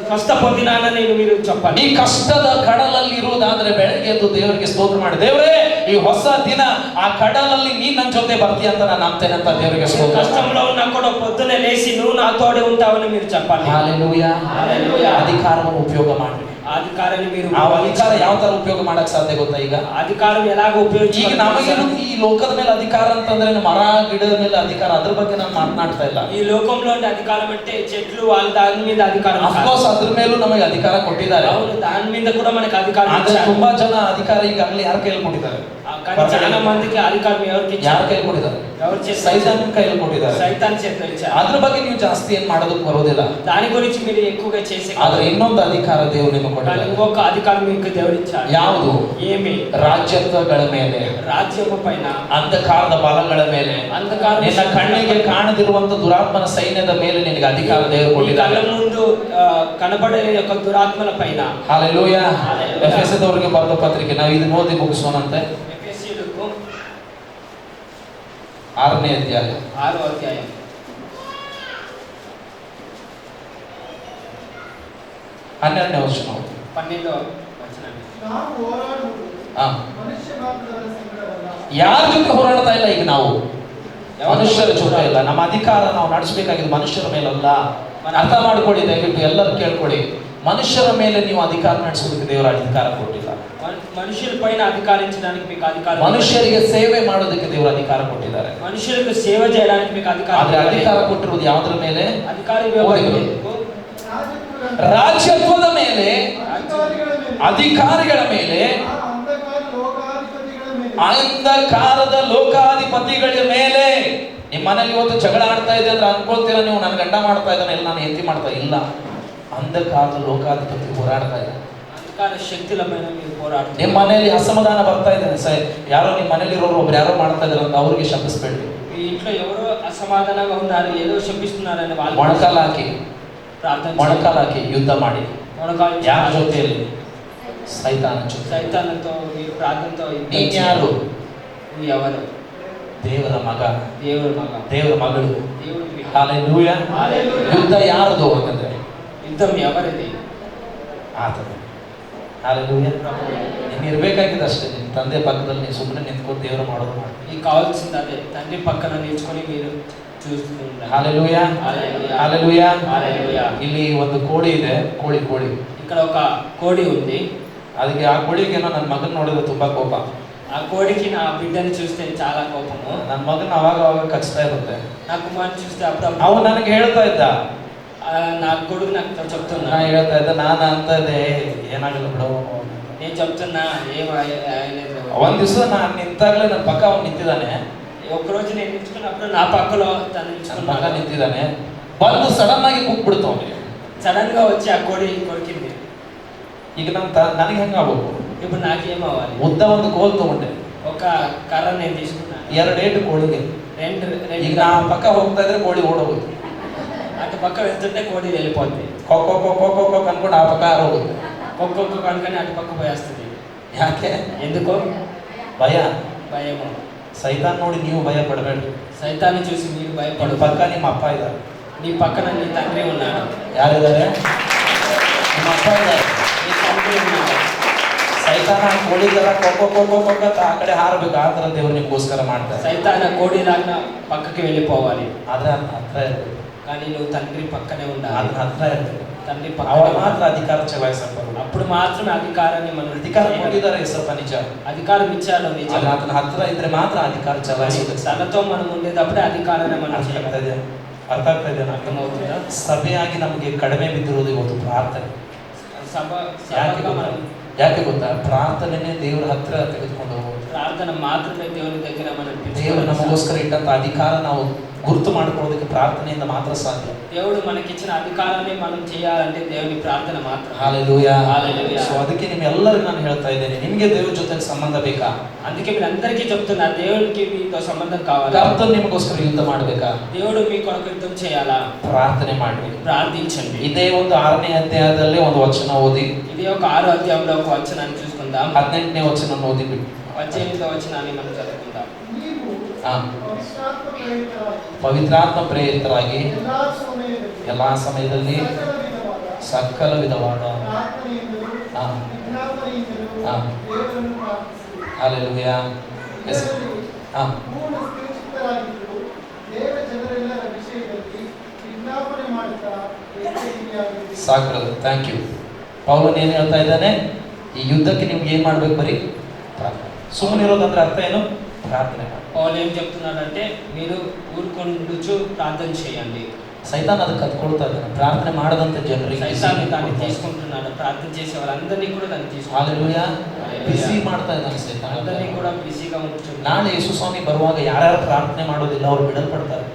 స్వస్థ పొందినానని మీరు చెప్పాలి. ಈ ಕಷ್ಟದ ಕಡಲಲ್ಲಿ ಇರುವುದಾದ್ರೆ ಬೆಳಗ್ಗೆ ಎದ್ದು ದೇವರಿಗೆ ಸ್ತೋತ್ರ ಮಾಡಿ, ದೇವರೇ ಈ ಹೊಸ ದಿನ ಆ ಕಡಲಲ್ಲಿ ನೀ ನನ್ನ ಜೊತೆ ಬರ್ತೀಯ ಅಂತ ನಾನು ನಂಬ್ತೇನೆ ಅಂತ ದೇವರಿಗೆ ಸ್ತೋತ್ರ. కష్టంలో ఉన్నా కూడా పొద్దునే లేచి నువ్వు నా తోడే ఉంటావని మీరు చెప్పాలి. ಹಾಲೆಲೂಯಾ. ಹಾಲೆಲೂಯಾ. ಅಧಿಕಾರವನ್ನು ಉಪಯೋಗ ಮಾಡಿ. అధికారాన్ని మీరు ಆ ಅಧಿಕಾರ ಯಾವ ತರ ಉಪಯೋಗ ಮಾಡಕ್ ಸಾಧ್ಯ ಗೊತ್ತಾ? ಈಗ అధికారం ఎలాగ ಈಗ ఉపయోగించాలి? ನಮಗೇನು ಈ ಲೋಕದ ಮೇಲೆ ಅಧಿಕಾರ ಅಂತಂದ್ರೆ ಮರ ಗಿಡದ ಮೇಲೆ ಅಧಿಕಾರ, ಅದ್ರ ಬಗ್ಗೆ ನಾನು ಮಾತನಾಡ್ತಾ ಇಲ್ಲ. ఈ లోకంలో ఉండే అధికారం అంటే చెట్లు వాళ్ళ దాని మీద అధికారం కాదు. ಅಫ್ಕೋರ್ಸ್ ಅದ್ರ ಮೇಲೂ ನಮಗೆ ಅಧಿಕಾರ ಕೊಟ್ಟಿದ್ದಾರೆ. అవును, దాని మీద కూడా మనకి అధికారం ಆದ್ರೆ ఇచ్చారు. ತುಂಬಾ ಜನ ಅಧಿಕಾರ ಈಗಾಗಲೇ ಯಾರ ಕೈಯಲ್ಲಿ ಕೊಟ್ಟಿದ್ದಾರೆ? కానీ చాలా మందికి అధికారం ఎవరికి ಯಾರ ఇచ్చారు? ಕೈಯಲ್ಲಿ ಕೊಟ್ಟಿದ್ದಾರೆ? ఎవరు చేశారు? ಸೈತಾನನ ಕೈಯಲ್ಲಿ ಕೊಟ್ಟಿದ್ದಾರೆ. సైతాన్ చేతిలో ఇచ్చారు. ಅದ್ರ ಬಗ್ಗೆ ನೀವು ಜಾಸ್ತಿ ಏನ್ ಮಾಡೋದಕ್ಕೆ ಬರೋದಿಲ್ಲ. దాని గురించి మీరు ఎక్కువగా చేసే ಆದ್ರೆ ಇನ್ನೊಂದು ಅಧಿಕಾರ ದೇವರು ನಿಮಗೆ కానీ ಕೊಟ್ಟಿದ್ದಾರೆ. ఇంకొక అధికారం మీకు దేవుడు ఇచ్చారు. ಯಾವುದು? ఏమి? ರಾಜ್ಯತ್ವಗಳ ಮೇಲೆ, రాజ్యము పైన, ಅಂಧಕಾರದ ಬಲಗಳ ಮೇಲೆ, అంధకార ನಿನ್ನ ಕಣ್ಣಿಗೆ ಕಾಣದಿರುವಂತ ದುರಾತ್ಮನ ಸೈನ್ಯದ ಮೇಲೆ ನಿನಗೆ ಅಧಿಕಾರ ದೇವರು ఈ కళ్ళ ಕೊಟ್ಟಿದ್ದಾರೆ. ముందు కనబడే యొక్క దురాత్మల పైన. ಹಾಲೆಲೂಯಾ. ಹಾಲೆಲೂಯಾ. ಎಫೆಸದವರಿಗೆ ಬರೆದ ಪತ್ರಿಕೆ ನಾವು ಇದನ್ನ ಓದಿ ಮುಗಿಸೋಣಂತೆ. ఎఫెసీయులకు 6ನೇ ಅಧ್ಯಾಯ 6వ అధ్యాయం 12ನೇ ವಚನ. 12వ వచనం. ನಾವು ಹೋರಾಡುವುದು ಹಾ, ಮನುಷ್ಯ ಮಾತ್ರದ ಸಂಗಡವಲ್ಲ. ಯಾರ ಜೊತೆ ಹೋರಾಡ್ತಾ ಇಲ್ಲ ಈಗ ನಾವು? ಮನುಷ್ಯರ ಜೊತೆ ಇಲ್ಲ. ನಮ್ಮ ಅಧಿಕಾರ ನಾವು ನಡೆಸಬೇಕಾಗಿದ್ದು ಮನುಷ್ಯರ ಮೇಲಲ್ಲ. ಅರ್ಥ ಮಾಡ್ಕೊಳ್ಳಿ, ದಯವಿಟ್ಟು ಎಲ್ಲರೂ ಕೇಳ್ಕೊಳ್ಳಿ. ಮನುಷ್ಯರ ಮೇಲೆ ನೀವು ಅಧಿಕಾರ ನಡೆಸೋದಕ್ಕೆ ದೇವರ ಅಧಿಕಾರ ಕೊಟ್ಟಿಲ್ಲ. మనుషుల పైన అధికారించడానికి మీకు అధికారం, ಮನುಷ್ಯರಿಗೆ ಸೇವೆ ಮಾಡೋದಕ್ಕೆ ದೇವರ ಅಧಿಕಾರ ಕೊಟ್ಟಿದ್ದಾರೆ. మనుషులకు సేవ చేయడానికి మీకు అధికారం. ಆದ್ರೆ ಅಧಿಕಾರ ಕೊಟ್ಟಿರುವುದು ಯಾವುದರ ಮೇಲೆ? అధికారం ರಾಜ್ಯತ್ವದ ಮೇಲೆ, ಅಧಿಕಾರಿಗಳ ಮೇಲೆ, ಅಂಧಕಾರದ ಲೋಕಾಧಿಪತಿಗಳ ಮೇಲೆ. ನಿಮ್ಮ ಮನೇಲಿ ಇವತ್ತು ಜಗಳ ಆಡ್ತಾ ಇದೆ ಅಂದ್ರೆ ಅನ್ಕೊಳ್ತೀರಾ ನೀವು, ನನ್ನ ಗಂಡ ಮಾಡ್ತಾ ಇದ್ದಾನೆ, ಇಲ್ಲ ನಾನು ಹೆಂಡತಿ ಮಾಡ್ತಾ ಇಲ್ಲ. ಅಂಧಕಾರದ ಲೋಕಾಧಿಪತಿ ಹೋರಾಡ್ತಾ ಇದ್ದಾನೆ. అధికార శక్తుల పైన మీరు పోరాడుతున్నారు. ನಿಮ್ಮ ಮನೆಯಲ್ಲಿ ಅಸಮಾಧಾನ ಬರ್ತಾ ಇದ್ದಾನೆ, ಯಾರೋ ನಿಮ್ಮ ಮನೇಲಿ ಇರೋರು ಒಬ್ರು ಯಾರೋ ಮಾಡ್ತಾ ಇದಾರೆ ಅಂತ ಅವ್ರಿಗೆ ಶಪಿಸ್ಬೇಡಿ. మీ ఇంట్లో ఎవరో అసమాధానంగా ఉన్నారు, ఏదో శపిస్తున్నారని వాళ్ళు ಮೊಣಕಾಲು ಹಾಕಿ, ప్రార్థన ಮೊಣಕಾಲು ಹಾಕಿ ಯುದ್ಧ ಮಾಡಿ. మొణకాలు ಯಾರ ಜೊತೆಯಲ್ಲಿ? ಸೈತಾನ ಜೊತೆ. సైతాన్తో మీరు ప్రార్థనతో ನೀನ್ ಯಾರು? నువ్వు ఎవరు? ದೇವರ ಮಗ, దేవుడు మగ, ದೇವರ ಮಗಳು. దేవుడు బిడ్డ. ಹಾಲೆಲೂಯಾ. ಹಾಲೆಲೂಯಾ. ಯುದ್ಧ ಯಾರದು ಹಾಗಾದ್ರೆ? యుద్ధం ఎవరిది? ಆತನು. ಹಾಲೆಲೂಯಾ. ನೀನು ಇರ್ಬೇಕಾಗಿದೆ ಅಷ್ಟೇ, ನಿನ್ನ ತಂದೆ ಪಕ್ಕದಲ್ಲಿ ನೀನು ಸುಮ್ಮನೆ ನಿಂತ್ಕೊಂಡು ದೇವರು ಮಾಡೋದು ಮಾಡಿ. మీకు కావాల్సింది అదే, తండ్రి పక్కన నిల్చుకొని మీరు చూస్తున్నారు. ಹಾಲೆಲೂಯಾ. ಹಾಲೆಲೂಯಾ. ಹಾಲೆಲೂಯಾ. ಹಾಲೆಲೂಯಾ. ಇಲ್ಲಿ ಒಂದು ಕೋಳಿ ಇದೆ, ಕೋಳಿ. ఇక్కడ ఒక కోడి ఉంది. ಅದಕ್ಕೆ ಆ ಕೋಳಿಗೇನೋ ನನ್ನ ಮಗನ ನೋಡಿದ್ರೆ ತುಂಬಾ ಕೋಪ. ఆ కోడికి నా బిడ్డని చూస్తే చాలా కోపము. ನನ್ನ ಮಗನ ಅವಾಗ ಕಚ್ತಾ ಇರುತ್ತೆ. నా కుమారుని చూస్తే అప్పుడప్పుడు ಅವನು ನನಗೆ ಹೇಳ್ತಾ ಇದ್ದ, నా కొడుకు నాకు చెప్తున్నా, ನಾ ಹೇಳ್ತಾ ಇದ್ದ, ನಾನು ಅಂತ ಇದೆ ಏನಾಗಲ್ಲ ಬಿಡು. నేను చెప్తున్నా ఏం అయ్యలేదు. ಒಂದ್ ದಿವಸ ನಾನು ನಿಂತಾಗ್ಲೇ ನನ್ನ ಪಕ್ಕ ಅವ್ನು ನಿಂತಿದ್ದಾನೆ. ఒక్కరోజు నేను నిల్చుకున్నప్పుడు నా పక్కలో తను ನನ್ನ ಪಕ್ಕ నిల్చుకున్నాను. ನಿಂತಿದ್ದಾನೆ. ಬಂದು ಸಡನ್ ಆಗಿ ಕುಕ್ಬಿಡ್ತು ಅವನಿಗೆ. సడన్ గా వచ్చి ఆ కోడి కొరికింది. ಈಗ ನನಗೆ ಹೆಂಗಾಗಬೇಕು? ఇప్పుడు నాకేమవ్వాలి? ಉದ್ದ ಒಂದು ಕೋಲ್ ತಗೊಂಡೆ, ఒక కర్ర నేను తీసుకున్నాను. 2 కోಳಿಗೆ. ಈಗ ನಾ ಪಕ್ಕ ಹೋಗ್ತಾ ಇದ್ರೆ ಕೋಳಿ ಓಡೋಗುತ್ತೆ. అటు పక్క వెళ్తుంటే కోడి వెళ్ళిపోద్ది. ಕೊಕ್ಕೊ ಅನ್ಕೊಂಡು ಆ ಪಕ್ಕ ಹೋಗುತ್ತೆ. ఒక్కొక్క కనుకని అటు పక్క పోయేస్తుంది. ಯಾಕೆ? ఎందుకో భయము. ಸೈತಾನ್ ನೋಡಿ ನೀವು ಭಯ ಪಡಬೇಡ್ರಿ. సైతాన్ని చూసి మీరు భయపడు. ಪಕ್ಕ ನಿಮ್ಮ ಅಪ್ಪ ಇದ್ದಾರೆ, నీ పక్కన నీ తండ్రి ఉన్నాడు. ಯಾರಿದ್ದಾರೆ? ನಿಮ್ಮ ಅಪ್ಪ ಇದ್ದಾರೆ, నీ తండ్రి ఉన్నాడు. ಸೈತಾನ ಕೋಳಿಗೆಲ್ಲ ಕೊಕ್ಕ ಆ ಕಡೆ ಹಾರಬೇಕು. ಆ ಥರ ದೇವರು ನಿಮಗೋಸ್ಕರ ಮಾಡ್ತಾರೆ. సైతాన కోడిలాగా పక్కకి వెళ్ళిపోవాలి. ಆದ್ರೆ ಅದನ್ನ ಹತ್ರ ಇರಬೇಕು. కానీ నువ్వు తండ్రి పక్కనే ఉండాలి. ಅದನ್ನ ಹತ್ರ ಇರಬೇಕು. తండ్రి ಅವಾಗ పక్కనే ಮಾತ್ರ ಅಧಿಕಾರ ಚಲಾಯಿಸಬಹುದು. అప్పుడు మాత్రమే అధికారాన్ని మనం ಅಧಿಕಾರ ಕೊಟ್ಟಿದ್ದಾರೆ ಯೇಸಪ್ಪ, నిಜ. అధికారం ఇచ్చాడు, నిజం. ಅದನ್ನ ಹತ್ರ ಇದ್ರೆ ಮಾತ್ರ ಅಧಿಕಾರ ಚಲಾಯಿಸೋದು. తనతో మనం ఉండేటప్పుడే అధికారాన్ని మనం ಅರ್ಥ ಆಗ್ತಾ ಇದೆ? ಅರ್ಥ ಆಗ್ತಾ ಇದೆ? అర్థమవుతుందా? ಸಭೆಯಾಗಿ ನಮಗೆ ಕಡಿಮೆ ಬಿದ್ದಿರೋದು ಇವತ್ತು ಪ್ರಾರ್ಥನೆ. సభగా మనం ಯಾಕೆ ಗೊತ್ತಾ? ಪ್ರಾರ್ಥನೆನೇ ದೇವರ ಹತ್ರ ತೆಗೆದುಕೊಂಡು ಹೋಗೋದು. ప్రార్థన మాత్రమే దేవుని దగ్గర మనం ದೇವರು ನಮಗೋಸ್ಕರ ಇಟ್ಟಂತ ಅಧಿಕಾರ ನಾವು ಗುರುತು ಮಾಡ್ಕೊಳ್ಳೋದಕ್ಕೆ ಪ್ರಾರ್ಥನೆಯಿಂದ ಮಾತ್ರ ಸಾಧ್ಯ. దేవుడు మనకిచ్చిన అధికారాన్ని మనం చేయాలంటే దేవుని ప్రార్థన మాత్రం. హల్లెలూయా. హల్లెలూయా. ಸೊ ಅದಕ್ಕೆ ನಿಮ್ಮೆಲ್ಲರಿಗೂ ನಾನು ಹೇಳ್ತಾ ಇದ್ದೇನೆ, ನಿಮಗೆ ದೇವರ ಜೊತೆ ಸಂಬಂಧ ಬೇಕಾ? అందుకే మీరు అందరికీ చెప్తున్నా, దేవునికి మీతో సంబంధం కావాలా? ಕರ್ತನು ನಿಮಗೋಸ್ಕರ ಯುದ್ಧ ಮಾಡಬೇಕಾ? దేవుడు మీ కొరకు యుద్ధం చేయాలా? ಪ್ರಾರ್ಥನೆ ಮಾಡಿ, ప్రార్థించండి. ಇದೇ ಒಂದು 6ನೇ ಅಧ್ಯಾಯದಲ್ಲಿ ಒಂದು ವಚನ ಓದಿ, ఇది ఒక 6వ అధ్యాయంలో ఒక వచనాన్ని చూసుకుందాం. 18ನೇ ವಚನ ಓದಿ ಬಿಟ್ಟು 18వ వచనాన్ని మనం చదువుకుందాం. ನೀವು ಹಾ, ಪವಿತ್ರಾತ್ಮ ಪ್ರೇರಿತರಾಗಿ ಪವಿತ್ರಾತ್ಮ ಪ್ರೇರಿತರಾಗಿ ಎಲ್ಲಾ ಸಮಯದಲ್ಲಿ ಎಲ್ಲಾ ಸಮಯದಲ್ಲಿ ಸಕಲ ವಿಧವಾದ ಪ್ರಾರ್ಥನೆಯಿಂದಲೂ ಹಾ, ವಿಜ್ಞಾಪನೆಯಿಂದಲೂ ಹಾ. ದೇವರನ್ನು ಪ್ರಾರ್ಥಿಸಿರಿ. ಹಲ್ಲೆಲೂಯಾ. ಎಸ್. ಹಾ, ಪೂರ್ಣ ಸ್ಥಿರಚಿತ್ತರಾಗಿದ್ದು ದೇವ ಜನರೆಲ್ಲರ ವಿಷಯದಲ್ಲಿ ವಿಜ್ಞಾಪನೆ ಮಾಡುತ್ತಾ ಎಚ್ಚರಿಕೆಯಾಗಿರಿ. ಸಾಕ್ರದು. Thank you. ಪೌಲನ್ ಏನು ಹೇಳ್ತಾ ಇದ್ದಾನೆ? ಈ ಯುದ್ಧಕ್ಕೆ ನಿಮ್ಗೆ ಏನ್ ಮಾಡ್ಬೇಕು? ಬರೀ ಪ್ರಾರ್ಥನೆ. ಸುಮ್ಮನೆ ಇರೋದಂದ್ರೆ ಅರ್ಥ ಏನು? ಪ್ರಾರ್ಥನೆ ಮಾಡಿ. పౌలు ఏం చెప్తున్నాడంటే మీరు ఊరుకొండుచు ప్రార్థన చేయండి. ಸೈತಾನ್ ಅದಕ್ಕೆ ಕತ್ಕೊಳ್ತಾ ಇದ್ದಾನೆ, ಪ್ರಾರ್ಥನೆ ಮಾಡದಂತ ಜನರಿಗೆ. సైతాన్ని దాన్ని తీసుకుంటున్నాడు. ప్రార్థన చేసే వాళ్ళందరినీ కూడా దాన్ని తీసుకుంటున్నాడు. ಹಲ್ಲೆಲೂಯಾ. ಬಿಸಿ ಮಾಡ್ತಾ ಇದ್ದಾನೆ ಸೈತಾನ್. అందరినీ కూడా బిజీగా ఉంచుతున్నాడు. ನಾಳೆ ಯೇಸು ಸ್ವಾಮಿ ಬರುವಾಗ ಯಾರ್ಯಾರು ಪ್ರಾರ್ಥನೆ ಮಾಡೋದಿಲ್ಲ ಅವ್ರು ಬಿಡಲ್ಪಡ್ತಾರೆ.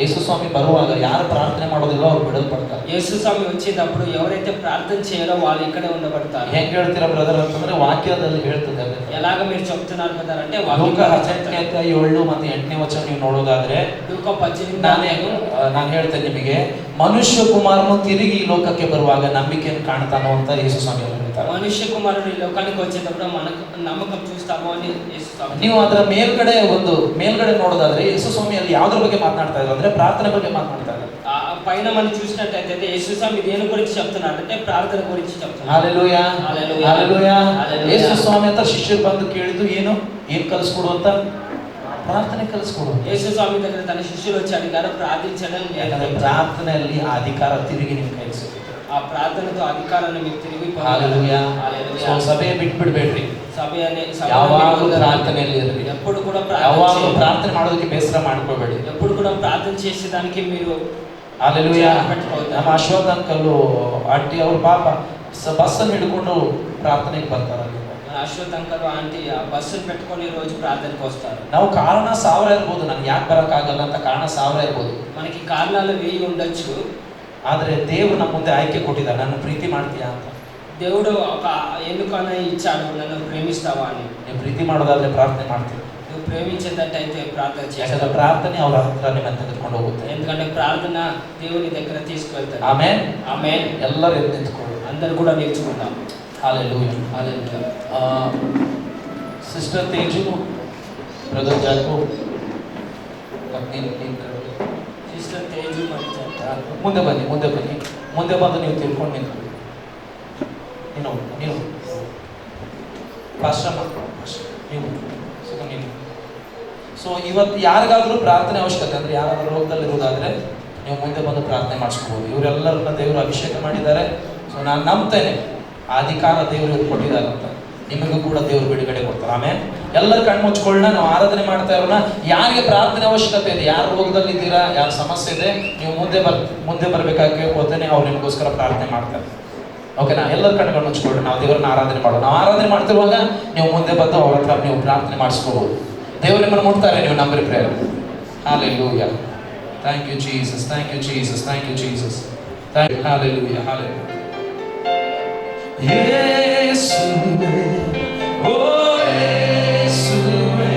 ಯೇಸು ಸ್ವಾಮಿ ಬರುವಾಗ ಯಾರು ಪ್ರಾರ್ಥನೆ ಮಾಡೋದಿಲ್ಲ ಅವ್ರು ಬಿಡಲ್ಪಡ್ತಾರೆ. యేసు స్వామి వచ్చేటప్పుడు ఎవరైతే ప్రార్థన చేయాలో వాళ్ళు ఇక్కడే ఉండబడతారు. ಹೆಂಗ್ ಹೇಳ್ತೀರಾ ಬ್ರದರ್ ಅಂತಂದ್ರೆ ವಾಕ್ಯದಲ್ಲಿ ಹೇಳ್ತದೆ. ఎలాగ మీరు చెప్తున్నారు కదా అంటే ಲೂಕ 18ನೇ ಅಧ್ಯಾಯ 7 ಮತ್ತು 8ನೇ ವಚನ ನೀವು ನೋಡೋದಾದ್ರೆ, లూకా 18 ನಾನು ಹೇಳ್ತೇನೆ ನಿಮಗೆ, ಮನುಷ್ಯ ಕುಮಾರನು ತಿರುಗಿ ಈ ಲೋಕಕ್ಕೆ ಬರುವಾಗ ನಂಬಿಕೆಯನ್ನು ಕಾಣ್ತಾನೋ ಅಂತ ಯೇಸು ಸ್ವಾಮಿ ಅವರು ಹೇಳ್ತಾರೆ. మనుష్య కుమారుడు ఈ లోకానికి వచ్చేటప్పుడు మనకు నమ్మకం చూస్తాము అని యేసు స్వామి. ನೀವು ಅದರ ಮೇಲ್ಗಡೆ ನೋಡೋದಾದ್ರೆ ಯೇಸು ಸ್ವಾಮಿ ಅಲ್ಲಿ ಯಾವ್ದ್ರ ಬಗ್ಗೆ ಮಾತನಾಡ್ತಾ ಇದ್ರು ಅಂದ್ರೆ ಪ್ರಾರ್ಥನೆ ಬಗ್ಗೆ ಮಾತನಾಡ್ತಾ ಇದ್ದಾರೆ. ఆ పైన మనం చూసినట్టయితే యేసు స్వామి దేని గురించి చెప్తున్నాడు అంటే ప్రార్థన గురించి చెప్తున్నాడు. ಹಲ್ಲೆಲೂಯಾ. హల్లెలూయా. ಹಲ್ಲೆಲೂಯಾ. హల్లెలూయా. ಯೇಸು ಸ್ವಾಮಿ ಅಂತ ಶಿಷ್ಯರು ಬಂದು ಕೇಳಿದ್ದು ಏನು? ಏನ್ ಕಲಿಸ್ಕೊಡು ಅಂತ? ಪ್ರಾರ್ಥನೆ ಕಲಿಸ್ಕೊಡು. యేసు స్వామి దగ్గర తన శిష్యులు వచ్చి అడిగారు ప్రార్థించడం. ಯಾಕಂದ್ರೆ ಪ್ರಾರ್ಥನೆಯಲ್ಲಿ ಆ ಅಧಿಕಾರ ತಿರುಗಿ ನಿಮ್ಮ ಕೈಗೆ ಸಿಗುತ್ತೆ. ఆ ప్రార్థనతో అధికారాన్ని మీకు తిరిగి ಹಲ್ಲೆಲೂಯಾ. ಸೊ ಸಭೆ ಬಿಟ್ಬಿಡ್ಬೇಡ್ರಿ. సభ అనే ಯಾವಾಗಲೂ ಪ್ರಾರ್ಥನೆಯಲ್ಲಿ ಇರ್ರಿ. ఎప్పుడు కూడా ಯಾವಾಗಲೂ ಪ್ರಾರ್ಥನೆ ಮಾಡೋದಕ್ಕೆ ಬೇಸರ ಮಾಡ್ಕೋಬೇಡಿ. ఎప్పుడు కూడా ప్రార్థన చేసేదానికి మీరు ಹಲ್ಲೆಲೂಯಾ. ನಮ್ಮ ಅಶ್ವಥ್ ಅಂಕಲ್ಲು ಆಂಟಿ ಅವ್ರ ಪಾಪ ಬಸ್ಸನ್ನು ಹಿಡ್ಕೊಂಡು ಪ್ರಾರ್ಥನೆಗೆ ಬರ್ತಾರೆ. మన అశ్వత్ అంకల్ ఆంటీ ఆ బస్సును పెట్టుకొని రోజు ప్రార్థనకు వస్తారు. ನಾವು ಕಾರಣ 1000 ಇರ್ಬೋದು, ನನ್ಗೆ ಯಾಕೆ ಬರೋಕ್ಕಾಗಲ್ಲ ಅಂತ ಕಾರಣ 1000 ಇರ್ಬೋದು. మనకి కారణాలు 1000 ఉండొచ్చు. ಆದ್ರೆ ದೇವರು ನಮ್ಮ ಮುಂದೆ ಆಯ್ಕೆ ಕೊಟ್ಟಿದ್ದಾರೆ, ನನ್ನ ಪ್ರೀತಿ ಮಾಡ್ತೀಯಾ ಅಂತ. దేవుడు ఒక ఎన్నుకన ఇచ్చాడు, నన్ను ప్రేమిస్తావా అని. ನೀವು ಪ್ರೀತಿ ಮಾಡೋದಾದ್ರೆ ಪ್ರಾರ್ಥನೆ ಮಾಡ್ತೀವಿ. నువ్వు ప్రేమించేటట్టయితే ప్రార్థన చేయాలి. ಯಾಕಂದ್ರೆ ಪ್ರಾರ್ಥನೆ ಅವರ ಹತ್ರ ನಿಮ್ಮನ್ನು ತೆಗೆದುಕೊಂಡು ಹೋಗುತ್ತೆ. ఎందుకంటే ప్రార్థన దేవుని దగ్గర తీసుకువెళ్తాడు. ಆಮೇನ್. ఆమేన్. ಎಲ್ಲರೂ ಎದ್ದು ನಿಂತ್ಕೊಳ್ಳಿ. అందరూ కూడా నేర్చుకుందాం. Hallelujah. Hallelujah. Sister Teju, brother Jaku, sister Teju మరి ಮುಂದೆ ಬನ್ನಿ. ಮುಂದೆ ಬಂದು ನೀವು ತಿಳ್ಕೊಂಡು ನಿಂತ್ಕೊಳ್ಳಿ. ನೀವು ಪಾಶ್ರಮ ನೀವು. ಸೊ ಇವತ್ತು ಯಾರಿಗಾದ್ರೂ ಪ್ರಾರ್ಥನೆ ಅವಶ್ಯಕತೆ ಅಂದ್ರೆ, ಯಾರಾದ್ರೂ ರೋಗದಲ್ಲಿರುವುದಾದ್ರೆ ನೀವು ಮುಂದೆ ಬಂದು ಪ್ರಾರ್ಥನೆ ಮಾಡಿಸ್ಕೋಬಹುದು. ಇವರೆಲ್ಲರನ್ನ ದೇವರು ಅಭಿಷೇಕ ಮಾಡಿದ್ದಾರೆ. ಸೊ ನಾನು ನಂಬ್ತೇನೆ ಆ ಅಧಿಕಾರ ದೇವರು ಕೊಟ್ಟಿದ್ದಾರೆ ಅಂತ. ನಿಮಗೂ ಕೂಡ ದೇವರು ಬಿಡುಗಡೆ ಕೊಡ್ತಾರೆ. ಆಮೇಲೆ ಎಲ್ಲರೂ ಕಣ್ಣು ಮುಚ್ಕೊಳ್ಳೋಣ. ನಾವು ಆರಾಧನೆ ಮಾಡ್ತಾ ಇರೋಣ. ಯಾರಿಗೆ ಪ್ರಾರ್ಥನೆ ಅವಶ್ಯಕತೆ ಇದೆ, ಯಾರು ರೋಗದಲ್ಲಿದ್ದೀರಾ, ಯಾರ ಸಮಸ್ಯೆ ಇದೆ, ನೀವು ಮುಂದೆ ಬರ್ಬೇಕಾಗಿ ಕೇಳ್ಕೊತೇನೆ. ಅವ್ರು ನಿಮಗೋಸ್ಕರ ಪ್ರಾರ್ಥನೆ ಮಾಡ್ತಾರೆ. ಓಕೆನಾ? ಎಲ್ಲರ ಕಣ್ಣುಗಳು ಮುಚ್ಕೊಳ್ಳಿ. ನಾವು ದೇವರನ್ನ ಆರಾಧನೆ ಮಾಡೋಣ. ನಾವು ಆರಾಧನೆ ಮಾಡ್ತಿರುವಾಗ ನೀವು ಮುಂದೆ ಬಂದು ಅವ್ರ ಹತ್ರ ನೀವು ಪ್ರಾರ್ಥನೆ ಮಾಡಿಸ್ಕೋಬಹುದು. ದೇವರು ನಿಮ್ಮನ್ನು ಮುಟ್ತಾರೆ, ನೀವು ನಂಬರಿ prayer. Hallelujah. Thank you Jesus, thank you Jesus, thank you Jesus, thank you. Hallelujah, hallelujah. ಯೇಸುವೇ, ಓ ಯೇಸುವೇ.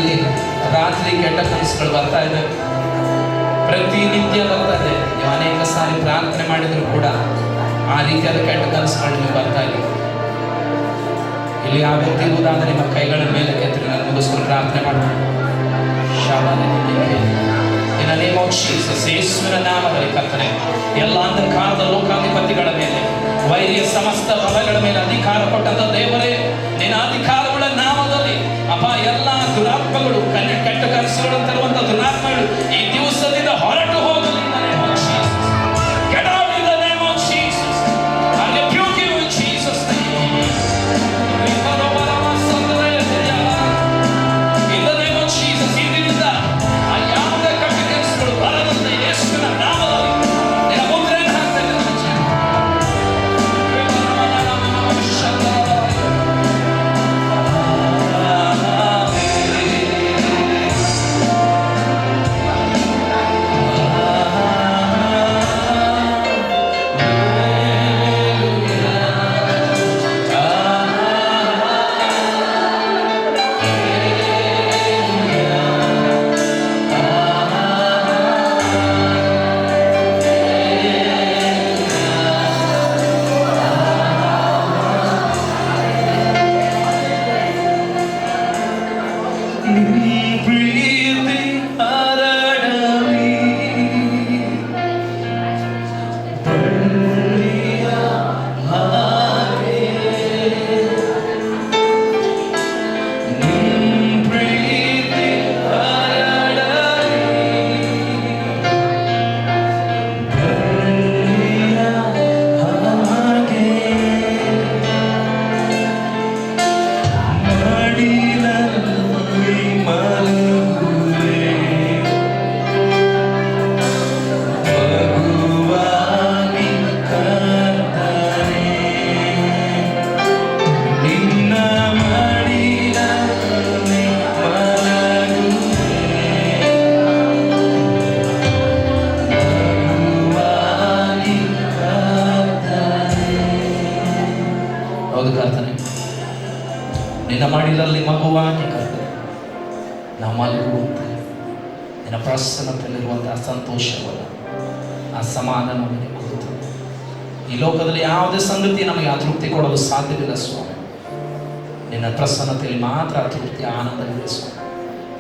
ಜೀವಿತದಲ್ಲಿ ರಾತ್ರಿ ಕೆಟ್ಟ ಕನಸುಗಳು ಬರ್ತಾ ಇದೆ, ಪ್ರತಿನಿತ್ಯ ಬರ್ತಾ ಇದೆ. ನೀವು ಅನೇಕ ಸಾರಿ ಪ್ರಾರ್ಥನೆ ಮಾಡಿದ್ರು ಕೂಡ ಆ ರೀತಿಯಾದ ಕೆಟ್ಟ ಕನಸುಗಳು ನೀವು ಬರ್ತಾ ಇದೆ. ಇಲ್ಲಿ ಯಾವ ವ್ಯಕ್ತಿ ಇರುವುದಾದ್ರೆ ನಿಮ್ಮ ಕೈಗಳ ಮೇಲೆ ಕೆತ್ತರಿ ನಾನು ಮುಗಿಸ್ಕೊಂಡು ಪ್ರಾರ್ಥನೆ ಮಾಡೋಣ. In the name of Jesus, ಯೇಸುವಿನ ನಾಮದಲ್ಲಿ ಕರ್ತನೆ, ಎಲ್ಲ ಅಂಧಕಾರದ ಲೋಕಾಧಿಪತಿಗಳ ಮೇಲೆ, ವೈರಿಯ ಸಮಸ್ತ ಬಲಗಳ ಮೇಲೆ ಅಧಿಕಾರ ಕೊಟ್ಟಂತ ದೇವರೇ, ನಿನ್ನ ಅಧಿಕಾರಗಳ ನಾಮದಲ್ಲಿ ಅಪ್ಪ ಎಲ್ಲ ದುರಾತ್ಮಗಳು ಕೆಟ್ಟ ಕನಸುಗಳು ತರುವಂತ ದುರಾತ್ಮಗಳು ಈ ದಿವಸದಿಂದ ಹೊರಟು ಹೋಗಲಿ. Get out in the name of Jesus. I rebuke you in Jesus' name. In the name of Jesus, ಇದರಿಂದ ಆ ಯಾವುದೇ ಕೆಟ್ಟ ಕನಸುಗಳು ಬರದಂತೆ ಯೇಸುವಿನ ನಾಮದಲ್ಲಿ ನಿನ್ನ ಮುದ್ರೆಯನ್ನು ಹಾಕ್ತಾ ಇದ್ದೇನೆ. ನಿನ್ನ ಮಾಡಿದಲ್ಲಿ ಮಗುವಾಗಿ ಕರ್ತನೆ ನಾವು ಮಲಗುವಂತೆ ನಿನ್ನ ಪ್ರಸನ್ನತೆಯಲ್ಲಿರುವಂತಹ ಸಂತೋಷವಲ್ಲ, ಆ ಸಮಾಧಾನ ನಮಗೆ ಕೊಡುತ್ತದೆ. ಈ ಲೋಕದಲ್ಲಿ ಯಾವುದೇ ಸಂಗತಿ ನಮಗೆ ಆ ತೃಪ್ತಿ ಕೊಡಲು ಸಾಧ್ಯವಿಲ್ಲ ಸ್ವಾಮಿ. ನಿನ್ನ ಪ್ರಸನ್ನತೆಯಲ್ಲಿ ಮಾತ್ರ ಆ ತೃಪ್ತಿ ಆನಂದವಿದೆ ಸ್ವಾಮಿ.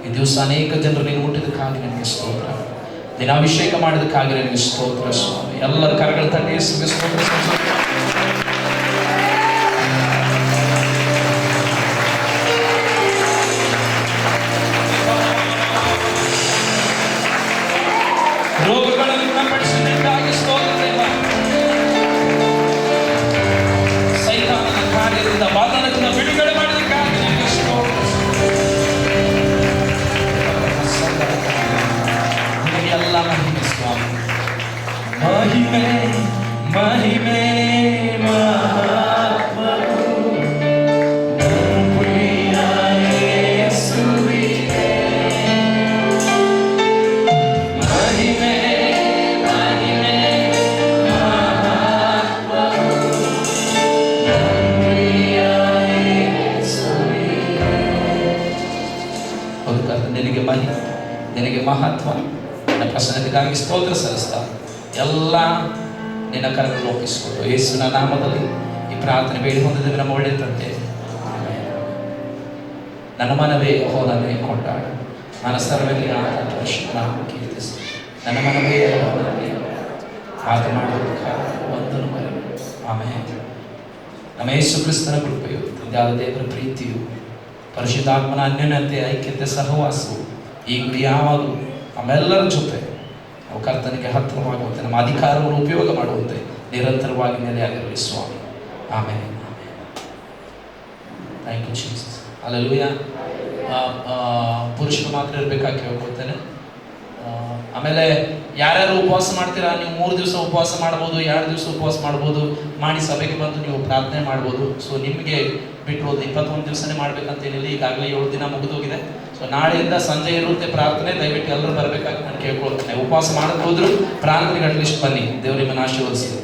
ಈ ದಿವಸ ಅನೇಕ ಜನರು ನೀನು ಮುಟ್ಟಿದಕ್ಕಾಗಿ ನಿನಗೆ ಸ್ತೋತ್ರ, ನಿನ್ನ ಅಭಿಷೇಕ ಮಾಡಿದಕ್ಕಾಗಿ ನಿನಗೆ ಸ್ತೋತ್ರ ಸ್ವಾಮಿ. ಎಲ್ಲರ ಕರಗಳ ತಟ್ಟಿ ಯೇಸುವಿಗೆ ಸ್ತೋತ್ರ. ರೋಗಗಳನ್ನು ಗುಣಪಡಿಸಿದ್ದಕ್ಕಾಗಿ ಸ್ತೋತ್ರ ದೇವ. ಸೈತಾನನ ಕಾರ್ಯದಿಂದ ಬಾಧನದಿಂದ ಬಿಡುಗಡೆ ಮಾಡಿದಕ್ಕಾಗಿ ನಿನಗೆ ಸ್ತೋತ್ರ. ನಿನಗೆ ಎಲ್ಲ ಮಹಿಮೆ ಸ್ವಾಮಿ. ಮಹಿಮೆ ಮಹಿಮೆ ನಿನಗೆ ಮಹತ್ವ. ನಿನ್ನ ಪ್ರಸನ್ನತೆಗಾಗಿ ಸ್ತೋತ್ರ ಸಲ್ಲಿಸ್ತಾ ಎಲ್ಲ ನಿನ್ನ ಕರಗಳನ್ನು ಒಪ್ಪಿಸಿಕೊಡು. ಯೇಸುವಿನ ನಾಮದಲ್ಲಿ ಈ ಪ್ರಾರ್ಥನೆ ಬೇಡಿ ಹೊಂದಿದ್ದೇವೆ ನಮ್ಮ ಒಳ್ಳೆಯ ತಂದೆ. ನನ್ನ ಮನವೇ ಯೆಹೋವನನ್ನೇ ಕೊಂಡಾಡು, ನನ್ನ ಸರ್ವದಲ್ಲಿ ನಾಮ ಕೀರ್ತಿಸಿ. ನನ್ನ ಮನವೇ ಯೆಹೋವನನ್ನೇ ಮಾತನಾಡುವುದಕ್ಕಾಗಿ ವಂದನೆ ಮಾಡಿ. ಆಮೇಲೆ ನಮ್ಮ ಯೇಸು ಕ್ರಿಸ್ತನ ಕೃಪೆಯು, ತಂದೆಯಾದ ದೇವರ ಪ್ರೀತಿಯು, ಪರಿಶುದ್ಧಾತ್ಮನ ಅನ್ಯೋನ್ಯತೆ, ಐಕ್ಯತೆ, ಸಹವಾಸವು ಈಗಲೂ ಯಾವಾಗಲೂ ನಮ್ಮೆಲ್ಲರ ಜೊತೆ ನಾವು ಕರ್ತನಿಗೆ ಹತ್ತಿರವಾಗುವಂತೆ, ನಮ್ಮ ಅಧಿಕಾರವನ್ನು ಉಪಯೋಗ ಮಾಡುವಂತೆ ನಿರಂತರವಾಗಿ ನೆಲೆಯಾಗಿರಲಿ ಸ್ವಾಮಿ. ಆಮೇಲೆ ಥ್ಯಾಂಕ್ ಯು ಜೀಸಸ್. ಹಲ್ಲೆಲೂಯಾ. ಪುರುಷರು ಮಾತ್ರ ಇರಬೇಕಾಗಿ ಕೇಳ್ಕೊಳ್ತೇನೆ. ಆಮೇಲೆ ಯಾರ್ಯಾರು ಉಪವಾಸ ಮಾಡ್ತೀರಾ, ನೀವು 3 ದಿವಸ ಉಪವಾಸ ಮಾಡ್ಬೋದು, 2 ದಿವಸ ಉಪವಾಸ ಮಾಡ್ಬೋದು, ಮಾಡಿ ಸಭೆಗೆ ಬಂದು ನೀವು ಪ್ರಾರ್ಥನೆ ಮಾಡ್ಬೋದು. ಸೊ ನಿಮಗೆ ಬಿಟ್ಟಿರೋದು 21 ದಿವಸನೇ ಮಾಡ್ಬೇಕಂತೇನಿಲ್ಲ. ಈಗಾಗಲೇ 7 ದಿನ ಮುಗಿದೋಗಿದೆ. ಸೊ ನಾಳೆಯಿಂದ ಸಂಜೆ ಇರುತ್ತೆ ಪ್ರಾರ್ಥನೆ. ದಯವಿಟ್ಟು ಎಲ್ಲರೂ ಬರಬೇಕಾಗಿ ನಾನು ಕೇಳ್ಕೊಳ್ತೇನೆ. ಉಪವಾಸ ಮಾಡೋದು ಹೋದ್ರು ಪ್ರಾರ್ಥನೆಗೆ ಅಟ್ಲೀಸ್ಟ್ ಬನ್ನಿ. ದೇವರು ನಿಮ್ಮನ್ನು ಆಶೀರ್ವದಿಸಲಿ.